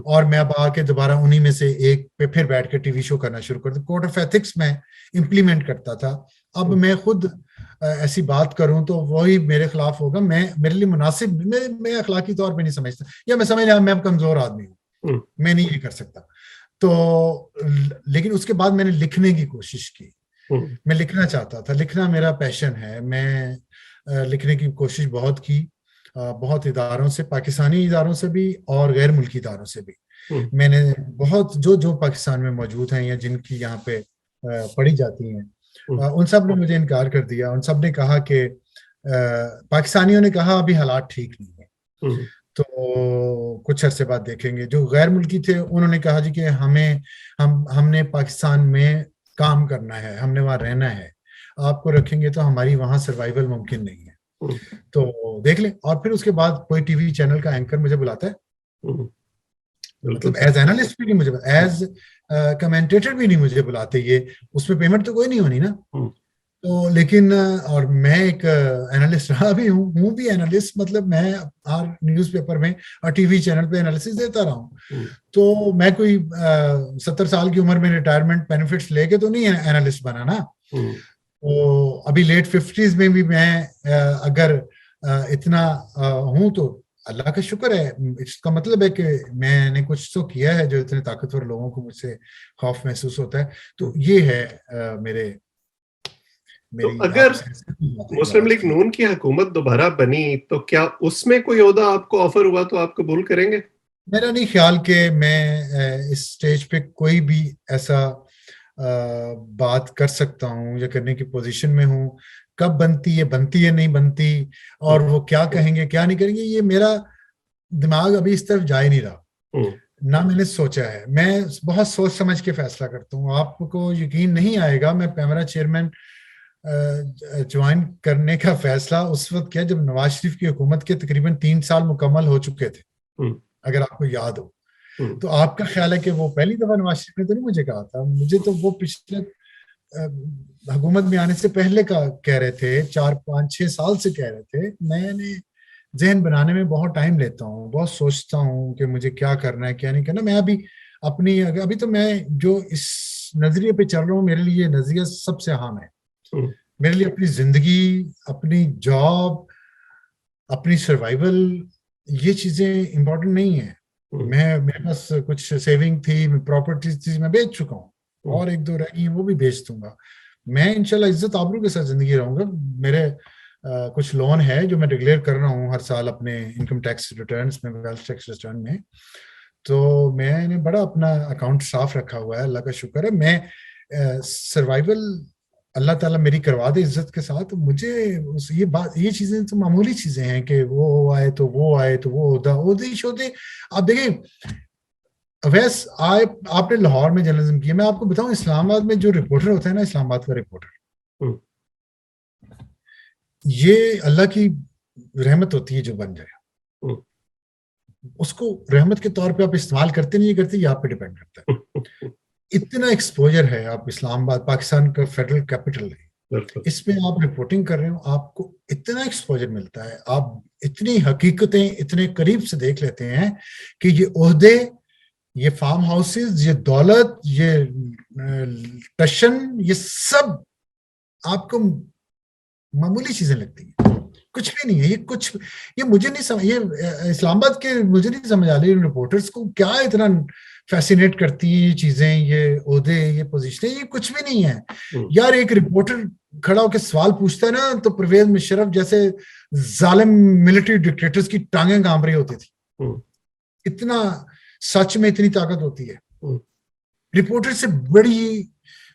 और मैं अब आके दोबारा उन्हीं में से एक पे फिर बैठ के टीवी शो करना शुरू कर दूं। कोड ऑफ एथिक्स में इम्प्लीमेंट करता था, अब मैं खुद ऐसी बात करूं तो वही मेरे खिलाफ होगा। मेरे लिए मुनासिब, मैं अखलाकी तौर पे नहीं समझता, या मैं समझ रहा मैं कमजोर आदमी हूं, मैं नहीं ये कर सकता। तो लेकिन उसके बाद मैंने लिखने की कोशिश की। मैं लिखना चाहता था, लिखना मेरा पैशन है। मैं लिखने की कोशिश बहुत की, बहुत इदारों से, पाकिस्तानी इदारों से भी और गैर मुल्की इदारों से भी। मैंने बहुत जो पाकिस्तान में मौजूद हैं या जिनकी यहाँ पे पढ़ी जाती हैं, उन सब ने मुझे इनकार कर दिया। उन सब ने कहा कि पाकिस्तानियों ने कहा अभी हालात ठीक नहीं है, तो कुछ अरसे बाद देखेंगे। जो गैर मुल्की थे उन्होंने कहा जी कि हमने पाकिस्तान में काम करना है, हमने वहां रहना है, आपको रखेंगे तो हमारी वहां सर्वाइवल मुमकिन नहीं है, तो देख लें। और फिर उसके बाद कोई टीवी चैनल का एंकर मुझे बुलाता है, मतलब एज एनालिस्ट भी नहीं, मुझे एज कमेंटेटर भी नहीं मुझे बुलाते, ये उसमें पेमेंट तो कोई नहीं होनी ना। तो लेकिन और मैं एक एनालिस्ट रहा भी हूँ भी एनालिस्ट, मतलब मैं हर न्यूज़पेपर में और टीवी चैनल पे एनालिसिस देता रहा हूँ। तो मैं कोई 70 साल की उम्र में रिटायरमेंट बेनिफिट्स लेके तो नहीं एनालिस्ट बना ना। तो अभी लेट 50s में भी मैं अगर इतना हूँ तो अल्लाह का शुक्र है। इसका मतलब है कि मैंने कुछ तो किया है जो इतने ताकतवर लोगों को मुझसे खौफ महसूस होता है। तो ये है मेरी तो अगर मुस्लिम लीग नून की हुकूमत दोबारा बनी तो क्या उसमें कोई ओहदा आपको ऑफर हुआ तो आप कबूल करेंगे? मेरा नहीं ख्याल कि मैं इस स्टेज पे कोई भी ऐसा बात कर सकता हूँ या करने की पोजीशन में हूँ। कब बनती है नहीं बनती, और वो क्या कहेंगे क्या नहीं करेंगे, ये मेरा दिमाग अभी इस तरफ जा ही नहीं रहा, ना मैंने सोचा है। मैं बहुत सोच समझ के फैसला करता हूँ। आपको यकीन नहीं आएगा, मैं पैमरा चेयरमैन ज्वाइन करने का फैसला उस वक्त किया जब नवाज शरीफ की हुकूमत के तकरीबन 3 साल मुकम्मल हो चुके थे, अगर आपको याद हो। तो आपका ख्याल है कि वो पहली दफा नवाज शरीफ ने तो नहीं मुझे कहा था, मुझे तो वो पिछले हुकूमत में आने से पहले का कह रहे थे, 4-5-6 साल से कह रहे थे। मैंने जहन बनाने में बहुत टाइम लेता हूँ, बहुत सोचता हूँ कि मुझे क्या करना है क्या नहीं करना। मैं अभी तो मैं जो इस नजरिए पे चल रहा हूँ, मेरे लिए नजरिया सबसे अहम है। मेरे लिए अपनी जिंदगी, अपनी जॉब, अपनी सर्वाइवल, ये चीजें इंपॉर्टेंट नहीं है। मेरे पास कुछ सेविंग थी, प्रॉपर्टीज थी, मैं बेच चुका हूँ, और 1-2 रही हैं वो भी बेच दूंगा। मैं इंशाल्लाह इज्जत आबरू के साथ जिंदगी रहूंगा। मेरे कुछ लोन है जो मैं डिक्लेयर कर रहा हूँ हर साल अपने इनकम टैक्स रिटर्न्स में, वेल्थ टैक्स रिटर्न में। तो मैंने बड़ा अपना अकाउंट साफ रखा हुआ है, अल्लाह का शुक्र है। मैं सर्वाइवल अल्लाह ताला मेरी करवा दे इज्जत के साथ। मुझे ये चीजें तो मामूली चीजें हैं कि वो आए तो वो आए तो वो ओहदे शोदे। आप देखें, अवैस आपने लाहौर में जर्नलिज्म किया, मैं आपको बताऊं इस्लामाबाद में जो रिपोर्टर होता है ना, इस्लामाबाद का रिपोर्टर, ये अल्लाह की रहमत होती है जो बन जाए। उसको रहमत के तौर पे आप इस्तेमाल करते नहीं करते, ये आप पे डिपेंड करता है। इतना एक्सपोजर है, आप इस्लामाबाद पाकिस्तान का फेडरल कैपिटल है, इसमें आप रिपोर्टिंग कर रहे हो, आपको इतना एक्सपोजर मिलता है, आप इतनी हकीकतें इतने करीब से देख लेते हैं कि ये ओहदे, ये फार्म हाउसेस, ये दौलत, ये टशन, ये सब आपको मामूली चीजें लगती हैं, कुछ भी नहीं है। ये मुझे नहीं समझ, ये इस्लामाबाद के मुझे नहीं समझ आ रही रिपोर्टर्स को क्या इतना फैसिनेट करती है ये चीजें, ये ओहदे, ये पोजीशनें, ये कुछ भी नहीं है यार। एक रिपोर्टर खड़ा होकर सवाल पूछता है ना, तो परवेज मुशर्रफ जैसे जालिम मिलिट्री डिक्टेटर्स की टांगें कांप रही होती थी। इतना सच में इतनी ताकत होती है। रिपोर्टर से बड़ी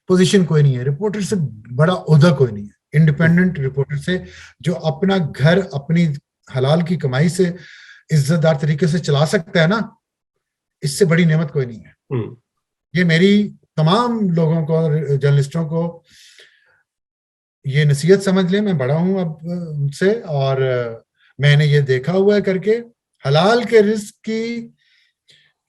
पोजीशन कोई नहीं है, रिपोर्टर से बड़ा ओहदा कोई नहीं है। इंडिपेंडेंट रिपोर्टर से जो अपना घर अपनी हलाल की कमाई से इज्जतदार तरीके से चला सकता है ना, इससे बड़ी नेमत कोई नहीं है। ये मेरी तमाम लोगों को, जर्नलिस्टों को ये नसीहत समझ लें। मैं बड़ा हूं अब उनसे, और मैंने ये देखा हुआ है करके, हलाल के रिस्क की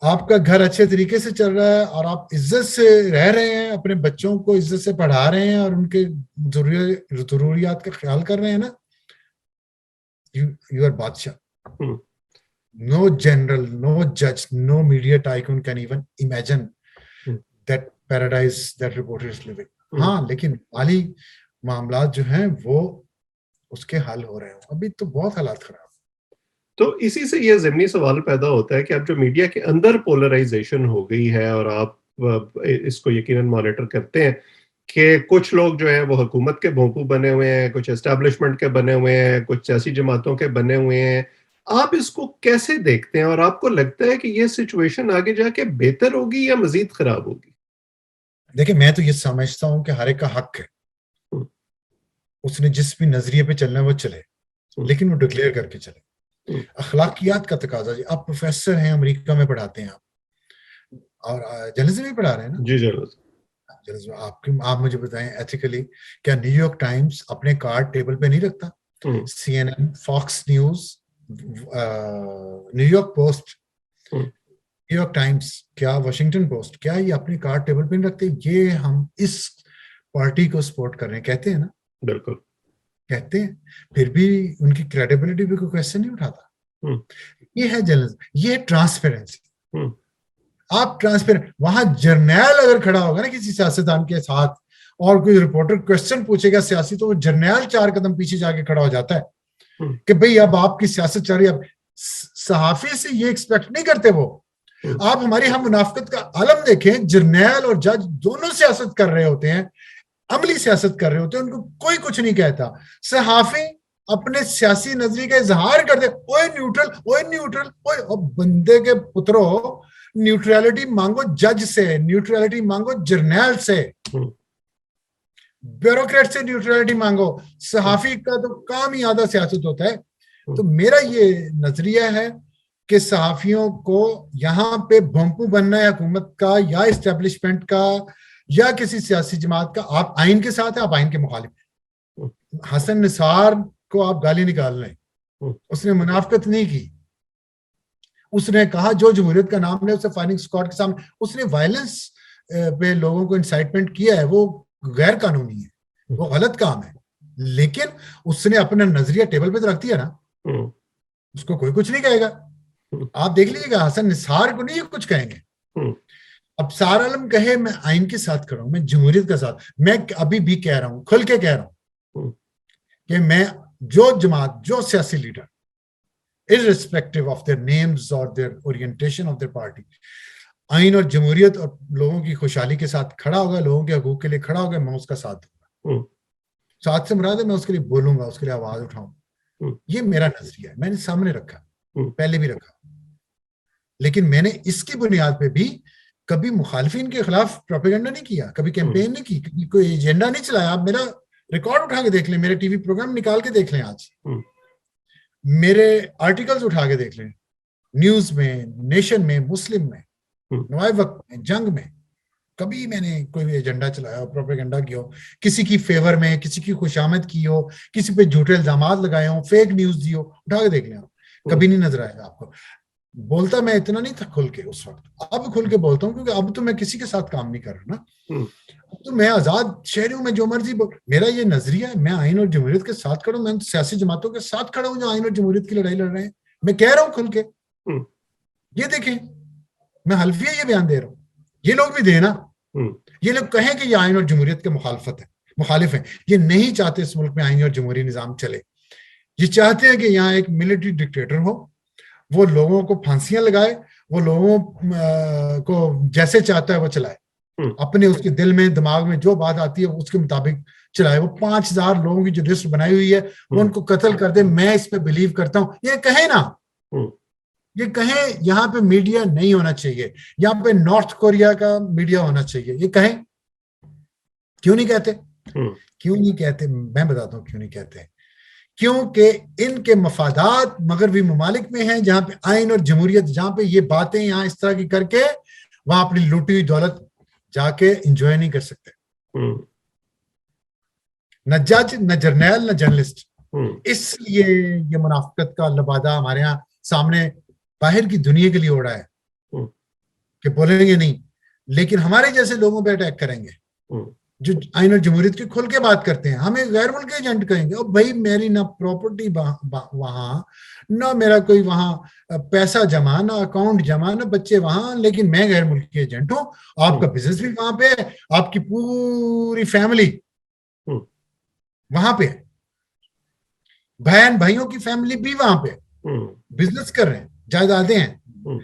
आपका घर अच्छे तरीके से चल रहा है और आप इज्जत से रह रहे हैं, अपने बच्चों को इज्जत से पढ़ा रहे हैं और उनके जरूरियात का ख्याल कर रहे हैं ना, यू आर बादशाह। नो जनरल, नो जज, no media tycoon can even imagine that paradise that reporter is living. हाँ, लेकिन माली मामला जो हैं वो उसके हल हो रहे हैं, अभी तो बहुत हालात खराब। तो इसी से ये ज़िमनी सवाल पैदा होता है कि अब जो मीडिया के अंदर पोलराइजेशन हो गई है, और आप इसको यकीनन मॉनिटर करते हैं कि कुछ लोग जो हैं वो हुकूमत के भोंपू बने हुए हैं, कुछ एस्टैब्लिशमेंट के बने हुए हैं, कुछ सियासी जमातों के बने हुए हैं, आप इसको कैसे देखते हैं और आपको लगता है कि ये सिचुएशन आगे जाके बेहतर होगी या मजीद खराब होगी? देखिए, मैं तो ये समझता हूँ कि हर एक का हक है, हम्म, उसने जिस भी नजरिए पे चलना है वो चले, हम्म, लेकिन वो डिक्लेयर करके चले। हम्म, अखलाकियात का तकाजा जी। आप प्रोफेसर हैं, अमेरिका में पढ़ाते हैं आप, और जर्नलिज्म भी पढ़ा रहे हैं ना? जी जरूर। जर्नलिज्म आप मुझे बताएं एथिकली, क्या न्यूयॉर्क टाइम्स अपने कार्ड टेबल पे नहीं रखता? Hmm, CNN, Fox News, New York Post, hmm, New York Times, क्या वाशिंगटन पोस्ट, क्या ये अपने कार्ड टेबल पे नहीं रखते? ये हम इस पार्टी को सपोर्ट कर रहे हैं कहते हैं ना, बिल्कुल। कहते हैं, फिर भी उनकी क्रेडिबिलिटी पे कोई क्वेश्चन नहीं उठाता। हम्म, ये है जर्नलिज्म, ये है ट्रांसपेरेंसी। हम्म, आप ट्रांसपेरेंट, वहां जर्नैल अगर खड़ा होगा ना किसी सियासतदान के साथ और कोई रिपोर्टर क्वेश्चन पूछेगा सियासी, तो वो जर्नैल 4 कदम पीछे जाके खड़ा हो जाता है हम्म, कि भाई अब आपकी सियासत चल रही है। अब सहाफी से ये एक्सपेक्ट नहीं करते वो। हम्म, आप हमारी हम मुनाफिकत का आलम देखें, जर्नैल और जज दोनों सियासत कर रहे होते हैं, अमली सियासत कर रहे होते हैं, उनको कोई कुछ नहीं कहता। सहाफी अपने सियासी नजरिए का इजहार करते, ओए न्यूट्रल, ओए न्यूट्रल, ओए। और बंदे के पुत्रों, न्यूट्रलिटी मांगो जज से, न्यूट्रलिटी मांगो जर्नैल से, हम्म, ब्यूरोक्रेट से न्यूट्रलिटी मांगो। हम्म, सहाफी का तो काम ही आधा सियासत होता है। हम्म, तो मेरा ये नजरिया है कि सहाफियों को यहाँ पे भोंपू बनना है हुकूमत का या इस्टेब्लिशमेंट का या किसी सियासी जमात का। आप आइन के साथ है, आप आइन के मुखालिफ। हम्म, हसन निसार को आप गाली निकाल रहे हैं, हम्म, उसने मुनाफिकत नहीं की। उसने कहा जो जमहूरियत का नाम है, उसे फायरिंग स्क्वाड के सामने, उसने वायलेंस पे लोगों को इंसाइटमेंट किया है, वो गैर कानूनी है, वो गलत काम है। लेकिन उसने अपना नजरिया टेबल पे तो रख दिया ना, हम्म, उसको कोई कुछ नहीं कहेगा। हम्म, आप देख लीजिएगा, हसन निसार को नहीं ये कुछ कहेंगे। हम्म, अब सार आलम कहे मैं आइन के साथ खड़ा हूं, मैं जमहूरियत के साथ, मैं अभी भी कह रहा हूं, खुल के कह रहा हूं हम्म, कि मैं जो जमात, जो सियासी leader, irrespective of their names or their orientation of their party, आइन और जमहूरियत और लोगों की खुशहाली के साथ खड़ा होगा, लोगों के हकूक के लिए खड़ा होगा, मैं उसका साथ दूंगा। हम्म, साथ से मुराद है मैं उसके लिए बोलूंगा, उसके लिए आवाज उठाऊंगा। हम्म, ये मेरा नजरिया है, मैंने सामने रखा, हम्म, पहले भी रखा। लेकिन मैंने इसकी बुनियाद पे भी कभी मुखालफिन के खिलाफ प्रोपेगेंडा नहीं किया, कभी कैंपेन नहीं की, कभी कोई एजेंडा नहीं चलाया। आप मेरा रिकॉर्ड उठा के देख लें, मेरे टीवी प्रोग्राम निकाल के देख लें, आज हम्म, मेरे आर्टिकल्स उठा के देख लें, न्यूज में, नेशन में, मुस्लिम में, हम्म, नवाए वक्त में, जंग में। कभी मैंने कोई एजेंडा चलाया हो, प्रोपेगेंडा किया हो, किसी की फेवर में, किसी की खुशामद की हो, किसी पे झूठे इल्जाम लगाए हो, फेक न्यूज दी हो, उठा के देख लें आप, कभी नहीं नजर आएगा आपको। बोलता मैं इतना नहीं था खुल के उस वक्त, अब खुल के बोलता हूँ, क्योंकि अब तो मैं किसी के साथ काम नहीं कर रहा ना। हम्म, अब तो मैं आजाद शहरी हूं, मैं जो मर्जी बोल, मेरा ये नजरिया है, मैं आइन और जमहूरियत के साथ खड़ा हूं, मैं सियासी जमातों के साथ खड़ा हूं जो आइन और जमहूरियत की लड़ाई लड़ रहे हैं। मैं कह रहा हूं खुल के, हम्म, ये देखें, मैं हल्फिया ये बयान दे रहा हूं, ये लोग भी देना, हम्म, ये लोग कहें कि ये आइन और जमहूरियत के मुखालफत है, मुखालिफ है। ये नहीं चाहते इस मुल्क में आइन और जमहूरी निजाम चले। ये चाहते हैं कि यहाँ एक मिलिट्री डिक्टेटर हो, वो लोगों को फांसियां लगाए, वो लोगों को जैसे चाहता है वो चलाए, हम्म, अपने उसके दिल में, दिमाग में जो बात आती है उसके मुताबिक चलाए। वो 5,000 लोगों की जो लिस्ट बनाई हुई है, वो हम्म, उनको कत्ल कर दे, मैं इस पे बिलीव करता हूं, ये कहे ना, हम्म, ये कहें। यहाँ पे मीडिया नहीं होना चाहिए, यहाँ पे नॉर्थ कोरिया का मीडिया होना चाहिए, ये कहें। क्यों नहीं कहते? हम्म, क्यों नहीं कहते, मैं बताता हूँ क्यों नहीं कहते। क्योंकि इनके मफादात मगरबी ममालिक में हैं, जहां पे आइन और जमहूरियत, जहां पे ये बातें यहाँ इस तरह की करके वहां अपनी लूटी हुई दौलत जाके इंजॉय नहीं कर सकते। हम्म, न जज, न जर्नैल, न जर्नलिस्ट। हम्म, इसलिए ये मुनाफिकत का लबादा हमारे यहाँ सामने बाहर की दुनिया के लिए उड़ा है हम्म, कि बोलेंगे नहीं, लेकिन हमारे जैसे लोगों पे अटैक करेंगे हम्म, जो आइन और जमहूरियत की खुल के बात करते हैं। हमें गैर मुल्की एजेंट कहेंगे, और भाई मेरी ना प्रॉपर्टी वहां, ना मेरा कोई वहां पैसा जमा, ना अकाउंट जमा, ना बच्चे वहां, लेकिन मैं गैर मुल्की एजेंट हूं। आपका बिजनेस भी वहां पे है, आपकी पूरी फैमिली हम्म, वहां पे है, बहन भाइयों की फैमिली भी वहां पे हम्म, बिजनेस कर रहे हैं, जायदादें हैं, हम्म,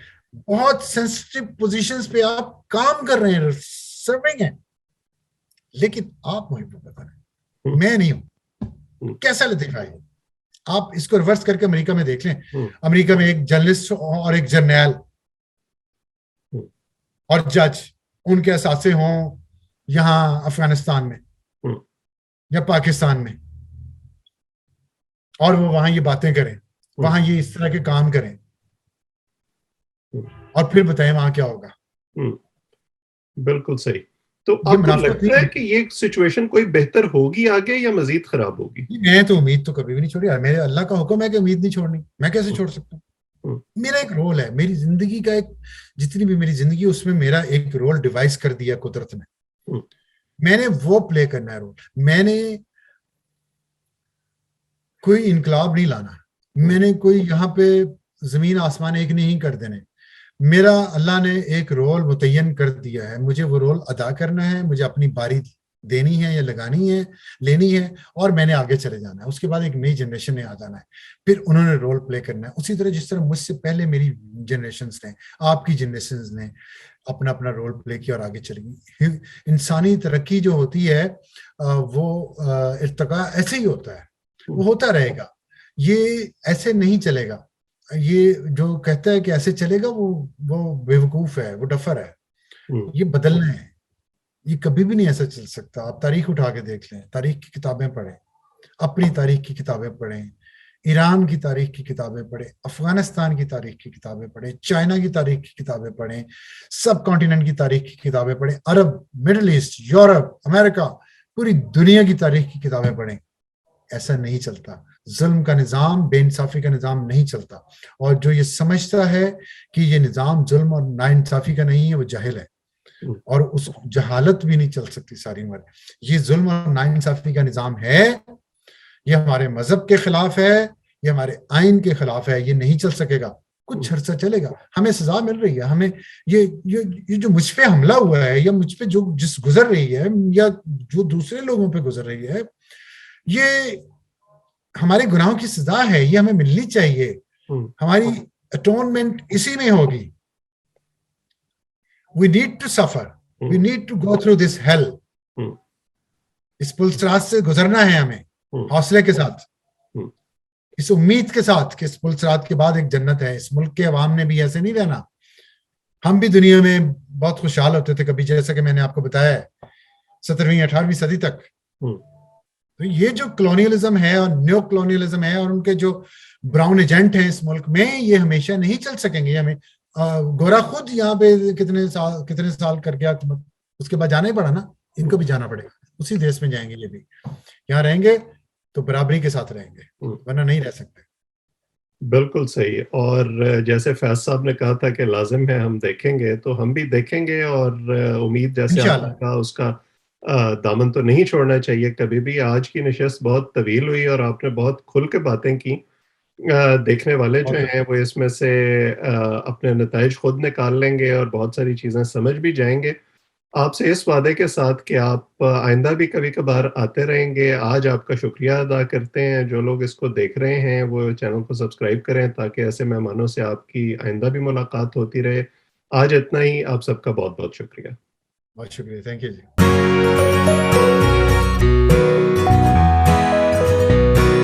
बहुत सेंसिटिव पोजीशंस पे आप काम कर रहे हैं, सर्विंग है। लेकिन आप मुझे पता नहीं, मैं नहीं हूं। हम्म, कैसा लतीफा है? आप इसको रिवर्स करके अमेरिका में देख लें, अमेरिका में एक जर्नलिस्ट और एक जर्नैल और जज, उनके असासे हों यहां अफगानिस्तान में या पाकिस्तान में, और वो वहां ये बातें करें, वहां ये इस तरह के काम करें, और फिर बताएं वहां क्या होगा। बिल्कुल सही। तो आपको लगता है कि ये सिचुएशन कोई बेहतर होगी आगे या मजीद खराब होगी? मैं तो उम्मीद तो कभी भी नहीं छोड़ी यार, मेरे अल्लाह का हुक्म है कि उम्मीद नहीं छोड़नी, मैं कैसे छोड़ सकता हूँ? मेरा एक रोल है, मेरी जिंदगी का एक, जितनी भी मेरी जिंदगी उसमें मेरा एक रोल डिवाइस कर दिया कुदरत ने, मैंने वो प्ले करना है रोल। मैंने कोई इनकलाब नहीं लाना, मैंने कोई यहाँ पे जमीन आसमान एक नहीं कर देने, मेरा अल्लाह ने एक रोल मुतय्यन कर दिया है, मुझे वो रोल अदा करना है, मुझे अपनी बारी देनी है या लगानी है, लेनी है, और मैंने आगे चले जाना है। उसके बाद एक नई जनरेशन ने आ जाना है, फिर उन्होंने रोल प्ले करना है उसी तरह जिस तरह मुझसे पहले मेरी जनरेशंस ने, आपकी जनरेशंस ने अपना अपना रोल प्ले किया और आगे चलेगी। इंसानी तरक्की जो होती है वो इर्तिका ऐसे ही होता है, वो होता रहेगा, ये ऐसे नहीं चलेगा। ये जो कहता है कि ऐसे चलेगा वो बेवकूफ है, वो डफर है। ये बदलना है, ये कभी भी नहीं ऐसा चल सकता। आप तारीख उठा के देख लें, तारीख की किताबें पढ़ें, अपनी तारीख की किताबें पढ़ें, ईरान की तारीख की किताबें पढ़ें, अफगानिस्तान की तारीख की किताबें पढ़ें, चाइना की तारीख की किताबें पढ़ें, सब कॉन्टिनेंट की तारीख की किताबें पढ़ें, अरब, मिडिल ईस्ट, यूरोप, अमेरिका, पूरी दुनिया की तारीख की किताबें पढ़ें। ऐसा नहीं चलता, जुल्म का निजाम, बेइंसाफी का निजाम नहीं चलता। और जो ये समझता है कि ये निजाम जुल्म और नाइंसाफी का नहीं है, वो जाहिल है, और उस जहालत भी नहीं चल सकती सारी उम्र। ये जुल्म और नाइंसाफी का निजाम है, ये हमारे मजहब के खिलाफ है, ये हमारे आइन के खिलाफ है, ये नहीं चल सकेगा। कुछ अर्सा चलेगा, हमें सजा मिल रही है, हमें ये जो मुझ पे हमला हुआ है, या मुझ पे जो जिस गुजर रही है, या जो दूसरे लोगों पे गुजर रही है, ये हमारे गुनाहों की सजा है, ये हमें मिलनी चाहिए। हमारी अटोनमेंट इसी में होगी। We need to suffer, we need to go through this hell। इस पुलसरात से गुजरना है हमें, हौसले के साथ, इस उम्मीद के साथ कि इस पुलसरात के बाद एक जन्नत है। इस मुल्क के अवाम ने भी ऐसे नहीं रहना। हम भी दुनिया में बहुत खुशहाल होते थे कभी, जैसा कि मैंने आपको बताया, 17वीं 18वीं सदी तक। तो ये जो कॉलोनियलिज्म है और न्यो कॉलोनियलिज्म है, और उनके जो ब्राउन एजेंट हैं इस मुल्क में, ये हमेशा नहीं चल सकेंगे। हमें गोरा खुद यहाँ पे कितने साल कर गया, उसके बाद जाना ही पड़ा ना, इनको भी जाना पड़ेगा, उसी देश में जाएंगे। ये भी यहाँ रहेंगे तो बराबरी के साथ रहेंगे, वरना नहीं रह सकते। बिल्कुल सही। और जैसे फैज साहब ने कहा था कि लाजिम है हम देखेंगे, तो हम भी देखेंगे, और उम्मीद जैसे आपने कहा उसका दामन तो नहीं छोड़ना चाहिए कभी भी। आज की नशिस्त बहुत तवील हुई और आपने बहुत खुल के बातें की। देखने वाले जो हैं वो इसमें से अपने नताइज खुद निकाल लेंगे और बहुत सारी चीज़ें समझ भी जाएंगे। आपसे इस वादे के साथ कि आप आइंदा भी कभी कभार आते रहेंगे। आज आपका शुक्रिया अदा करते हैं। जो लोग इसको देख रहे हैं वो चैनल को सब्सक्राइब करें ताकि ऐसे मेहमानों से आपकी आइंदा भी मुलाकात होती रहे। आज इतना ही। आप सबका बहुत बहुत शुक्रिया। बहुत शुक्रिया, थैंक यू जी।